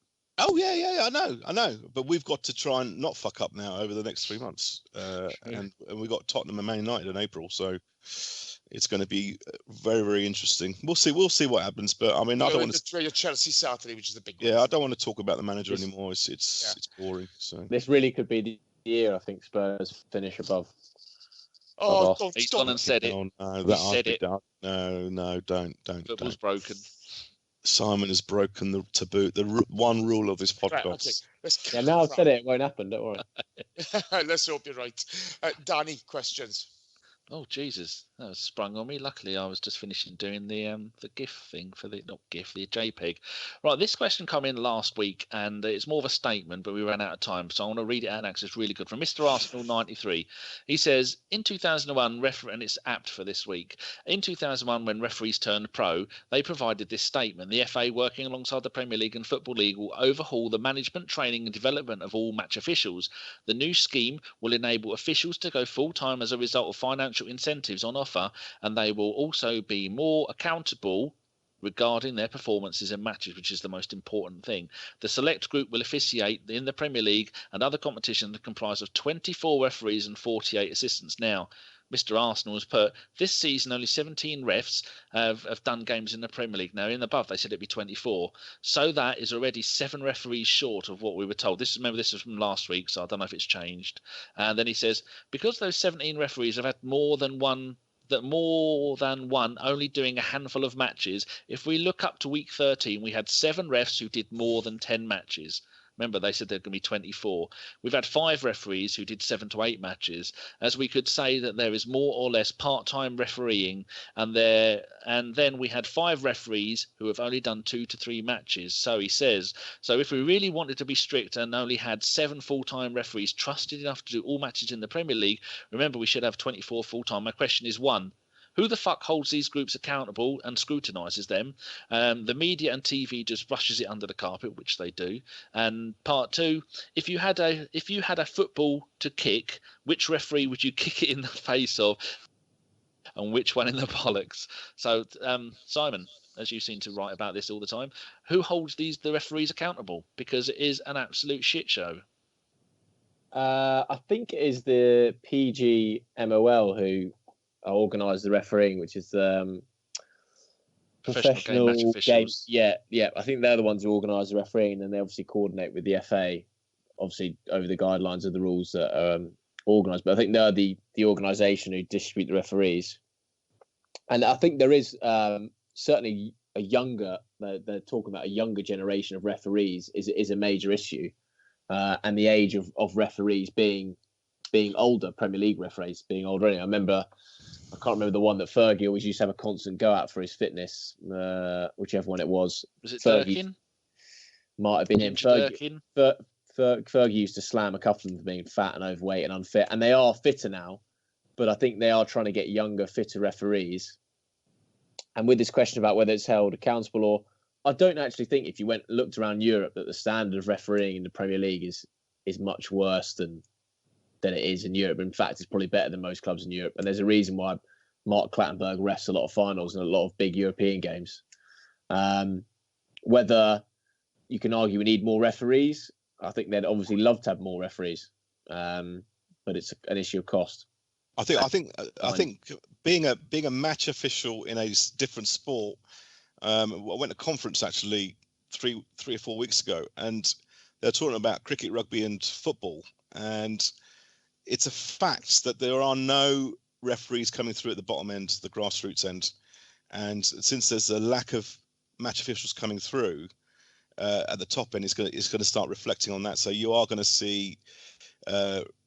Oh yeah, I know. But we've got to try and not fuck up now over the next 3 months, and we've got Tottenham and Man United in April, so it's going to be very, very interesting. We'll see what happens. But I mean, I don't want to throw your Chelsea Saturday, which is the big one. Yeah, I don't want to talk about the manager anymore. It's boring. So this really could be the year I think Spurs finish above. Oh, he's gone and said it. Oh, no, he said it. No, don't. Football's broken. Simon has broken the taboo, the one rule of this podcast. Right, okay. Now I've said it, it won't happen. Don't worry. Let's hope you're right. Danny, questions. Oh Jesus, that was sprung on me. Luckily, I was just finishing doing the GIF thing for the JPEG. Right, this question came in last week, and it's more of a statement, but we ran out of time, so I want to read it out because it's really good. From Mr. Arsenal 93, he says, in 2001, and it's apt for this week. In 2001, when referees turned pro, they provided this statement: the FA, working alongside the Premier League and Football League, will overhaul the management, training, and development of all match officials. The new scheme will enable officials to go full time as a result of financial incentives on offer, and they will also be more accountable regarding their performances in matches, which is the most important thing. The select group will officiate in the Premier League and other competitions that comprise of 24 referees and 48 assistants. Now, Mr. Arsenal has put, this season only 17 refs have done games in the Premier League. Now, in the above, they said it'd be 24. So that is already 7 referees short of what we were told. This is from last week, so I don't know if it's changed. And then he says, because those 17 referees have had more than one only doing a handful of matches, if we look up to week 13, we had 7 refs who did more than 10 matches. Remember, they said there's going to be 24. We've had 5 referees who did 7 to 8 matches, as we could say that there is more or less part-time refereeing, and then we had 5 referees who have only done 2 to 3 matches. So he says, so if we really wanted to be strict and only had 7 full-time referees trusted enough to do all matches in the Premier League, remember we should have 24 full-time. My question is, 1, who the fuck holds these groups accountable and scrutinises them? The media and TV just brushes it under the carpet, which they do. And part 2, if you had a football to kick, which referee would you kick it in the face of, and which one in the bollocks? So, Simon, as you seem to write about this all the time, who holds the referees accountable? Because it is an absolute shit show. I think it is the PGMOL who organise the refereeing, which is professional game. Yeah. I think they're the ones who organise the refereeing, and they obviously coordinate with the FA, obviously over the guidelines of the rules that are organised. But I think they're the organisation who distribute the referees, and I think there is certainly a younger. They're talking about a younger generation of referees is a major issue, and the age of referees being older, Premier League referees being older. I remember. I can't remember the one that Fergie always used to have a constant go at for his fitness, whichever one it was. Was it Durkin? Might have been him. Fergie used to slam a couple of them for being fat and overweight and unfit, and they are fitter now, but I think they are trying to get younger, fitter referees. And with this question about whether it's held accountable, or I don't actually think if you went and looked around Europe that the standard of refereeing in the Premier League is much worse than it is in Europe. In fact, it's probably better than most clubs in Europe. And there's a reason why Mark Clattenburg refs a lot of finals and a lot of big European games. Whether you can argue we need more referees, I think they'd obviously love to have more referees, but it's an issue of cost. I think being a match official in a different sport. I went to a conference actually three or 4 weeks ago, and they're talking about cricket, rugby, and football, and it's a fact that there are no referees coming through at the bottom end, the grassroots end. And since there's a lack of match officials coming through at the top end, it's going to start reflecting on that. So you are going to see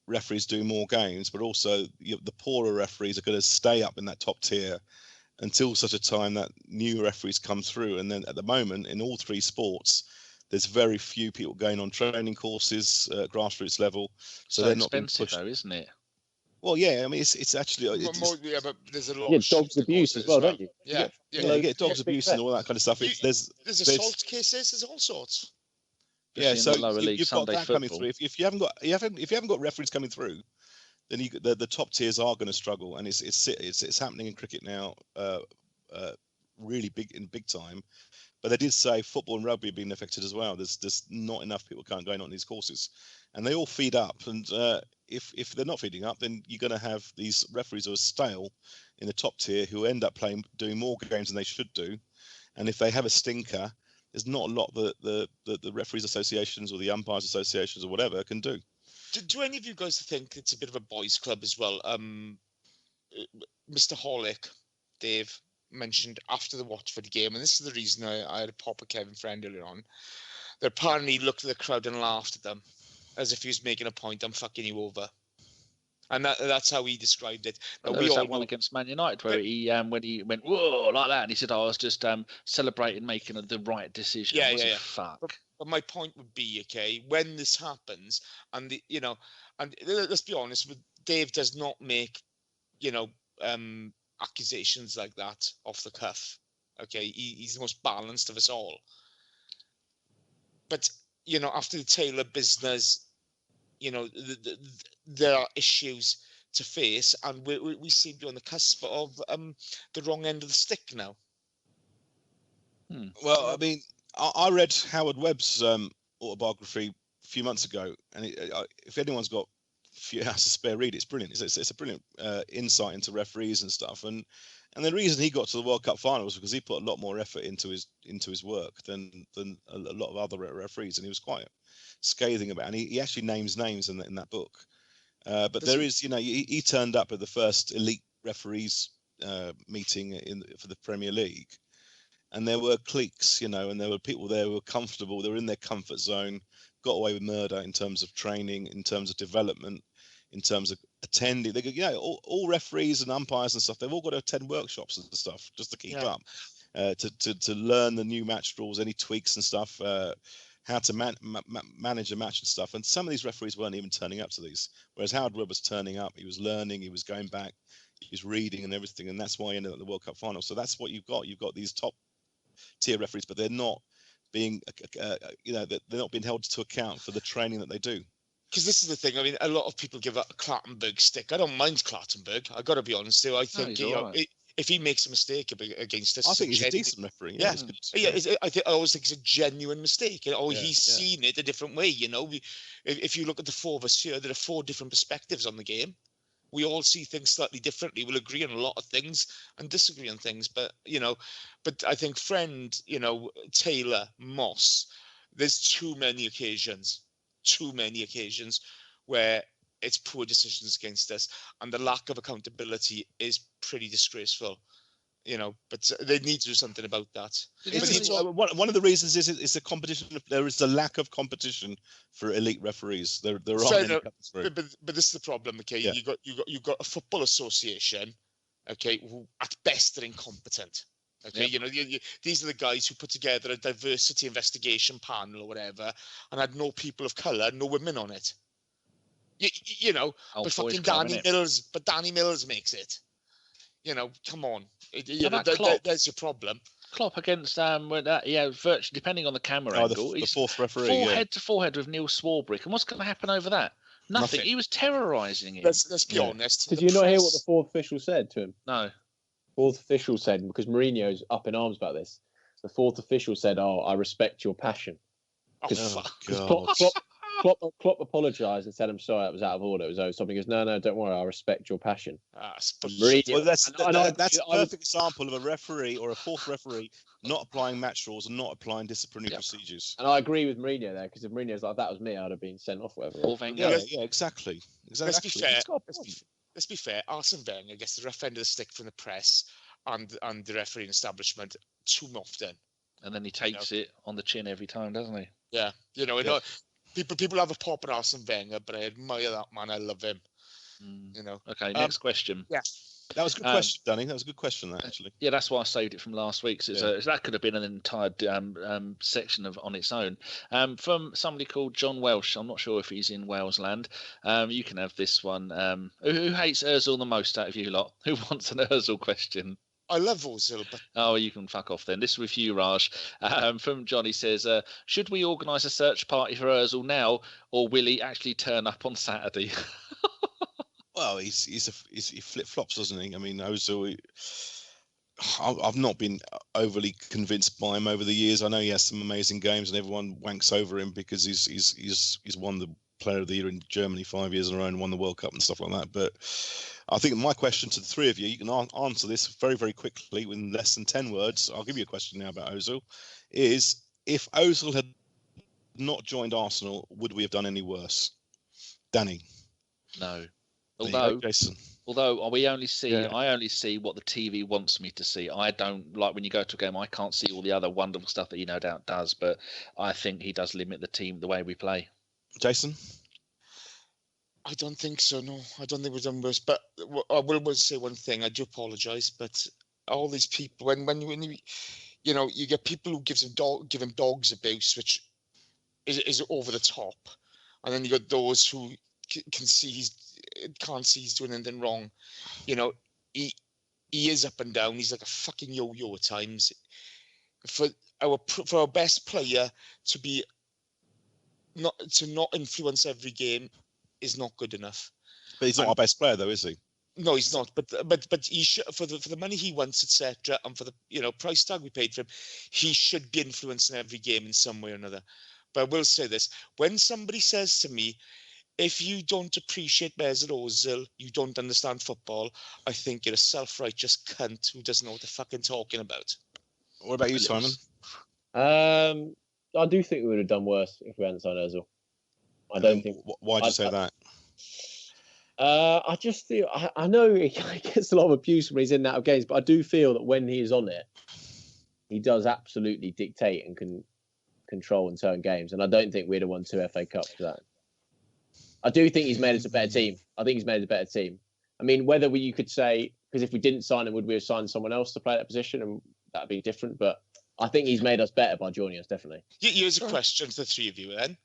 referees do more games, but also the poorer referees are going to stay up in that top tier. until such a time that new referees come through. And then at the moment, in all three sports, there's very few people going on training courses at grassroots level, so they're not being expensive pushed. though, isn't it? Well, yeah, I mean, it's actually Yeah, but there's a lot. You of get dogs shit abuse as well, don't you? Yeah, you get dogs abuse and all that kind of stuff. There's assault cases. There's all sorts. Especially so in the lower league you've got Sunday that football. coming through. If you haven't got referees coming through, then the top tiers are going to struggle, and it's happening in cricket now, really big time. But they did say football and rugby are being affected as well. There's not enough people going on these courses, and they all feed up. And if they're not feeding up, then you're going to have these referees who are stale in the top tier who end up doing more games than they should do. And if they have a stinker, there's not a lot that the referees associations or the umpires associations or whatever can do. Do any of you guys think it's a bit of a boys' club as well? Mr. Hollick, Dave, mentioned after the Watford game, and this is the reason I had a pop with Kevin Friend earlier on, that apparently he looked at the crowd and laughed at them as if he was making a point, I'm fucking you over. And that's how he described it. There was that one against Man United where he when he went whoa like that, and he said, "I was just celebrating making the right decision." Yeah. Fuck. But my point would be, okay, when this happens, and and let's be honest, Dave does not make, accusations like that off the cuff. Okay, he's the most balanced of us all. But after the Taylor business, there are issues to face, and we seem to be on the cusp of the wrong end of the stick now. Well, I mean, I read Howard Webb's autobiography a few months ago, and if anyone's got a few hours to spare, read it. It's brilliant. It's a brilliant insight into referees and stuff. And the reason he got to the World Cup final was because he put a lot more effort into his work than a lot of other referees, and he was quite scathing about it. And he actually names names in that book. But there is, he turned up at the first elite referees meeting for the Premier League, and there were cliques, and there were people there who were comfortable. They were in their comfort zone, got away with murder in terms of training, in terms of development, in terms of attending. They go, all referees and umpires and stuff. They've all got to attend workshops and stuff just to keep up, to learn the new match rules, any tweaks and stuff. How to manage a match and stuff. And some of these referees weren't even turning up to these. Whereas Howard Webb was turning up, he was learning, he was going back, he was reading and everything. And that's why he ended up at the World Cup final. So that's what you've got. You've got these top tier referees, but they're not being, they're not being held to account for the training that they do. Because this is the thing. I mean, a lot of people give up Clattenburg stick. I don't mind Clattenburg. I got to be honest too. I think if he makes a mistake against us, I think he's a decent referee. Yeah, I always think it's a genuine mistake. He's seen it a different way. If you look at the four of us here, there are four different perspectives on the game. We all see things slightly differently. We'll agree on a lot of things and disagree on things. But I think Friend, Taylor, Moss, there's too many occasions where it's poor decisions against us, and the lack of accountability is pretty disgraceful. But they need to do something about that. One of the reasons is the competition. There is a lack of competition for elite referees. There aren't any. But this is the problem. Okay, you got a football association. Okay, who at best are incompetent. Okay, these are the guys who put together a diversity investigation panel or whatever, and had no people of colour, no women on it. But fucking Danny Mills makes it. Come on. There's your problem. Klopp against virtually depending on the camera angle. The fourth referee, head to forehead with Neil Swarbrick, and what's going to happen over that? Nothing. He was terrorising him. Let's be honest. Did you not hear what the fourth official said to him? No. Fourth official said, because Mourinho's up in arms about this. The fourth official said, I respect your passion. Klopp apologised and said, I'm sorry, that was out of order. It was something. He goes, no, don't worry, I respect your passion. Well, that's a perfect example of a referee or a fourth referee not applying match rules and not applying disciplinary procedures. And I agree with Mourinho there, because if Mourinho's like, that was me, I'd have been sent off, whatever. Exactly. Let's be fair. Arsene Wenger gets the rough end of the stick from the press and the refereeing establishment too often. And then he takes it on the chin every time, doesn't he? Yeah. People have a pop at Arsene Wenger, but I admire that man. I love him. Okay, next question. Yeah. That was a good question, Danny. That was a good question, that, actually. Yeah, that's why I saved it from last week. So that could have been an entire section on its own. From somebody called John Welsh. I'm not sure if he's in Wales land. You can have this one. Who hates Ozil the most out of you lot? Who wants an Ozil question? I love Ozil, but... Oh, you can fuck off then. This is with you, Raj. From Johnny says, should we organise a search party for Ozil now, or will he actually turn up on Saturday? Well, he flip flops, doesn't he? I mean, Ozil. I've not been overly convinced by him over the years. I know he has some amazing games, and everyone wanks over him because he's won the Player of the Year in Germany 5 years in a row and won the World Cup and stuff like that. But I think my question to the three of you, you can answer this very, very quickly in less than 10 words. I'll give you a question now about Ozil. Is if Ozil had not joined Arsenal, would we have done any worse? Danny? No. Although we only see, I only see what the TV wants me to see. I don't like when you go to a game. I can't see all the other wonderful stuff that he no doubt does. But I think he does limit the team the way we play. Jason, I don't think so. No, I don't think we've done worse. But I will say one thing. I do apologise, but all these people, when you get people who give him dogs abuse, which is over the top, and then you got those who can't see he's doing anything wrong. He is up and down. He's like a fucking yo-yo at times. For our best player to not influence every game is not good enough. But he's not our best player, though, is he? No, he's not. But he should, for the money he wants, etc., and for the price tag we paid for him, he should be influencing every game in some way or another. But I will say this: when somebody says to me, if you don't appreciate Mesut Ozil, you don't understand football, I think you're a self-righteous cunt who doesn't know what they're fucking talking about. What about you, Simon? I do think we would have done worse if we hadn't signed Ozil. I don't think. Why do you say that? I just feel, I know he gets a lot of abuse when he's in and out of games, but I do feel that when he is on it, he does absolutely dictate and can control in certain games. And I don't think we'd have won 2 FA Cups for that. I do think he's made us a better team. I mean, whether you could say, because if we didn't sign him, would we have signed someone else to play that position? And that'd be different. But I think he's made us better by joining us, definitely. Here's a question to the three of you then.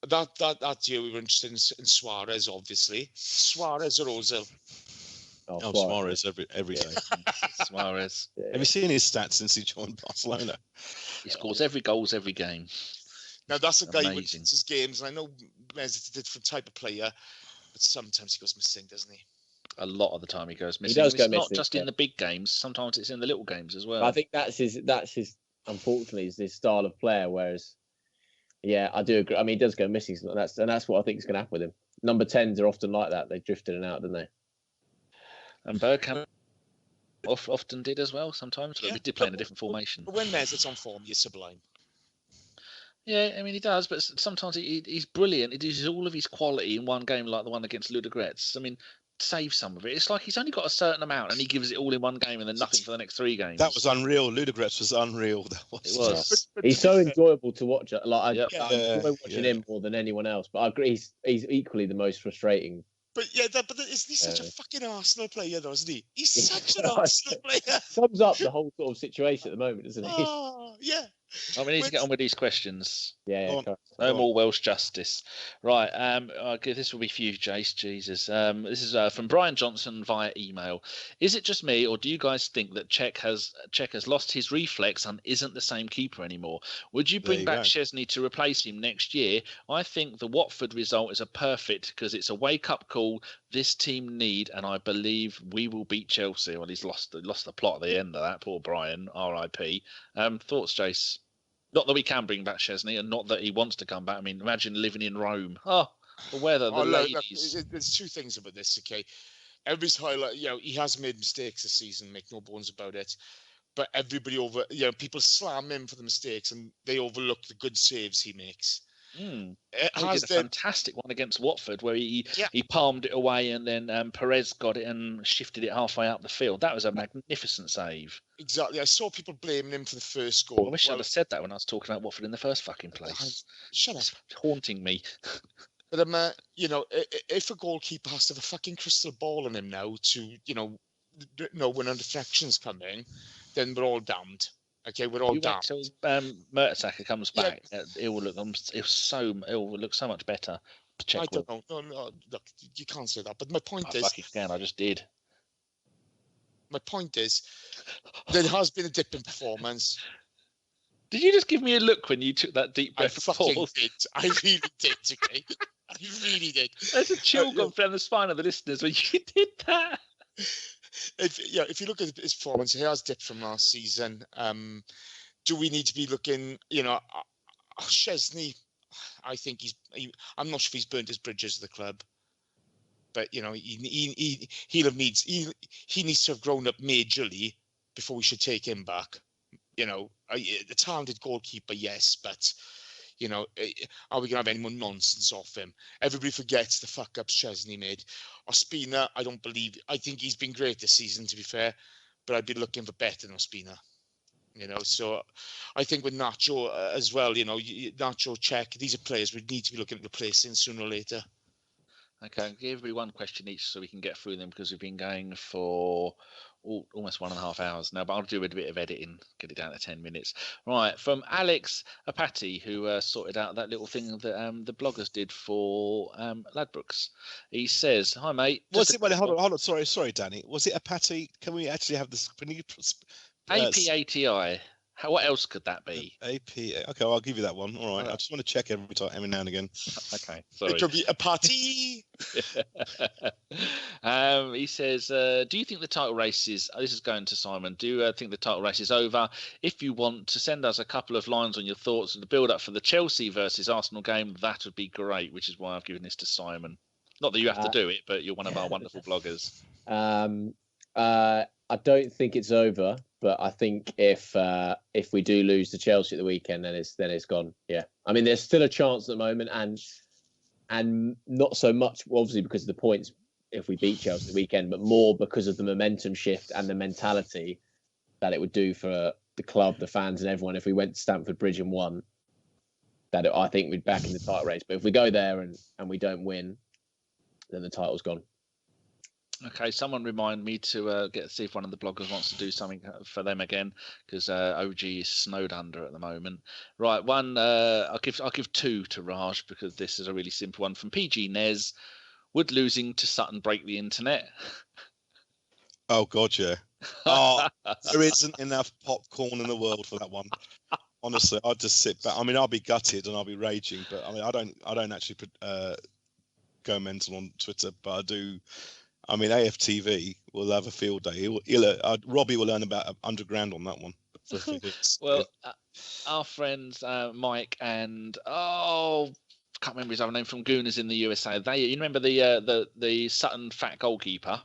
That year we were interested in Suarez, obviously. Suarez or Ozil? Suarez every day. Suarez. Yeah. Have you seen his stats since he joined Barcelona? He scores every game. Now, that's a guy who wins his games, and I know Mesut is a different type of player, but sometimes he goes missing, doesn't he? A lot of the time he goes missing. He does go missing. Not just in the big games, sometimes it's in the little games as well. I think that's his unfortunately, is his style of player, whereas, yeah, I do agree. I mean, he does go missing, and that's what I think is going to happen with him. Number 10s are often like that. They drift in and out, don't they? And Bergkamp often did as well sometimes, but we did play in a different formation. But when Mesut's on form, you're sublime. Yeah, I mean, he does, but sometimes he's brilliant. He uses all of his quality in one game, like the one against Ludogorets. I mean, save some of it. It's like he's only got a certain amount, and he gives it all in one game, and then nothing for the next 3 games. That was unreal. Ludogorets was unreal. It was. He's so enjoyable to watch. I enjoy watching him more than anyone else. But I agree, he's equally the most frustrating. But isn't he such a fucking Arsenal player, though, isn't he? He's such an Arsenal player. Sums up the whole sort of situation at the moment, doesn't he? Oh, yeah. We need to get on with these questions. Yeah. No more Welsh justice. Right. This will be for you, Jace. Jesus. This is from Brian Johnson via email. Is it just me, or do you guys think that Czech has lost his reflex and isn't the same keeper anymore? Would you bring back Szczesny to replace him next year? I think the Watford result is a perfect, because it's a wake-up call this team need, and I believe we will beat Chelsea. Well, he's lost the plot at the end of that. Poor Brian. R.I.P. Thoughts, Jace? Not that we can bring back Szczesny, and not that he wants to come back. I mean, imagine living in Rome. Oh, the weather, the ladies. Look, there's 2 things about this, okay? Everybody's highlight, he has made mistakes this season, make no bones about it. But everybody people slam him for the mistakes, and they overlook the good saves he makes. He did a fantastic one against Watford where he palmed it away, and then Perez got it and shifted it halfway up the field. That was a magnificent save. Exactly. I saw people blaming him for the first goal. I wish I'd have said that when I was talking about Watford in the first fucking place. Shut up. It's haunting me. But if a goalkeeper has to have a fucking crystal ball on him now to, know when a deflection's coming, then we're all damned. Okay, we're all You wait damned. till Mertesacker comes Yeah. back. It will look so much better. I don't know. No, look, you can't say that. But my point is, fucking can. I just did. my point is, there has been a dip in performance. Did you just give me a look when you took that deep breath? I fucking did. I really did. Okay, I really did. There's a chill gone down the spine of the listeners when you did that. If you look at his performance, he has dipped from last season. Do we need to be looking? Szczesny, I think I'm not sure if he's burnt his bridges at the club, but he needs to have grown up majorly before we should take him back. The talented goalkeeper, yes, but are we gonna have any more nonsense off him? Everybody forgets the fuck ups Szczesny made. Ospina, I think he's been great this season, to be fair, but I'd be looking for better than Ospina. So I think with Nacho as well, Nacho, Czech, these are players we need to be looking at replacing sooner or later. Okay, I'll give everybody one question each so we can get through them, because we've been going for almost 1.5 hours now, but I'll do a bit of editing, get it down to 10 minutes. Right, from Alex Apati, who sorted out that little thing that the bloggers did for Ladbrokes. He says, "Hi, mate." Was it? Well, hold on. Sorry, Danny. Was it Apati? Can we actually have this? Can you, APATI. What else could that be? AP. Okay, well, I'll give you that one. All right. I just want to check every now and again. Okay, sorry. It could be a party. He says, "Do you think the title race is?" This is going to Simon. Do you think the title race is over? If you want to send us a couple of lines on your thoughts and the build-up for the Chelsea versus Arsenal game, that would be great. Which is why I've given this to Simon. Not that you have to do it, but you're one of our wonderful bloggers. I don't think it's over, but I think if we do lose to Chelsea at the weekend, then it's gone. Yeah, I mean, there's still a chance at the moment, and not so much obviously because of the points if we beat Chelsea at the weekend, but more because of the momentum shift and the mentality that it would do for the club, the fans, and everyone if we went to Stamford Bridge and won. I think we'd back in the title race. But if we go there and we don't win, then the title's gone. Okay, someone remind me to see if one of the bloggers wants to do something for them again, because OG is snowed under at the moment. Right, one I'll give two to Raj, because this is a really simple one from PG Nez. Would losing to Sutton break the internet? Oh God, yeah. Oh, there isn't enough popcorn in the world for that one. Honestly, I'd just sit back. I mean, I'll be gutted and I'll be raging, but I mean, I don't actually go mental on Twitter, but I do. I mean, AFTV will have a field day. Robbie will earn about £100 on that one. Well, our friends Mike and I can't remember his other name, from Gooners in the USA. You remember the Sutton fat goalkeeper?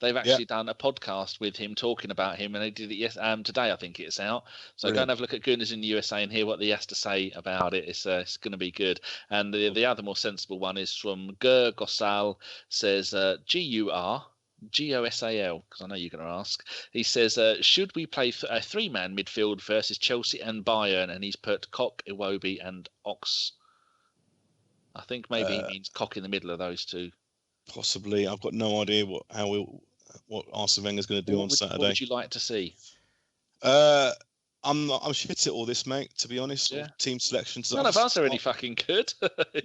They've actually done a podcast with him talking about him, and they did it today. I think it's out. So Brilliant. Go and have a look at Gooners in the USA and hear what he has to say about it. It's going to be good. And the other more sensible one is from Gur Gossal. Says GUR GOSAL, because I know you're going to ask. He says, should we play a three-man midfield versus Chelsea and Bayern? And he's put Koch, Iwobi, and Ox. I think maybe he means Koch in the middle of those two. Possibly. I've got no idea what Arsene Wenger's going to do on Saturday. What would you like to see? I'm shit at all this, mate, to be honest. Yeah. Team selections. None of us are any fucking good.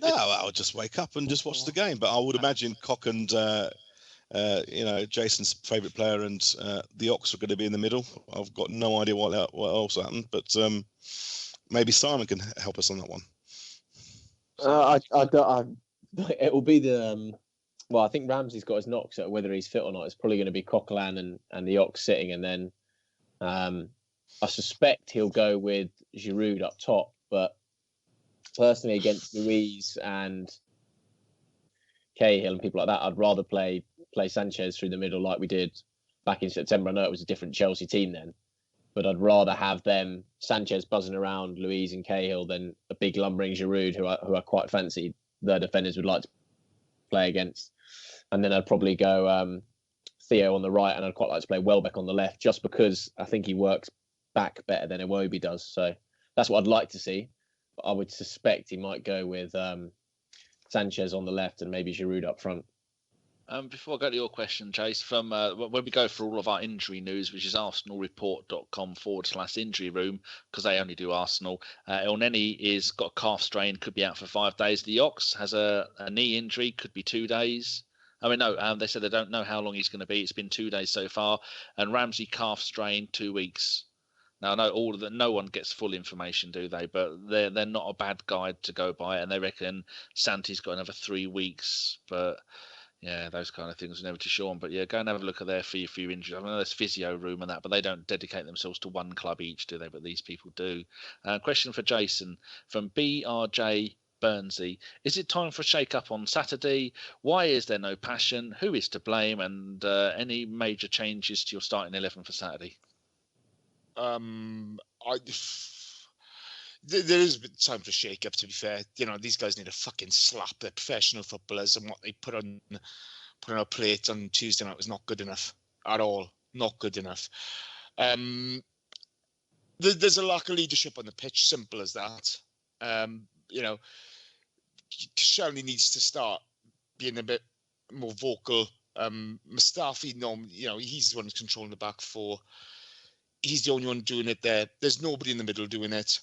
No, I'll just wake up and just watch the game. But I would imagine Koch and Jason's favourite player and the Ox are going to be in the middle. I've got no idea what else happened, but maybe Simon can help us on that one. It will be the. Well, I think Ramsey's got his knocks, so whether he's fit or not, it's probably going to be Coquelin and the Ox sitting, and then I suspect he'll go with Giroud up top. But personally, against Luiz and Cahill and people like that, I'd rather play Sanchez through the middle like we did back in September. I know it was a different Chelsea team then, but I'd rather have them Sanchez buzzing around Luiz and Cahill than a big lumbering Giroud, who I quite fancy their defenders would like to play against. And then I'd probably go Theo on the right, and I'd quite like to play Welbeck on the left, just because I think he works back better than Iwobi does. So that's what I'd like to see. But I would suspect he might go with Sanchez on the left and maybe Giroud up front. Before I go to your question, Chase, from when we go for all of our injury news, which is arsenalreport.com/injury room, because they only do Arsenal, Elneny is got a calf strain, could be out for 5 days. The Ox has a knee injury, could be 2 days. I mean, no, they said they don't know how long he's going to be. It's been 2 days so far. And Ramsey calf strain, 2 weeks. Now, I know no one gets full information, do they? But they're not a bad guide to go by, and they reckon Santi's got another 3 weeks, but. Yeah, those kind of things are never too sure on. But yeah, go and have a look at their for your injuries. I know there's physio room and that, but they don't dedicate themselves to one club each, do they? But these people do. Question for Jason from BRJ Burnsy. Is it time for a shake-up on Saturday? Why is there no passion? Who is to blame? And any major changes to your starting 11 for Saturday? There is time for a shake-up, to be fair. You know, these guys need a fucking slap. They're professional footballers, and what they put on a plate on Tuesday night was not good enough at all. Not good enough. There's a lack of leadership on the pitch, simple as that. You know, Koscielny needs to start being a bit more vocal. Mustafi, you know, he's the one who's controlling the back four. He's the only one doing it there. There's nobody in the middle doing it.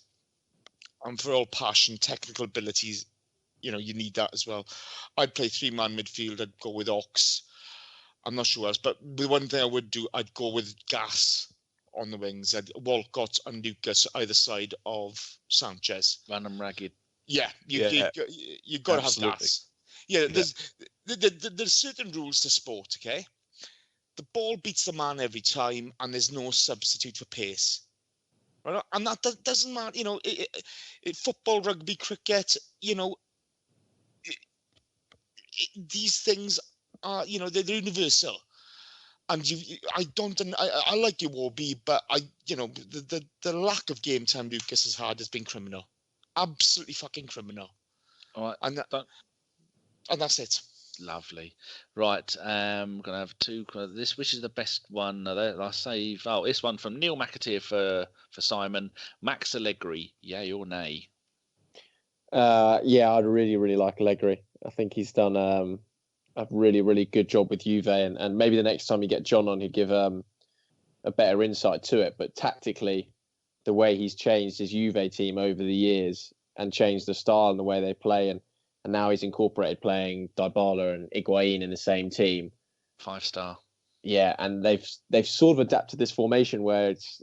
And for all passion, technical abilities, you know, you need that as well. I'd play 3-man midfield. I'd go with Ox. I'm not sure who else, but the one thing I would do, I'd go with Gas on the wings. I'd Walcott and Lucas either side of Sanchez. Random ragged. Yeah, you got to have Gas. Yeah, there's certain rules to sport, okay? The ball beats the man every time, and there's no substitute for pace. Right? And that doesn't matter, you know, football, rugby, cricket, you know, these things are, you know, they're universal. And I like you, Warby, but you know, the lack of game time Lucas has had has been criminal. Absolutely fucking criminal. All right. And that's it. Lovely. Right, I'm going to have two. Which is the best one? I save. Oh, this one from Neil McAteer for Simon. Max Allegri, yay or nay? Yeah, I'd really like Allegri. I think he's done a really good job with Juve, and maybe the next time you get John on, he'd give a better insight to it. But tactically, the way he's changed his Juve team over the years and changed the style and the way they play, and now he's incorporated playing Dybala and Higuain in the same team. 5-star. Yeah, and they've sort of adapted this formation where it's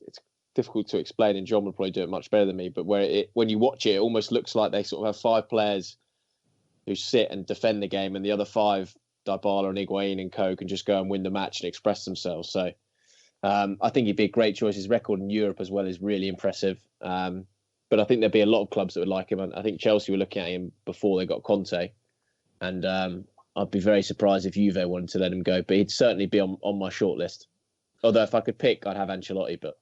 difficult to explain, and John would probably do it much better than me, but where when you watch it, it almost looks like they sort of have 5 players who sit and defend the game, and the other 5, Dybala and Higuain and co, can just go and win the match and express themselves. So I think he'd be a great choice. His record in Europe as well is really impressive. But I think there'd be a lot of clubs that would like him. And I think Chelsea were looking at him before they got Conte. And I'd be very surprised if Juve wanted to let him go. But he'd certainly be on my shortlist. Although if I could pick, I'd have Ancelotti. But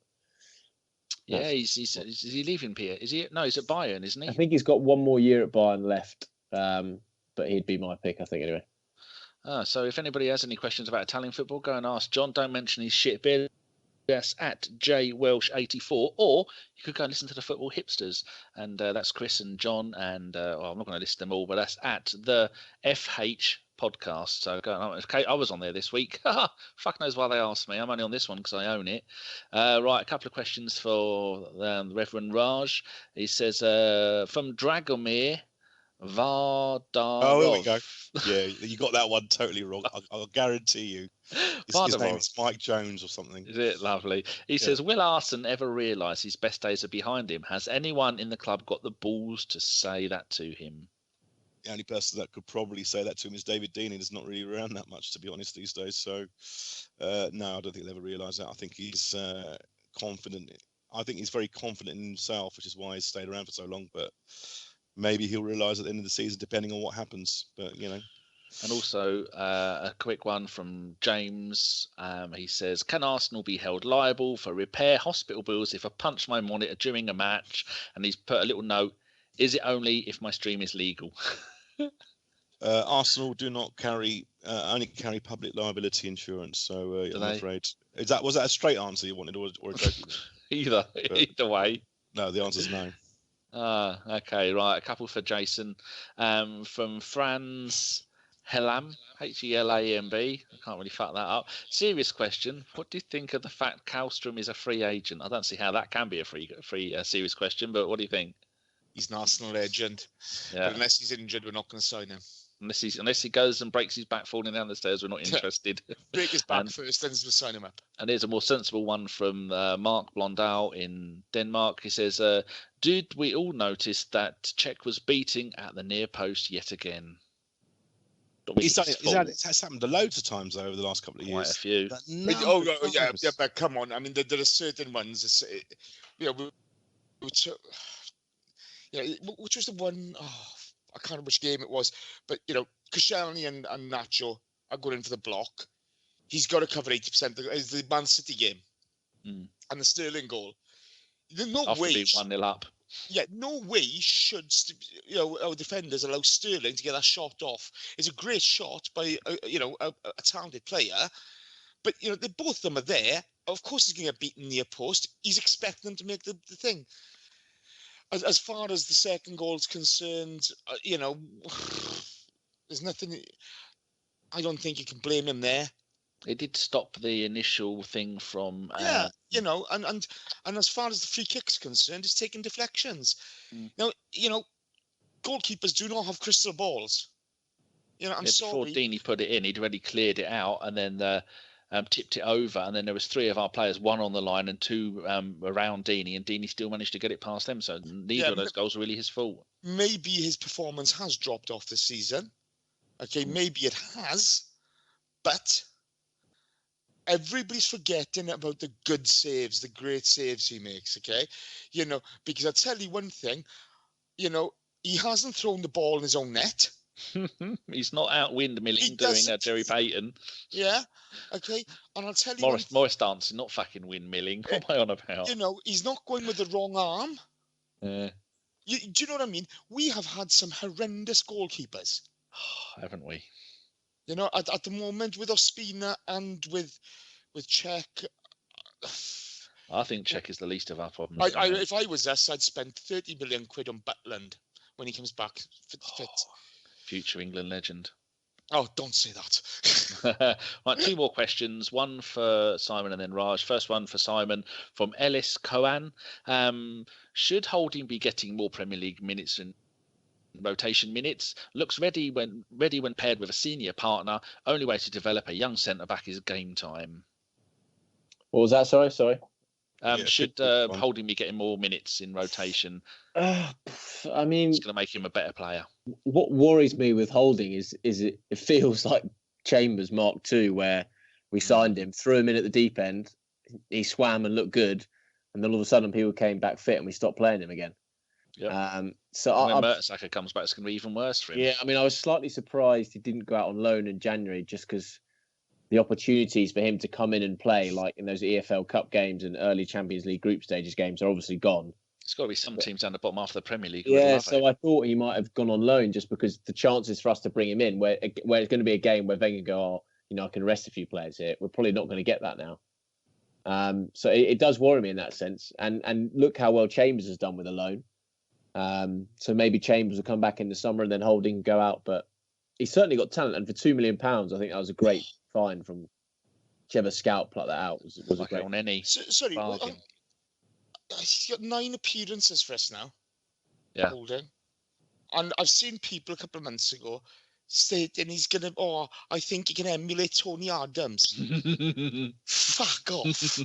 yeah, is he leaving, Pierre? Is he? No, he's at Bayern, isn't he? I think he's got one more year at Bayern left. But he'd be my pick, I think, anyway. So if anybody has any questions about Italian football, go and ask John. Don't mention his shit beard. Yes, at JWelsh84, or you could go and listen to the Football Hipsters, and that's Chris and John, and I'm not going to list them all, but that's at the FH podcast. So go on. Okay, I was on there this week. Fuck knows why they asked me. I'm only on this one because I own it. Right, a couple of questions for Rev Raj. He says from Dragomir Vardarov. Oh, here we go. Yeah, you got that one totally wrong. I'll guarantee you. His name is Mike Jones or something. Is it? Lovely. He says, will Arsene ever realise his best days are behind him? Has anyone in the club got the balls to say that to him? The only person that could probably say that to him is David Dean. He's not really around that much, to be honest, these days. So, no, I don't think he'll ever realise that. I think he's confident. I think he's very confident in himself, which is why he's stayed around for so long. But maybe he'll realise at the end of the season, depending on what happens. But, you know. And also a quick one from James. He says, can Arsenal be held liable for repair hospital bills if I punch my monitor during a match? And he's put a little note, is it only if my stream is legal? Arsenal do not only carry public liability insurance. So I'm afraid. Was that a straight answer you wanted or a joke? Either way. No, the answer's no. Okay, right. A couple for Jason. From Franz Helam, Helamb. I can't really fuck that up. Serious question. What do you think of the fact Kallstrom is a free agent? I don't see how that can be a serious question, but what do you think? He's an Arsenal legend. Yeah. But unless he's injured, we're not going to sign him. Unless he goes and breaks his back falling down the stairs, we're not interested. Break his back first, then we'll sign him up. And here's a more sensible one from Mark Blondal in Denmark. He says, did we all notice that Czech was beating at the near post yet again? It's happened loads of times over the last couple of years. Quite a few. Yeah, but come on. I mean, there are certain ones. Which was the one? Oh, I can't remember which game it was, but Koscielny and Nacho are going in for the block. He's got to cover 80%. It's the Man City game and the Sterling goal. There's no way. 1-0 up. Yeah, no way should our defenders allow Sterling to get that shot off. It's a great shot by a talented player, but they both of them are there. Of course, he's going to get beaten near post. He's expecting them to make the thing. As far as the second goal is concerned, there's nothing. I don't think you can blame him there. It did stop the initial thing from. And as far as the free kick's concerned, it's taking deflections. Now, goalkeepers do not have crystal balls. I'm sorry. Before Deeney put it in, he'd already cleared it out, and then tipped it over, and then there was 3 of our players, 1 on the line and 2 around Deeney, and Deeney still managed to get it past them. So neither of those goals are really his fault. Maybe his performance has dropped off this season. Okay, maybe it has, but everybody's forgetting about the good saves, the great saves he makes. Okay, because I tell you one thing, he hasn't thrown the ball in his own net. He's not out windmilling doing Jerry Payton. Yeah, okay. And I'll tell you Morris dancing, not fucking windmilling. What am I on about? He's not going with the wrong arm. Yeah. Do you know what I mean? We have had some horrendous goalkeepers. Haven't we? At the moment with Ospina and with Czech. I think Czech is the least of our problems. If I was us, I'd spend 30 million quid on Butland when he comes back fit. Future England legend. Oh, don't say that. Right, 2 more questions. One for Simon and then Raj. First one for Simon from Ellis Coan. Should Holding be getting more Premier League minutes and rotation minutes? Looks ready when paired with a senior partner. Only way to develop a young centre back is game time. What was that? Sorry. Should Holding be getting more minutes in rotation? I mean, it's going to make him a better player. What worries me with Holding is it feels like Chambers Mark II, where we signed him, threw him in at the deep end, he swam and looked good, and then all of a sudden people came back fit and we stopped playing him again. Yep. When Mertesacker comes back, it's going to be even worse for him. Yeah, I mean, I was slightly surprised he didn't go out on loan in January, just because the opportunities for him to come in and play, like in those EFL Cup games and early Champions League group stages games, are obviously gone. It's got to be some teams down the bottom half of the Premier League. Yeah, so I thought he might have gone on loan just because the chances for us to bring him in, where it's going to be a game where Wenger go, I can rest a few players here. We're probably not going to get that now. So it does worry me in that sense. And look how well Chambers has done with a loan. So maybe Chambers will come back in the summer and then Holding go out. But he's certainly got talent. And for £2 million, I think that was a great find from whichever scout plucked that out. Was like a great on any. Sorry, he's got 9 appearances for us now. Yeah. Holding. And I've seen people a couple of months ago stating he's going to, I think he can emulate Tony Adams. Fuck off.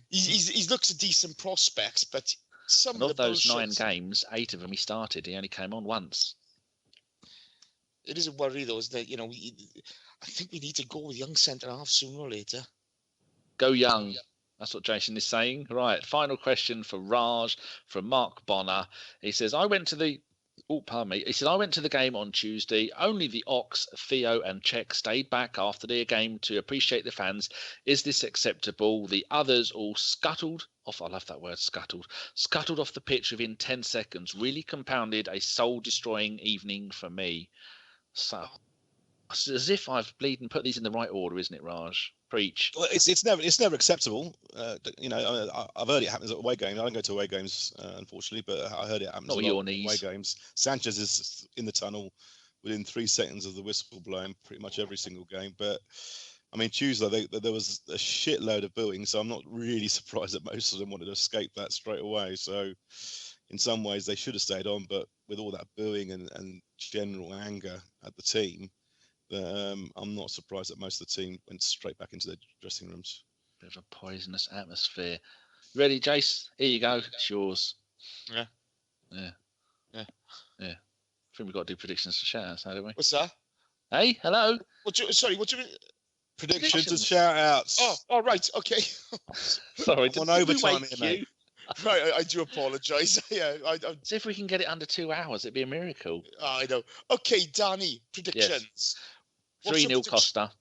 He looks a decent prospect, but some of those 9 games, 8 of them he started. He only came on once. It is a worry, though, isn't it? I think we need to go with young centre-half sooner or later. Go young. That's what Jason is saying. Right, final question for Raj from Mark Bonner. He says, I went to the game on Tuesday. Only the Ox, Theo and Czech stayed back after their game to appreciate the fans. Is this acceptable? The others all scuttled off. I love that word, scuttled. Scuttled off the pitch within 10 seconds. Really compounded a soul-destroying evening for me. So, It's as if I've bleeding put these in the right order, isn't it, Raj? Preach. Well, it's never acceptable. I've heard it happens at away games. I don't go to away games, unfortunately, but I heard it happens Not a with lot your at knees. away games. Sanchez is in the tunnel within 3 seconds of the whistle blowing pretty much every single game. But I mean, Tuesday there was a shitload of booing, so I'm not really surprised that most of them wanted to escape that straight away. So in some ways they should have stayed on, but with all that booing and general anger at the team, I'm not surprised that most of the team went straight back into their dressing rooms. Bit of a poisonous atmosphere. Ready, Jace? Here you go. It's yours. Yeah. I think we've got to do predictions for shout-outs, haven't we? What's that? Hey, hello. What do you mean? Predictions and shout-outs. Oh, right, okay. Sorry, I'm on overtime here, mate. Right, I do apologise. Yeah, See if we can get it under 2 hours. It'd be a miracle. I know. Okay, Danny, predictions. Yes. 3-0 Costa.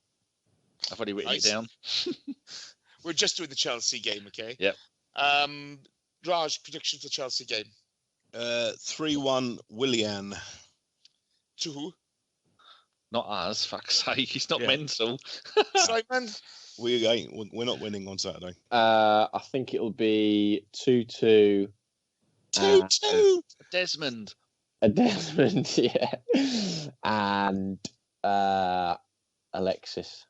I've already written Nice. it down. We're just doing the Chelsea game, okay? Yep. Raj, prediction for the Chelsea game. 3-1 Willian. To who? Not us, fuck's sake. He's not Yeah. mental. Simon? We're not winning on Saturday. I think it'll be 2-2. 2-2. Desmond. A Desmond, yeah. And Alexis.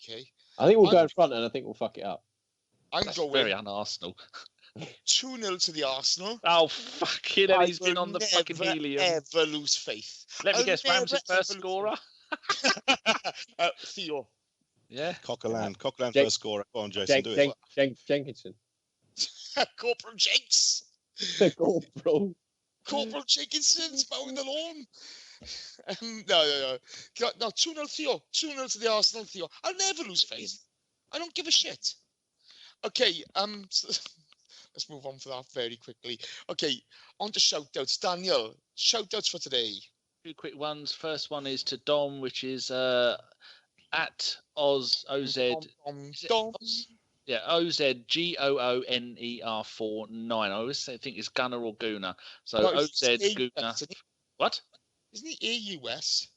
Okay. I think we'll go in front and I think we'll fuck it up. I'm That's going very un-Arsenal. 2-0 to the Arsenal. Oh, fucking hell. He's I been will on the fucking helium. Never lose faith. Let me I'll guess, never, Ramsey's first ever lose scorer? Theo. Yeah. Coquelin Jake- first scorer. Go on, Jason, do it. Jenkinson. Corporal Jenks. The Corporal. Corporal Jenkinson's mowing the lawn. No. 2-0 Theo. 2-0 to the Arsenal, Theo. I'll never lose faith. I don't give a shit. Okay, let's move on for that very quickly. Okay, on to shout-outs. Daniel, shout-outs for today. 2 quick ones. First one is to Dom, which is at OZ. Dom. Yeah, OZGOONER49. I always think it's Gunner or Gooner. So No, OZ it's Gooner. AUS, isn't What? Isn't he AUS?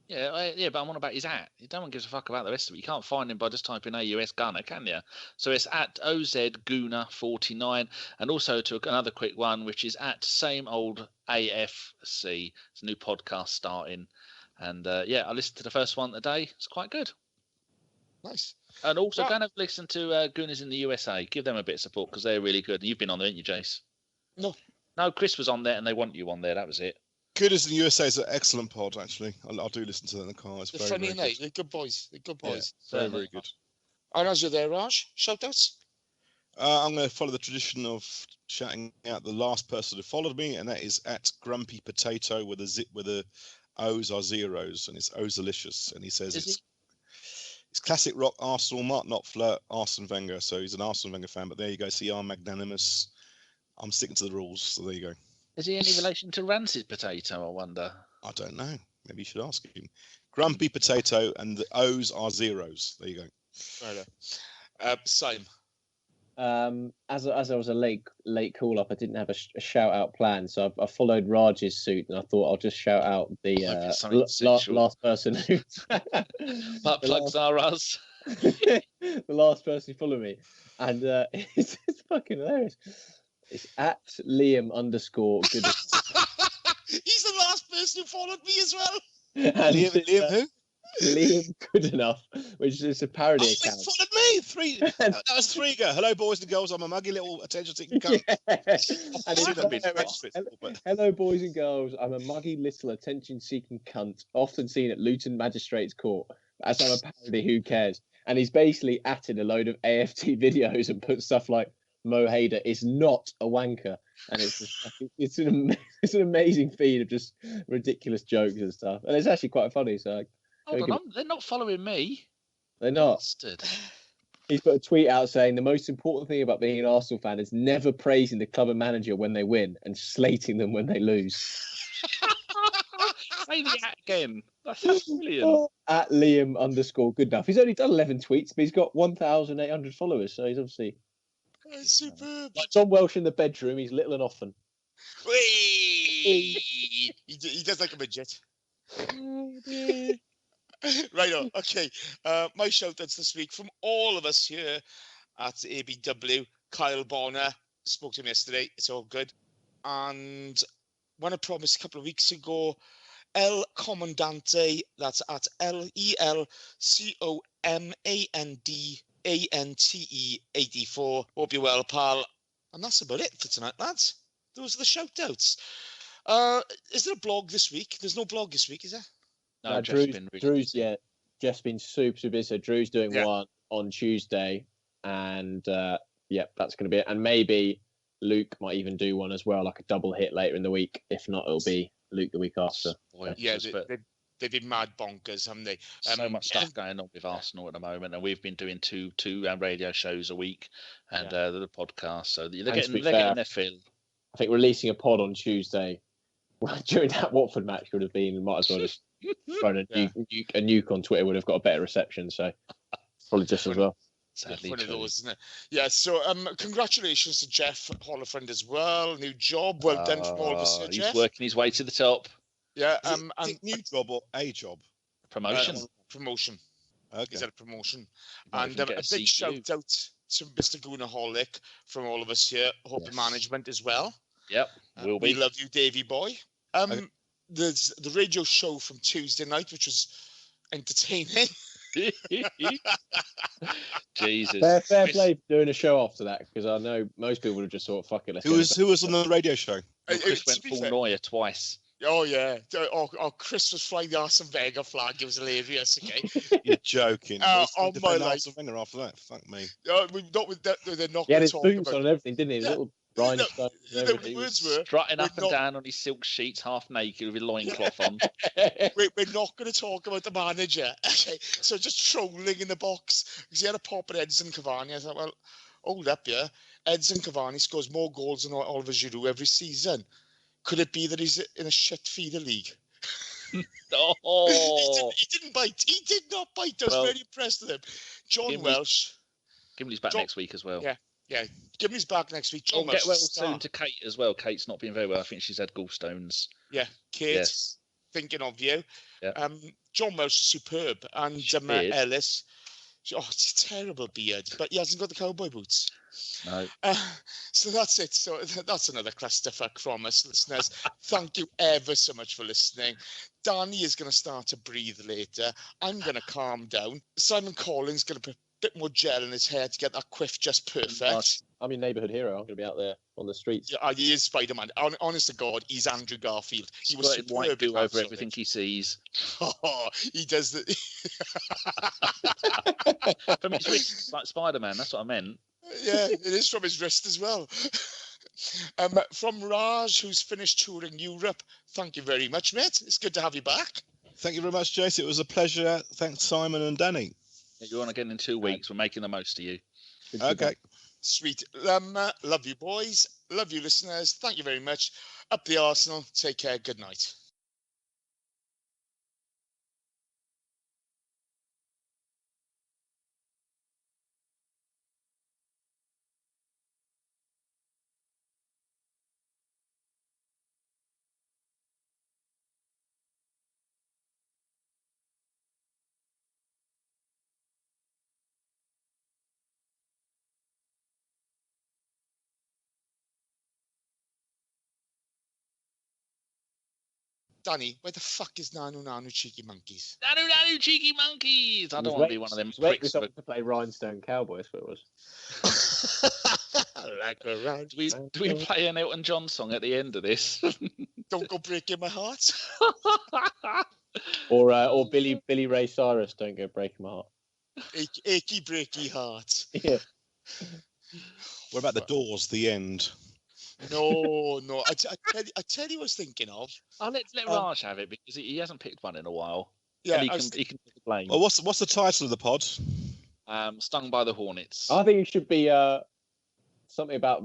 Yeah, but I'm on about his at. No one gives a fuck about the rest of it. You can't find him by just typing AUS Gunner, can you? So it's at OZ Gooner49, and also to another quick one, which is at same old AFC. It's a new podcast starting, and I listened to the first one today. It's quite good. Nice. And also, go and have a listen to Gooners in the USA. Give them a bit of support because they're really good. You've been on there, haven't you, Jace? No, Chris was on there, and they want you on there. That was it. Goodness in the USA is an excellent pod, actually. I do listen to that in the car. It's they're very, funny, very and they? good. They're good boys. They're good boys. Very, very good. And as you're there, Raj, shout-outs? I'm going to follow the tradition of shouting out the last person who followed me, and that is at Grumpy Potato with the O's are zeros, and it's Ozalicious, and he says it's classic rock Arsenal, Mark Knopfler, Arsene Wenger. So he's an Arsene Wenger fan, but there you go. See, I'm magnanimous. I'm sticking to the rules, so there you go. Is he any relation to Rancid Potato, I wonder? I don't know. Maybe you should ask him. Grumpy Potato and the O's are zeros. There you go. Right. Simon. As I was a late call up, I didn't have a shout out plan, so I followed Raj's suit, and I thought I'll just shout out the last person who Butt plugs are us. the last person who followed me, and it's fucking hilarious. It's at Liam _good. He's the last person who followed me as well. And Liam who? Liam Good Enough, which is a parody He account. followed me. That was 3 ago. Hello, boys and girls. I'm a muggy little attention-seeking cunt. Hello, boys and girls. I'm a muggy little attention-seeking cunt, often seen at Luton Magistrates Court. As I'm a parody, who cares? And he's basically atted a load of AFT videos and put stuff like Mo Hader is not a wanker, and it's an amazing feed of just ridiculous jokes and stuff, and it's actually quite funny. So Hold on, they're not following me. They're not. Bastard. He's put a tweet out saying the most important thing about being an Arsenal fan is never praising the club and manager when they win and slating them when they lose. Say the at again. That's brilliant. At Liam _good enough. He's only done 11 tweets, but he's got 1,800 followers, so he's obviously Superb. like John Welsh in the bedroom. He's little and often. He does like a midget. Right on. Okay. My shout-outs this week from all of us here at ABW. Kyle Bonner spoke to him yesterday. It's all good. And when I promised a couple of weeks ago, El Comandante, that's at LELCOMANDANTE 84. Hope you're well, pal. And that's about it for tonight, lads. Those are the shout-outs. Is there a blog this week? There's no blog this week, is there? No, Drew's Jeff's been super busy. So Drew's doing one on Tuesday, and that's going to be it. And maybe Luke might even do one as well, like a double hit later in the week. If not, it'll be Luke the week after. Yeah, they've been mad bonkers, haven't they? So much stuff going on with Arsenal at the moment, and we've been doing two radio shows a week, and the podcast. So they're getting their fill. I think releasing a pod on Tuesday during that Watford match would have been, might as well just thrown a nuke on Twitter, would have got a better reception. So probably just as well. Sadly, one of those, isn't it? Yeah. So congratulations to Jeff Holifriend as well. New job. Well done from all of us here, Jeff. He's working his way to the top. Yeah. And new job or a job? Promotion. Promotion. Okay. He's had a promotion. And a big shout out to Mr. Goonaholic from all of us here. Hope management as well. Yep. We love you, Davey boy. There's the radio show from Tuesday night, which was entertaining. Jesus. Fair play for doing a show after that, because I know most people would have just thought, fuck it, let's Who was on the radio show? Chris went full Neuer twice. Oh, yeah. Chris was flying the Arsene Wenger flag. It was hilarious, okay? You're joking. On my life. Arsene Wenger after that. Fuck me. They're not he had his boots on and everything, didn't he? His little rhinestones. The words were strutting up and down on his silk sheets, half naked with his loincloth on. We're not going to talk about the manager. Okay, so just trolling in the box because he had a pop at Edson Cavani. I thought, well, hold up, yeah. Edson Cavani scores more goals than Oliver Giroud every season. Could it be that he's in a shit feeder league? Oh, he didn't bite. He did not bite. I was very impressed with him. John Welsh. Gimli's back next week as well. Yeah. Gimli's back next week. John Welsh. Get well soon to Kate as well. Kate's not been very well. I think she's had gallstones. Yeah, Kate. Yes. Thinking of you. Yeah. John Welsh is superb, and Ellis. Oh, it's a terrible beard, but he hasn't got the cowboy boots. No. So that's it. So that's another clusterfuck from us, listeners. Thank you ever so much for listening. Danny is going to start to breathe later. I'm going to calm down. Simon Collings going to put a bit more gel in his hair to get that quiff just perfect. I'm your neighbourhood hero. I'm going to be out there on the streets. Yeah, he is Spider-Man. Honest to God, he's Andrew Garfield. He was white do over everything he sees. Oh, he does the. From his wrist, like Spider-Man. That's what I meant. Yeah, it is from his wrist as well. From Raj, who's finished touring Europe. Thank you very much, mate. It's good to have you back. Thank you very much, Jace. It was a pleasure. Thanks, Simon and Danny. You're on again in 2 weeks. We're making the most of you. Okay. Sweet. Love you, boys. Love you, listeners. Thank you very much. Up the Arsenal. Take care. Good night. Danny, where the fuck is Nanu Cheeky Monkeys? Nanu Cheeky Monkeys! I don't want to be one of them pricks. To play Rhinestone Cowboys, what it was. Like a round. Do we play an Elton John song at the end of this? Don't go breaking my heart. or Billy Ray Cyrus, Don't Go Breaking My Heart. Achy breaky heart. Yeah. What about the Doors? The end. No. I tell you what I was thinking of. Let Raj have it because he hasn't picked one in a while. Yeah, and he can take the blame. Well, what's the title of the pod? Stung by the Hornets. I think it should be something about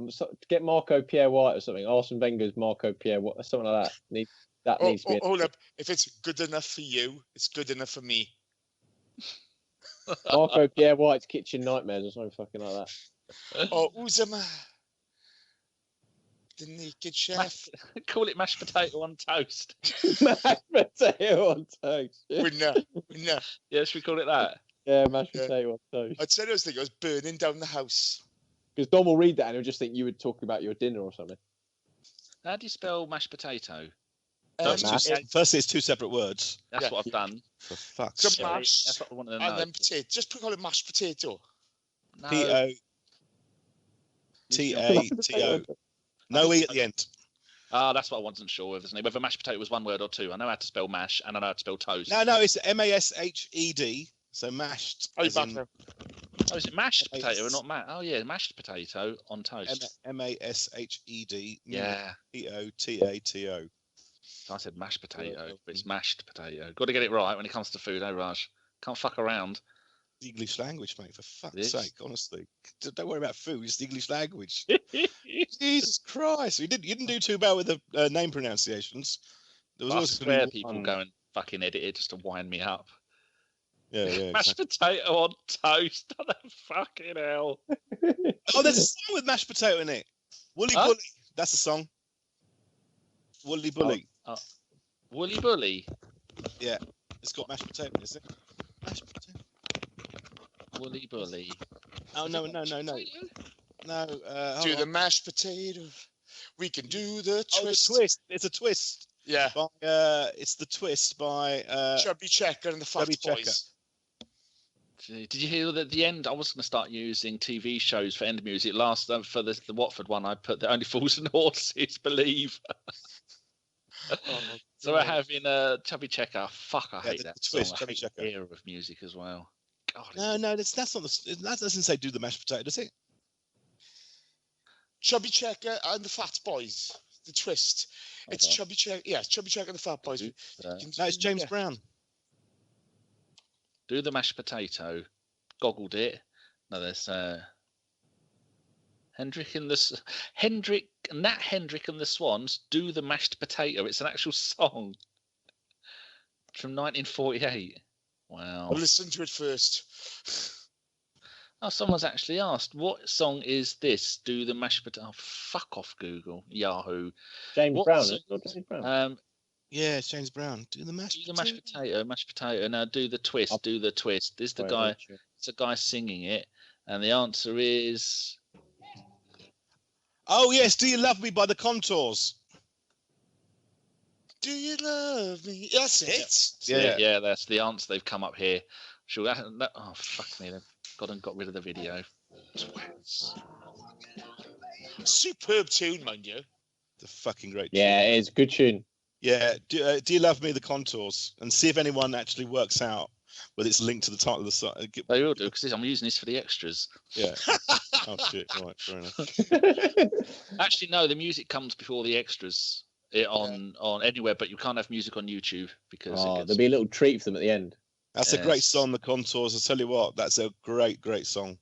get Marco Pierre White or something. Arsene Wenger's Marco Pierre White, something like that. That needs to be. Hold up! If it's good enough for you, it's good enough for me. Marco Pierre White's Kitchen Nightmares or something fucking like that. Oh, who's The naked chef. Call it mashed potato on toast. Mashed potato on toast. Yeah, Winner. Yeah, should we call it that? yeah, mashed Yeah. potato on toast. I'd say I was thinking I was burning down the house. Because Dom will read that and he'll just think you would talk about your dinner or something. How do you spell mashed potato? Firstly, it's two separate words. That's what I've done. For fuck's Some sake. mash That's what I wanted to know. and then potato. Just call it mashed potato. No. Potato. No E at the end. That's what I wasn't sure of, isn't it? Whether mashed potato was one word or two. I know how to spell mash and I know how to spell toast. No, it's MASHED. So mashed. Oh, as in Oh, is it mashed potato or not mashed? Oh, yeah, mashed potato on toast. MASHED. Yeah. POTATO. I said mashed potato, but it's mashed potato. Got to get it right when it comes to food, eh, Raj? Can't fuck around. The English language, mate, for fuck's Yes. sake, honestly. Don't worry about food, it's the English language. Jesus Christ. You didn't do too bad with the name pronunciations. There was I always swear gonna be people one. go and fucking edit it just to wind me up. Yeah, Mashed exactly. potato on toast. Oh, fucking hell. Oh, there's a song with mashed potato in it. Woolly Huh? Bully. That's the song. Woolly Bully. Woolly Bully. It's got mashed potato in it, isn't it? Mashed potato. Woolly Bully. Oh, no. No, Do the mashed potato. We can do the twist. the twist. It's a twist. Yeah. It's the twist by Chubby Checker and the Fat Chubby Checker. Boys. Did you hear that at the end? I was going to start using TV shows for end music. Last for the Watford one, I put The Only Fools and Horses Believe. So we're having Chubby Checker. Fuck, I hate that the twist, song. I Chubby hate Checker. the era of music as well. God, No, that's not that doesn't say do the mashed potato, does it? Chubby Checker and the Fat Boys. The twist. It's Chubby Checker. Yeah, Chubby Checker and the Fat Boys. No, it's James Brown. Do the mashed potato. Goggled it. No, there's Nat Hendrick and the Swans. Do the mashed potato. It's an actual song from 1948. Wow. I'll listen to it first. Oh, someone's actually asked, what song is this? Do the mashed potato. Oh, fuck off, Google. Yahoo. James What Brown. song- It's not James Brown. Yeah, it's James Brown. Do the mashed potato. Mashed potato. Now do the twist. Do the twist. This is the Right, guy. right, sure. It's a guy singing it, and the answer is Oh yes, Do You Love Me by the Contours. Do you love me? That's it. yeah. That's the answer. They've come up here. Sure. Oh fuck me! They've got rid of the video. Twats. Superb tune, mind you. The fucking great. Yeah, it is. Good tune. Yeah. Do You Love Me? The Contours, and see if anyone actually works out whether it's linked to the title of the song. They will do because I'm using this for the extras. Yeah. Oh shit! All right, fair enough. Actually, no. The music comes before the extras on anywhere, but you can't have music on YouTube because There'll be a little treat for them at the end. That's a great song, The Contours. I tell you what, that's a great song.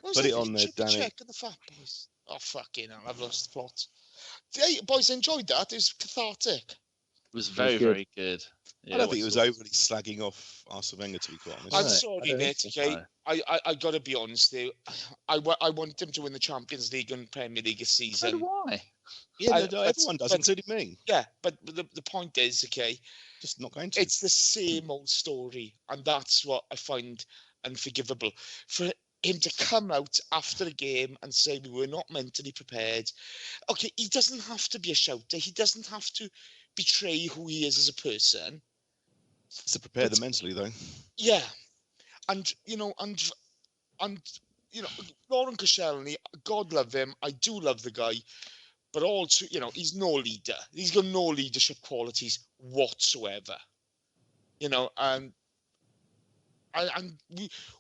Put it on there, Danny. Check and the Fat Boys. Oh fucking hell! I've lost the plot. The boys enjoyed that. It was cathartic. It was very, good. very good. Yeah, I don't think it was overly slagging off Arsene Wenger, to be quite honest. I'm Right. sorry, I mate. don't Okay, so. I got to be honest. There, I want them to win the Champions League and Premier League this So season. do I. Yeah, I- everyone does, but- including me. Yeah, but the point is, okay, Just not going to. it's the same old story, and that's what I find unforgivable. For him to come out after a game and say we were not mentally prepared. Okay, he doesn't have to be a shouter. He doesn't have to betray who he is as a person. to prepare them mentally, though. Yeah, and Lauren Koscielny, God love him. I do love the guy, but also, he's no leader. He's got no leadership qualities whatsoever. And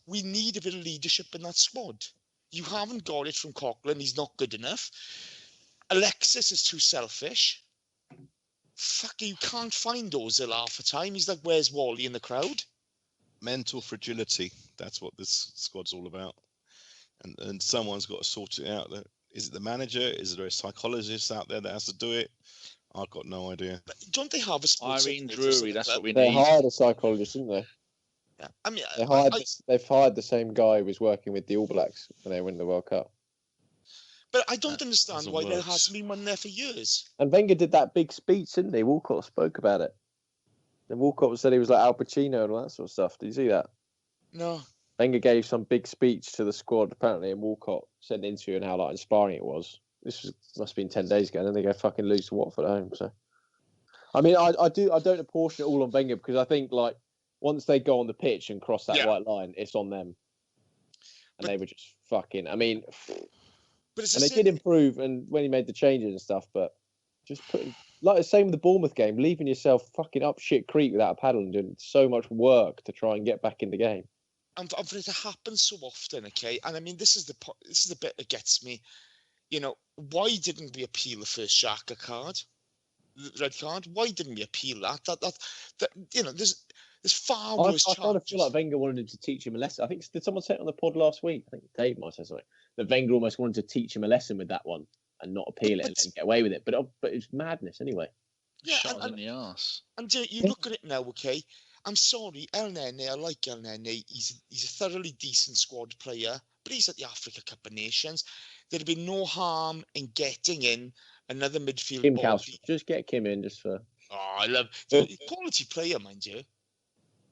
we need a bit of leadership in that squad. You haven't got it from Coughlin. He's not good enough. Alexis is too selfish. Fuck, you can't find Ozil half the time. He's like, where's Wally in the crowd? Mental fragility. That's what this squad's all about. And someone's got to sort it out. Is it the manager? Is there a psychologist out there that has to do it? I've got no idea. But don't they have a sports Irene psychologist in Drury, the that's club? what we They need. hired a psychologist, didn't they? Yeah. I mean, They've hired the same guy who was working with the All Blacks when they win the World Cup. But I don't understand doesn't why there work. hasn't been one there for years. And Wenger did that big speech, didn't he? Walcott spoke about it. And Walcott said he was like Al Pacino and all that sort of stuff. Did you see that? No. Wenger gave some big speech to the squad, apparently, and Walcott said an interview and how like inspiring it was. Must have been 10 days ago, and then they go fucking lose to Watford at home. So, I mean, I don't apportion it all on Wenger because I think like once they go on the pitch and cross that white line, it's on them. And they were just fucking. I mean, but it's and they did improve, and when he made the changes and stuff, but just putting like the same with the Bournemouth game, leaving yourself fucking up shit creek without a paddle and doing so much work to try and get back in the game. And for it to happen so often, okay. And I mean, this is the bit that gets me. You know, why didn't we appeal the first Xhaka card, the red card? Why didn't we appeal that? That you know, there's far worse. I kind of feel like Wenger wanted to teach him a lesson. I think did someone say it on the pod last week? I think Dave might say something that Wenger almost wanted to teach him a lesson with that one and not appeal it and let him get away with it. But it's madness anyway. Yeah, shot in the arse. And you look at it now, okay. I'm sorry, El Nene. I like El Nene. He's a thoroughly decent squad player, but he's at the Africa Cup of Nations. There'd be no harm in getting in another midfield. Kim Calstrom. Just get Kim in just for. Oh, I love quality player, mind you.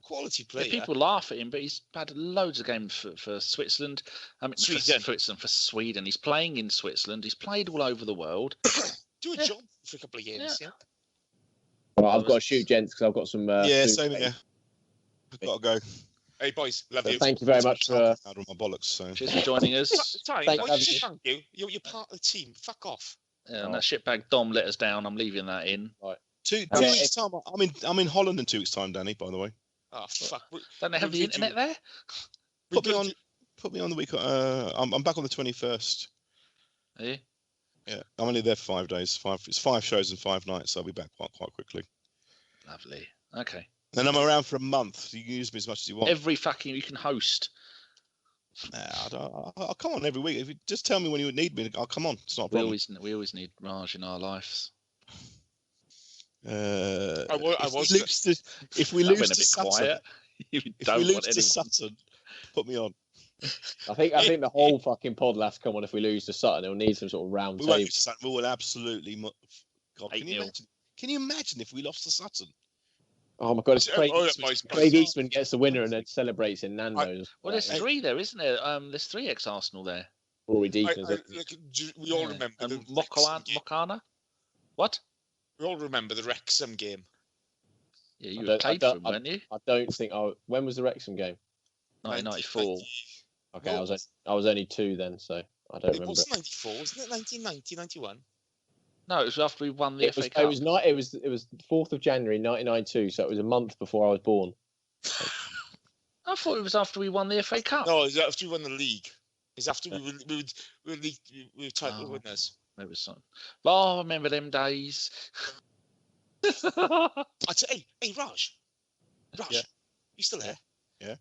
Quality player. Yeah, people laugh at him, but he's had loads of games for Switzerland. I mean, for Sweden. He's playing in Switzerland. He's played all over the world. Do a job for a couple of games. Yeah. Well, I've got to shoot, gents, because I've got some. Same here. I've got to go. Hey, boys, love you. Thank you very much for out of my bollocks. So. Cheers for joining us. Thank you. You're part of the team. Fuck off. Yeah, and that shitbag Dom let us down. I'm leaving that in. Right. Two weeks time. I'm in Holland in 2 weeks time, Danny. By the way. Oh fuck! Don't they have the internet there? Put me on the week. I'm back on the 21st. Are you? Yeah, I'm only there for 5 days. It's 5 shows and 5 nights. So I'll be back quite quickly. Lovely. Okay. Then I'm around for a month. You can use me as much as you want. You can host. I'll come on every week. If you just tell me when you need me, I'll come on. It's not a problem. We always need Raj in our lives. If we lose to Sutton, put me on. I think the whole fucking pod will have to come on if we lose to Sutton. It'll need some sort of round table. We will absolutely. God, can you imagine if we lost to Sutton? Oh my God! It's Craig Eastman gets the winner and then celebrates in Nando's. Well, there's 3 there, isn't there? There's 3 ex-Arsenal there. Rory Deacon. We all remember the Mokana. What? We all remember the Wrexham game. Yeah, you played for him, weren't you? I don't think. When was the Wrexham game? 1994. Okay, I was only 2 then, so I don't remember. It wasn't 94, wasn't it? 1990, 91. No, it was after we won the FA Cup. It was 4th of January 1992, so it was a month before I was born. I thought it was after we won the FA Cup. No, it was after we won the league. It's after we were title winners. It was something. Oh, I remember them days. I'd say, hey, Raj, Yeah. you still there? Yeah.